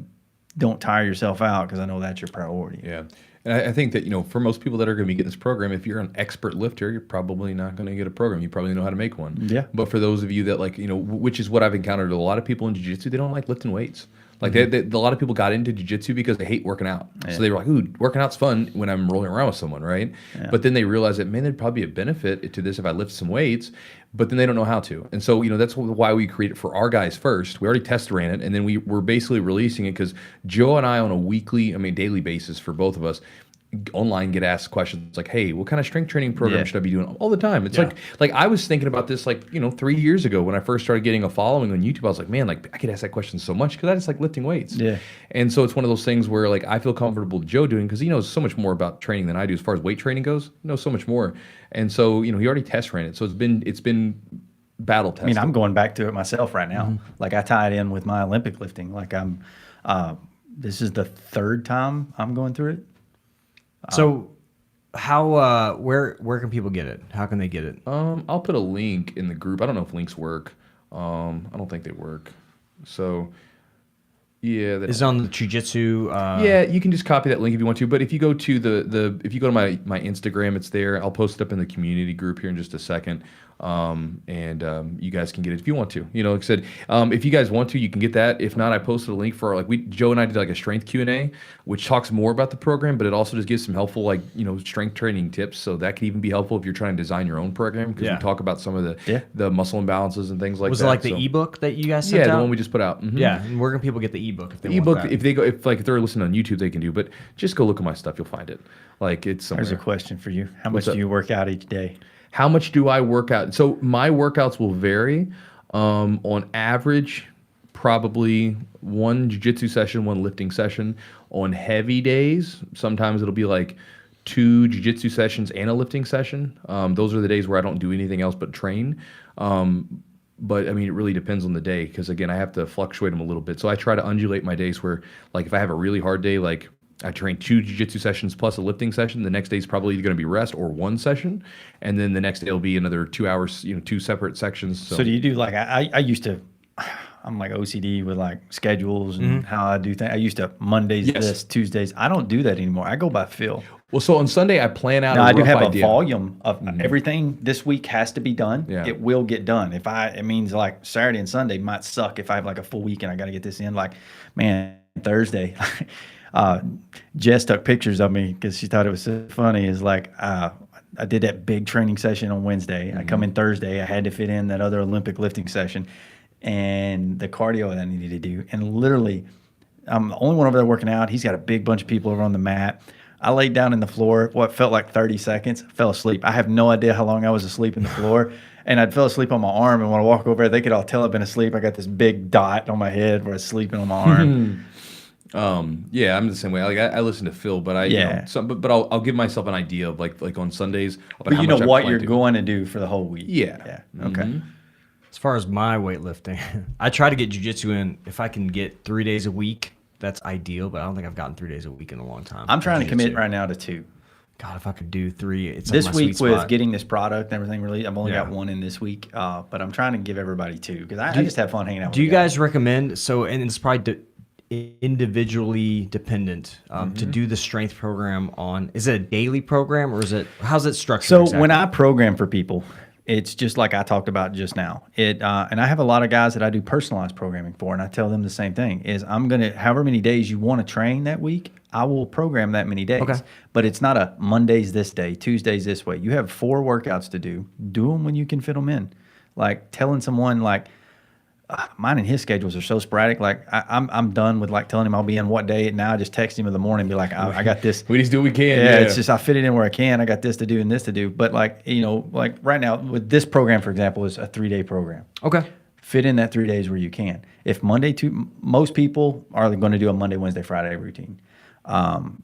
don't tire yourself out because I know that's your priority. Yeah. And I think that, for most people that are going to be getting this program, if you're an expert lifter, you're probably not going to get a program. You probably know how to make one. Yeah. But for those of you that like, which is what I've encountered, a lot of people in jiu-jitsu, they don't like lifting weights. Like a lot of people got into jiu-jitsu because they hate working out. Yeah. So they were like, ooh, working out's fun when I'm rolling around with someone, right? Yeah. But then they realized that, man, there'd probably be a benefit to this if I lift some weights, but then they don't know how to. And so, that's why we create it for our guys first. We already test ran it, and then we're basically releasing it because Joe and I on a daily basis for both of us, online get asked questions like, hey, what kind of strength training program should I be doing all the time? It's like I was thinking about this 3 years ago when I first started getting a following on YouTube. I was like, man, like I get asked that question so much because I just like lifting weights. Yeah. And so it's one of those things where like I feel comfortable with Joe doing because he knows so much more about training than I do as far as weight training goes. He knows so much more. And so, he already test ran it. So it's been battle tested. I'm going back to it myself right now. Like I tie it in with my Olympic lifting. Like this is the 3rd time I'm going through it. So how where can people get it? How can they get it? I'll put a link in the group. I don't know if links work. I don't think they work. So yeah, it's on the Chewjitsu. Yeah, you can just copy that link if you want to. But if you go to if you go to my Instagram, it's there. I'll post it up in the community group here in just a second. You guys can get it if you want to. Like I said, if you guys want to, you can get that. If not, I posted a link for Joe and I did like a strength Q&A, which talks more about the program, but it also just gives some helpful strength training tips. So that could even be helpful if you're trying to design your own program because we talk about some of the muscle imbalances and things like that. Was it like the ebook that you guys sent out? Yeah, the one we just put out. Yeah, and where can people get the ebook? ebook if they The want ebook, that. if they're listening on YouTube, they can do. But just go look at my stuff, you'll find it. Like it's somewhere. There's a question for you. How What's much up? do you work out each day? How much do I work out? So my workouts will vary. On average, probably one jiu-jitsu session, one lifting session. On heavy days, sometimes it'll be like 2 jiu-jitsu sessions and a lifting session. Those are the days where I don't do anything else but train. But I mean, it really depends on the day because again, I have to fluctuate them a little bit. So I try to undulate my days where, like, if I have a really hard day, like I train 2 jiu-jitsu sessions plus a lifting session. The next day is probably going to be rest or 1 session, and then the next day will be another 2 hours. 2 separate sections. So do you do like I used to? I'm like OCD with like schedules and how I do things. I used to Mondays Yes. this, Tuesdays. I don't do that anymore. I go by feel. Well, so on Sunday I plan out. Now a I do rough have idea. a volume of everything this week has to be done. Yeah. It will get done. It means like Saturday and Sunday might suck if I have like a full week and I got to get this in. Like, man, Thursday, Jess took pictures of me because she thought it was so funny. Is like I did that big training session on Wednesday. I come in Thursday. I had to fit in that other Olympic lifting session and the cardio that I needed to do. And literally, I'm the only one over there working out. He's got a big bunch of people over on the mat. I laid down in the floor, what felt like 30 seconds, fell asleep. I have no idea how long I was asleep in the floor. And I fell asleep on my arm. And when I walk over there, they could all tell I've been asleep. I got this big dot on my head where I was sleeping on my arm. Yeah, I'm the same way. Like I listen to Phil, but but I'll give myself an idea of like on Sundays. About But how you know much I what plan you're to. going to do for the whole week. Yeah. Yeah. Okay. As far as my weightlifting, I try to get jiu-jitsu in. If I can get 3 days a week, that's ideal, but I don't think I've gotten 3 days a week in a long time. I'm trying to commit jiu-jitsu. right now to 2. God, if I could do 3, it's This like my week sweet with spot. getting this product and everything released, I've only Yeah. got 1 in this week. But I'm trying to give everybody 2 because I just have fun hanging out with Do you the guys recommend, so, and it's probably individually dependent, to do the strength program on, is it a daily program or is it, how's it structured? So exactly? when I program for people, it's just like I talked about just now. And I have a lot of guys that I do personalized programming for, and I tell them the same thing: is I'm gonna, however many days you want to train that week, I will program that many days. Okay. But it's not a Mondays this day, Tuesdays this way. You have 4 workouts to do. Do them when you can fit them in. Like telling someone like. Mine and his schedules are so sporadic. Like I'm done with like telling him I'll be in what day. Now I just text him in the morning and be like, I got this. We just do what we can. Yeah, it's just I fit it in where I can. I got this to do and this to do. But like like right now with this program, for example, is a 3-day program. Okay. Fit in that 3 days where you can. If most people are going to do a Monday, Wednesday, Friday routine.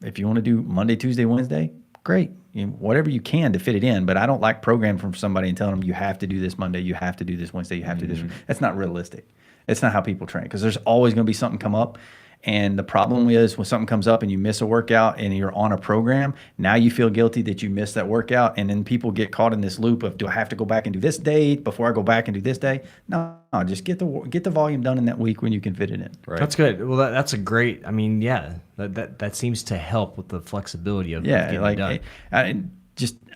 If you want to do Monday, Tuesday, Wednesday, great. Whatever you can to fit it in. But I don't like programming from somebody and telling them you have to do this Monday, you have to do this Wednesday, you have to do this. That's not realistic. It's not how people train because there's always going to be something come up. And the problem is when something comes up and you miss a workout and you're on a program, now you feel guilty that you missed that workout. And then people get caught in this loop of, do I have to go back and do this day before I go back and do this day? No, just get the volume done in that week when you can fit it in. Right. That's good. Well, that's a great, I mean, yeah, that seems to help with the flexibility of Yeah, getting like it done.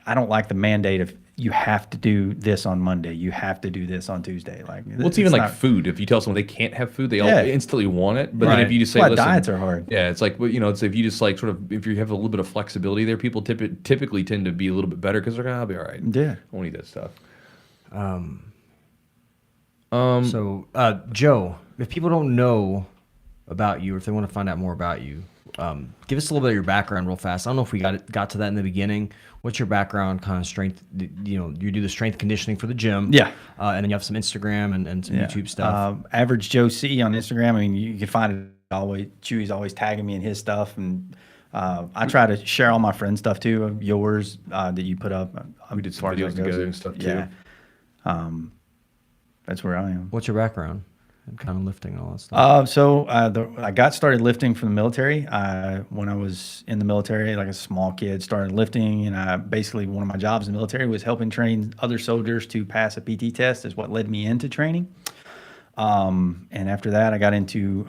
I don't like the mandate of you have to do this on Monday, you have to do this on Tuesday. Like, Well, it's even like food. If you tell someone they can't have food, they all Yeah. instantly want it. But then Right. if you just say, Well, listen, diets are hard. Yeah, it's like, well, it's if you just like sort of, if you have a little bit of flexibility there, people typically tend to be a little bit better because they're going to be all right. Yeah. I won't eat that stuff. So, Joe, if people don't know about you or if they want to find out more about you, give us a little bit of your background real fast. I don't know if we got to that in the beginning. What's your background, kind of strength? You do the strength conditioning for the gym. Yeah. And then you have some Instagram and some YouTube stuff. Average Joe C on Instagram. I mean, you can find it always. Chewy's always tagging me in his stuff, and I try to share all my friends' stuff too, of yours that you put up. We did some videos together and stuff too. Yeah. That's where I am. What's your background? And kind of lifting and all that stuff. I got started lifting from the military. When I was in the military, like a small kid, started lifting, and basically one of my jobs in the military was helping train other soldiers to pass a PT test. Is what led me into training. And after that, I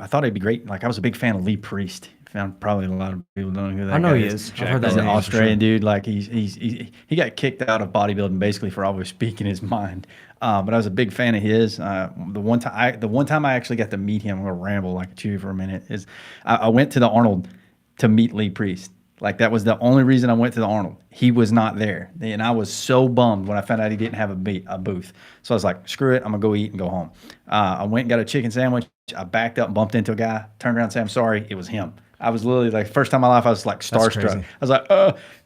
thought it'd be great. Like I was a big fan of Lee Priest. Found probably a lot of people don't know who that I know guy he is. is. I've heard that He's an name for Australian dude. Like he got kicked out of bodybuilding basically for always speaking his mind. But I was a big fan of his. The one time I actually got to meet him, I'm gonna ramble like a chew for a minute. Is I went to the Arnold to meet Lee Priest, Like that was the only reason I went to the Arnold. He was not there, and I was so bummed when I found out he didn't have a booth. So I was like, "Screw it, I'm gonna go eat and go home." I went and got a chicken sandwich. I backed up and bumped into a guy. Turned around and said, "I'm sorry." It was him. I was literally like, first time in my life, I was like starstruck. I was like,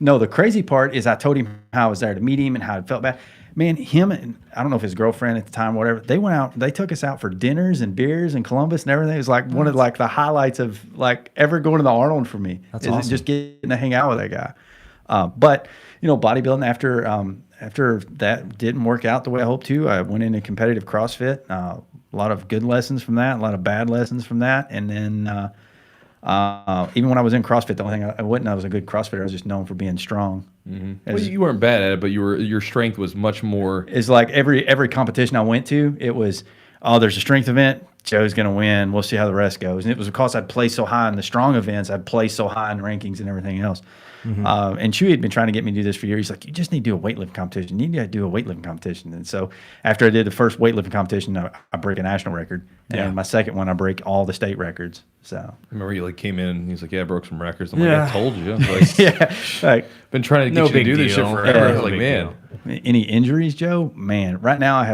no. The crazy part is I told him how I was there to meet him and how I felt bad. Man, him and I don't know if his girlfriend at the time, whatever. They went out. They took us out for dinners and beers in Columbus and everything. It was like one of like the highlights of like ever going to the Arnold for me. That's awesome. Just getting to hang out with that guy. But you know, bodybuilding after that didn't work out the way I hoped to. I went into competitive CrossFit. A lot of good lessons from that. A lot of bad lessons from that. And then even when I was in CrossFit, the only thing I was a good CrossFitter. I was just known for being strong. Well, you weren't bad at it, but your strength was much more. It's like every competition I went to, it was, oh, there's a strength event, Joe's gonna win. We'll see how the rest goes. And it was because I'd play so high in the strong events, I'd play so high in rankings and everything else. And Chewy had been trying to get me to do this for years. He's like, you just need to do a weightlifting competition. You need to do a weightlifting competition. And so after I did the first weightlifting competition, I break a national record. And my second one, I break all the state records. So I remember you like came in and he's like, yeah, I broke some records. I'm like, I told you. I was like, yeah, like been trying to get you to do this shit forever. I was like, man. Any injuries, Joe? Man, right now I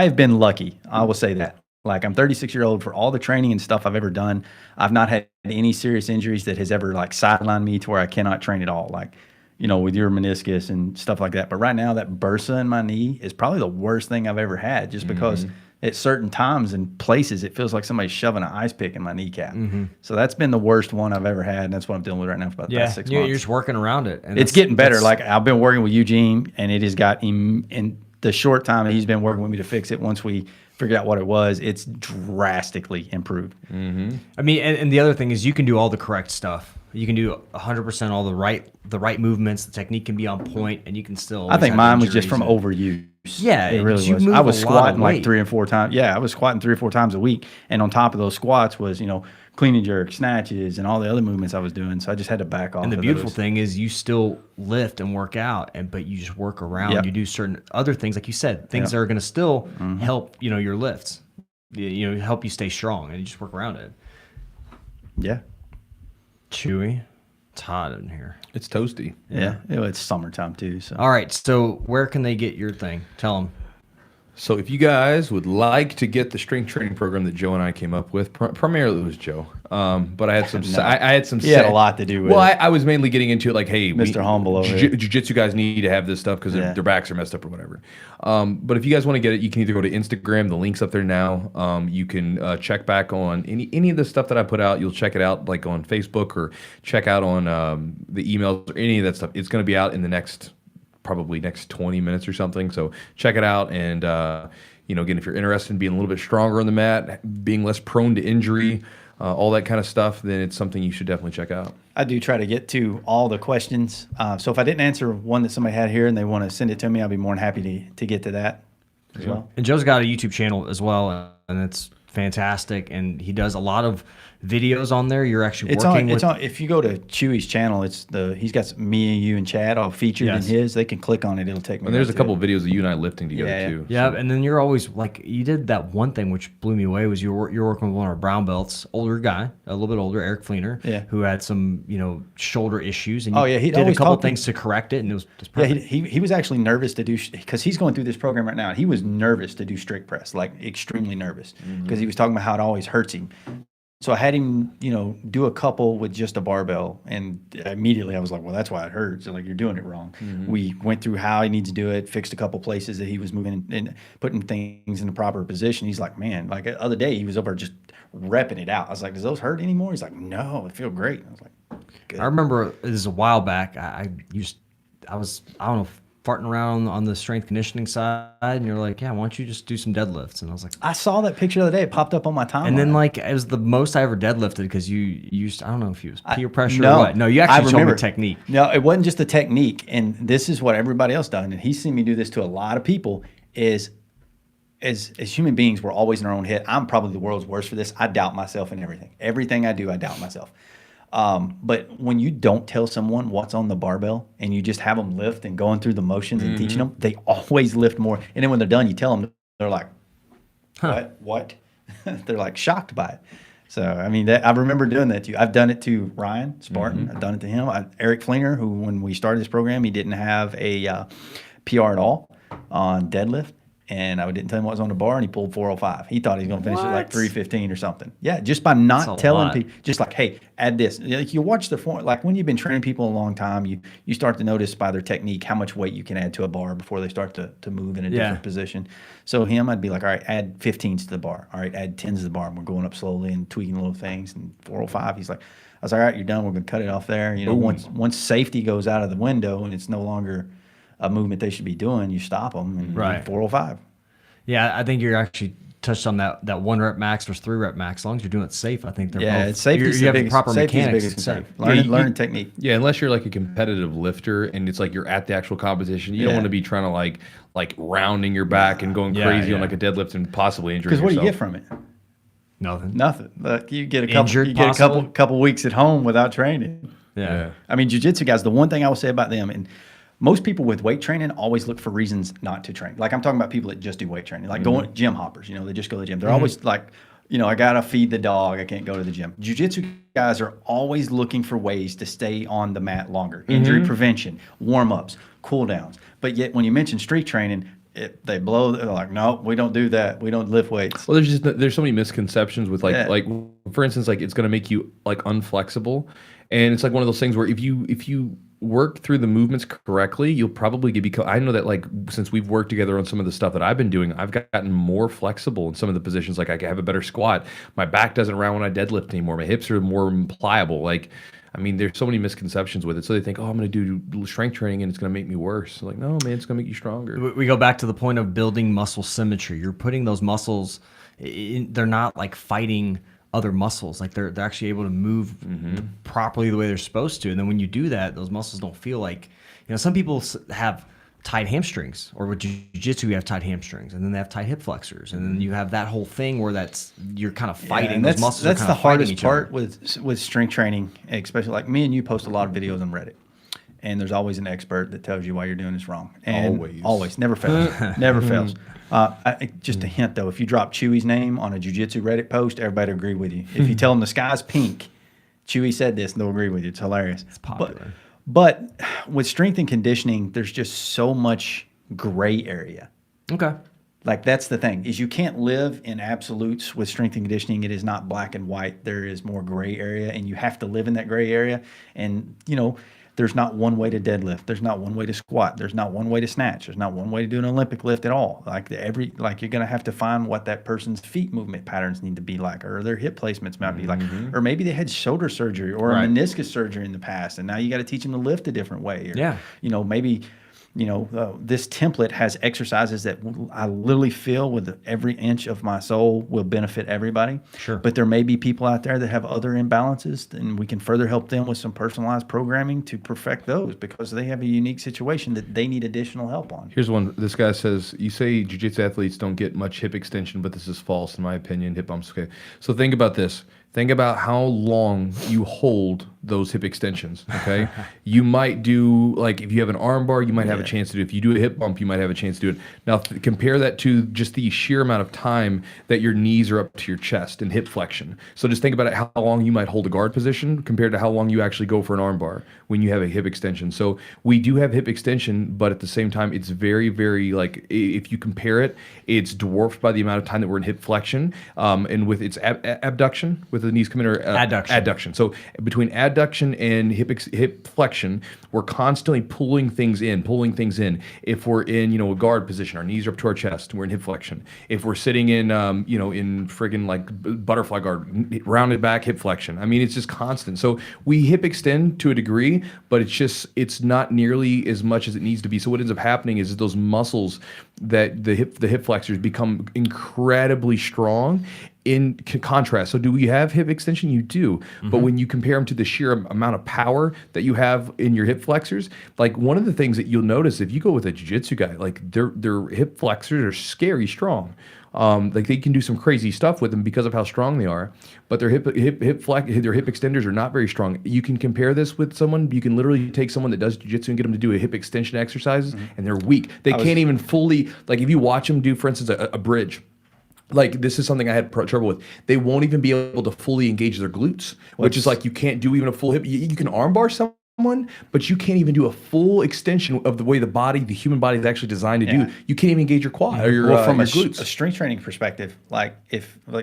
have been lucky. I will say that. Like I'm 36-year-old. For all the training and stuff I've ever done, I've not had any serious injuries that has ever like sidelined me to where I cannot train at all. Like, you know, with your meniscus and stuff like that. But right now, that bursa in my knee is probably the worst thing I've ever had, just because at certain times and places it feels like somebody's shoving an ice pick in my kneecap. So that's been the worst one I've ever had, and that's what I'm dealing with right now for about the past 6 months. You're just working around it. And it's getting better. Like I've been working with Eugene, and it has got him in the short time that he's been working with me to fix it. Once we figured out what it was, it's drastically improved. I mean, and the other thing is you can do all the correct stuff. You can do 100% all the right movements. The technique can be on point, and you can still. I think mine was just from overuse. Yeah, it really was. I was squatting like 3 and 4 times. Yeah, I was squatting 3 or 4 times a week, and on top of those squats was, you know, clean and jerk, snatches, and all the other movements I was doing. So I just had to back off. And the beautiful thing is you still lift and work out, but you just work around. You do certain other things, like you said, things that are going to still help, you know, your lifts. You know, help you stay strong, and you just work around it. Yeah. Chewy. It's hot in here. It's toasty. Yeah. It's summertime too. So. All right. So where can they get your thing? Tell them. So if you guys would like to get the strength training program that Joe and I came up with, primarily it was Joe, but I had some. I had some. He had a lot to do with. Well, I was mainly getting into it, like, hey, Mr. Humble over here. Jiu-jitsu guys need to have this stuff because their backs are messed up or whatever. But if you guys want to get it, you can either go to Instagram. The link's up there now. You can check back on any of the stuff that I put out. You'll check it out like on Facebook or check out on the emails or any of that stuff. It's going to be out in the probably next 20 minutes or something. So check it out. And, you know, again, if you're interested in being a little bit stronger on the mat, being less prone to injury, all that kind of stuff, then it's something you should definitely check out. I do try to get to all the questions. So if I didn't answer one that somebody had here and they want to send it to me, I'll be more than happy to get to that as well. And Joe's got a YouTube channel as well, and it's fantastic. And he does a lot of videos on there. You're actually working with. If you go to Chewy's channel, he's got me and you and Chad all featured in his. They can click on it. It'll take me. And there's a couple of videos of you and I lifting together too. Yeah, and then you're always like, you did that one thing which blew me away was you're working with one of our brown belts, older guy, a little bit older, Eric Fleener, who had some shoulder issues, and he did a couple things to correct it, and it was just perfect. He was actually nervous to do because he's going through this program right now. He was nervous to do strict press, like extremely nervous, because he was talking about how it always hurts him. So I had him, do a couple with just a barbell, and immediately I was like, well, that's why it hurts. So, like, you're doing it wrong. We went through how he needs to do it, fixed a couple places that he was moving and putting things in the proper position. He's like, man, like the other day he was over just repping it out. I was like, does those hurt anymore? He's like, no, I feel great. I was like, good. I remember this is a while back. I don't know, farting around on the strength conditioning side, and you're like, yeah, why don't you just do some deadlifts? And I was like, I saw that picture the other day. It popped up on my timeline. And then, like, it was the most I ever deadlifted because you used, I don't know if it was peer pressure or what. No, you actually showed me technique. No, it wasn't just the technique. And this is what everybody else done. And he's seen me do this to a lot of people is as human beings, we're always in our own head. I'm probably the world's worst for this. I doubt myself in everything. Everything I do, I doubt myself. But when you don't tell someone what's on the barbell and you just have them lift and going through the motions and teaching them, they always lift more. And then when they're done, you tell them, they're like, what? They're like shocked by it. So, I mean, I remember doing that too. I've done it to Ryan Spartan. I've done it to him. Eric Fleener, who, when we started this program, he didn't have a PR at all on deadlift. And I didn't tell him what was on the bar, and he pulled 405. He thought he was going to finish it like 315 or something. Yeah, just by not telling people, just like, hey, add this. Like, you watch the form, like when you've been training people a long time, you start to notice by their technique how much weight you can add to a bar before they start to move in a different position. So I'd be like, all right, add 15s to the bar. All right, add 10s to the bar. And we're going up slowly and tweaking little things. And 405, he's like, I was like, all right, you're done. We're going to cut it off there. You know, once safety goes out of the window and it's no longer a movement they should be doing, you stop them and 405. Yeah, I think you're actually touched on that 1 rep max versus 3 rep max. As long as you're doing it safe, I think they're both. It's safety. You have the proper mechanics. Learning technique. Yeah, unless you're like a competitive lifter and it's like you're at the actual competition, you don't want to be trying to like rounding your back and going crazy on like a deadlift and possibly injuring yourself. Because what do you get from it? Nothing. Look, you get a couple weeks at home without training. Yeah. I mean, jiu-jitsu guys, the one thing I will say about them, and most people with weight training always look for reasons not to train. Like, I'm talking about people that just do weight training, like going gym hoppers, they just go to the gym. They're always like, I got to feed the dog. I can't go to the gym. Jiu-jitsu guys are always looking for ways to stay on the mat longer. Injury prevention, warm-ups, cool-downs. But yet when you mention street training, they're like, no, we don't do that. We don't lift weights. Well, there's so many misconceptions with like for instance, like it's going to make you like unflexible, and it's like one of those things where if you work through the movements correctly, you'll probably I know that like since we've worked together on some of the stuff that I've been doing, I've gotten more flexible in some of the positions. Like I have a better squat. My back doesn't round when I deadlift anymore. My hips are more pliable. Like, I mean, there's so many misconceptions with it. So they think, oh, I'm going to do strength training and it's going to make me worse. Like, no, man, it's going to make you stronger. We go back to the point of building muscle symmetry. You're putting those muscles, they're not like fighting other muscles. Like they're actually able to move properly the way they're supposed to. And then when you do that, those muscles don't feel like, some people have tight hamstrings, or with jiu-jitsu you have tight hamstrings, and then they have tight hip flexors, and then you have that whole thing where you're kind of fighting those muscles. That's the hardest part with strength training, especially like me and you post a lot of videos on Reddit, and there's always an expert that tells you why you're doing this wrong. And always never fails. Never fails. Just a hint though, if you drop Chewy's name on a jiu-jitsu Reddit post, everybody will agree with you. If you tell them the sky's pink, Chewy said this, and they'll agree with you. It's hilarious. It's popular. But with strength and conditioning, there's just so much gray area. Okay. Like that's the thing, is you can't live in absolutes with strength and conditioning. It is not black and white. There is more gray area, and you have to live in that gray area. And, there's not one way to deadlift. There's not one way to squat. There's not one way to snatch. There's not one way to do an Olympic lift at all. Like you're going to have to find what that person's feet movement patterns need to be like, or their hip placements might be like, or maybe they had shoulder surgery or a meniscus surgery in the past, and now you got to teach them to lift a different way. Or, maybe this template has exercises that I literally feel with every inch of my soul will benefit everybody. Sure. But there may be people out there that have other imbalances, and we can further help them with some personalized programming to perfect those, because they have a unique situation that they need additional help on. Here's one. This guy says, you say jiu-jitsu athletes don't get much hip extension, but this is false in my opinion. Hip bumps. Okay. So think about this. Think about how long you hold those hip extensions, okay? You might do, like, if you have an arm bar, you might have a chance to do it. If you do a hip bump, you might have a chance to do it. Now, compare that to just the sheer amount of time that your knees are up to your chest in hip flexion. So just think about it, how long you might hold a guard position compared to how long you actually go for an arm bar when you have a hip extension. So we do have hip extension, but at the same time, it's very, very, like, if you compare it, it's dwarfed by the amount of time that we're in hip flexion, and with its abduction, with the knees coming, or adduction. So between adduction and hip flexion, we're constantly pulling things in. If we're in, a guard position, our knees are up to our chest, we're in hip flexion. If we're sitting in, in friggin' like butterfly guard, rounded back, hip flexion. I mean, it's just constant. So we hip extend to a degree, but it's not nearly as much as it needs to be. So what ends up happening is those muscles that the hip flexors become incredibly strong. In contrast, so do we have hip extension? You do, but when you compare them to the sheer amount of power that you have in your hip flexors, like one of the things that you'll notice if you go with a jiu-jitsu guy, like their hip flexors are scary strong. Like they can do some crazy stuff with them because of how strong they are, but their hip extenders are not very strong. You can compare this with someone. You can literally take someone that does jiu-jitsu and get them to do a hip extension exercises, and they're weak. They can't even fully, like if you watch them do, for instance, a bridge. like this is something I had trouble with. They won't even be able to fully engage their glutes, which is like you can't do even a full hip. You can armbar someone, but you can't even do a full extension of the way the human body is actually designed to do. You can't even engage your quad or your, from your a glutes. strength training perspective, like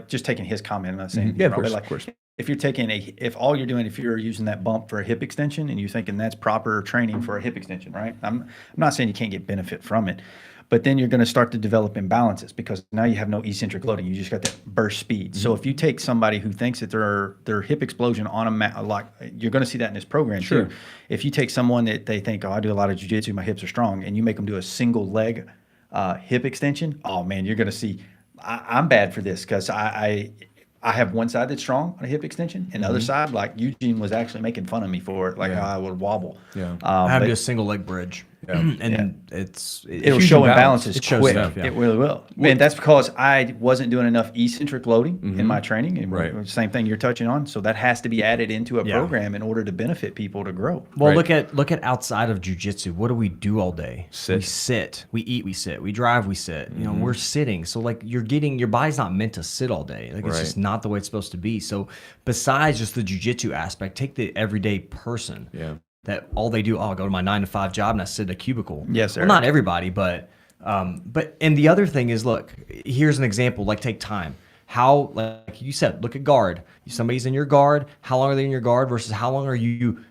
just taking his comment, I'm not saying Yeah, of course. If you're taking if all you're doing, if you're using that bump for a hip extension and you're thinking that's proper training for a hip extension, right? I'm not saying you can't get benefit from it, but then you're going to start to develop imbalances because now you have no eccentric loading. You just got that burst speed. So if you take somebody who thinks that their hip explosion on a mat, like you're going to see that in this program too. If you take someone that they think, oh, I do a lot of jiu-jitsu, my hips are strong, and you make them do a single leg hip extension, oh man, you're going to see. I'm bad for this because I have one side that's strong on a hip extension, and the other side, like Eugene was actually making fun of me for it, like how I would wobble. I have to do a single leg bridge, and it'll show imbalances it shows quick. stuff, It really will. And that's because I wasn't doing enough eccentric loading in my training. And same thing you're touching on. So that has to be added into a program in order to benefit people to grow. Well, look at outside of jiu-jitsu. What do we do all day? We sit. We eat. We sit. We drive. We sit. You know, we're sitting. So like your body's not meant to sit all day. Like it's just not the way it's supposed to be. So besides just the jiu-jitsu aspect, take the everyday person. That all they do, I'll go to my 9-to-5 job and I sit in a cubicle. Yes, sir. Well, not everybody, but and the other thing is, look, here's an example. Like take time. How, like you said, look at guard. Somebody's in your guard. How long are they in your guard versus how long are you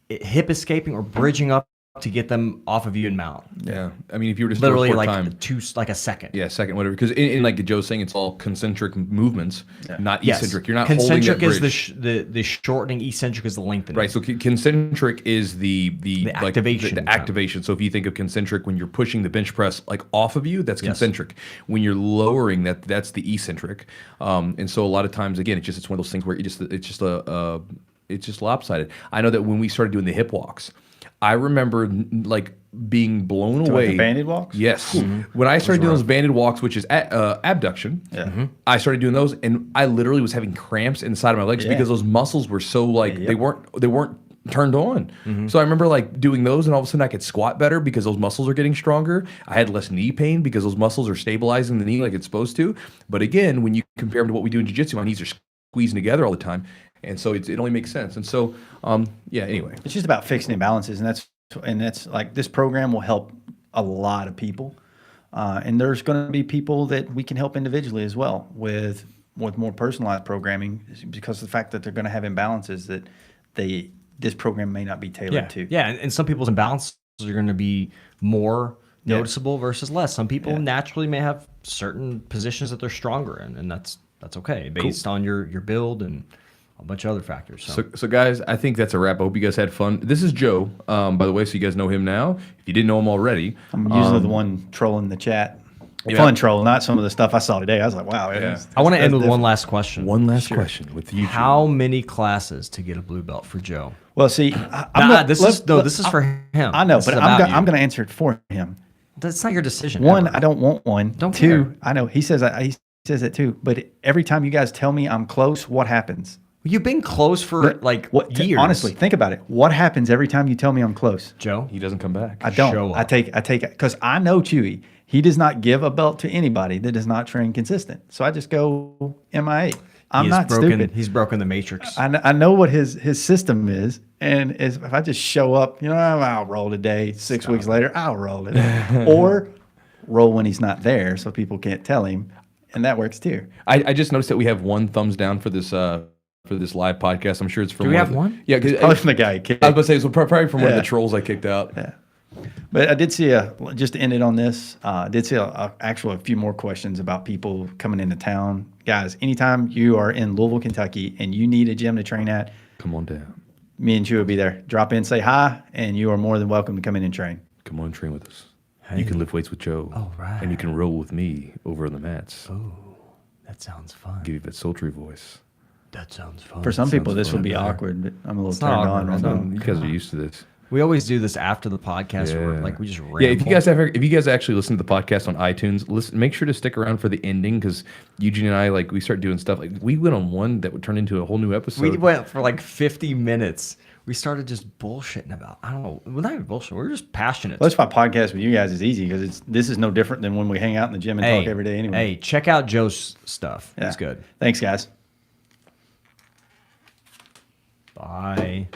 hip escaping or bridging up to get them off of you and mount? Yeah, I mean, if you were just literally report like time, like a second. Yeah, second, whatever. Because in like Joe's saying, it's all concentric movements, not eccentric. You're not holding concentric that is bridge. the shortening. Eccentric is the lengthening. Right. So concentric is the like, activation. The activation. So if you think of concentric when you're pushing the bench press like off of you, that's concentric. When you're lowering that's the eccentric. And so a lot of times, again, it's one of those things where it's just lopsided. I know that when we started doing the hip walks, I remember like being blown away. Like the banded walks? Yes. When I started doing those banded walks, which is abduction, I started doing those, and I literally was having cramps inside of my legs because those muscles were so like they weren't turned on. So I remember like doing those, and all of a sudden I could squat better because those muscles are getting stronger. I had less knee pain because those muscles are stabilizing the knee like it's supposed to. But again, when you compare them to what we do in jiu-jitsu, my knees are squeezing together all the time. And so it only makes sense. And so, anyway. It's just about fixing imbalances. And that's like this program will help a lot of people. And there's going to be people that we can help individually as well with more personalized programming because of the fact that they're going to have imbalances that this program may not be tailored to. Yeah, and some people's imbalances are going to be more noticeable versus less. Some people naturally may have certain positions that they're stronger in, and that's okay based on your build and a bunch of other factors. So guys, I think that's a wrap. I hope you guys had fun. This is Joe, by the way, so you guys know him now. If you didn't know him already. I'm usually the one trolling the chat. Fun troll, not some of the stuff I saw today. I was like, wow. I want to end with one last question. One last question with you. How many classes to get a blue belt for Joe? Well, see, this is for him. I know, but I'm going to answer it for him. That's not your decision. One, ever. I don't want one. Don't Two, care. I know he says it too. But every time you guys tell me I'm close, what happens? You've been close for years. Honestly, think about it. What happens every time you tell me I'm close? Joe, he doesn't come back. I don't. Show up. I take it because I know Chewy. He does not give a belt to anybody that does not train consistent. So I just go MIA. I'm not stupid. He's broken the matrix. I know what his system is, and if I just show up, I'll roll today. 6 weeks later, I'll roll today, or roll when he's not there, so people can't tell him, and that works too. I just noticed that we have one thumbs down for this live podcast. I'm sure it's from. Do we have one? Yeah, probably from the guy I kicked. I was about to say, so probably from one of the trolls I kicked out. Yeah. But I did see just to end it on this, I did see a few more questions about people coming into town. Guys, anytime you are in Louisville, Kentucky, and you need a gym to train at, come on down. Me and Chew will be there. Drop in, say hi, and you are more than welcome to come in and train. Come on and train with us. Hey. You can lift weights with Joe. All right. And you can roll with me over on the mats. Oh, that sounds fun. Give you that sultry voice. That sounds fun. For some people, this would be awkward, but I'm a little turned on. You guys are used to this. We always do this after the podcast. Where, we just ramble. Yeah, if you guys actually listen to the podcast on iTunes, make sure to stick around for the ending because Eugene and I we start doing stuff we went on one that would turn into a whole new episode. We went for 50 minutes. we started just bullshitting about. I don't know. We're not even bullshit. We're just passionate. That's why podcast with you guys is easy because this is no different than when we hang out in the gym and talk every day anyway. Hey, check out Joe's stuff. Yeah. It's good. Thanks, guys. Bye.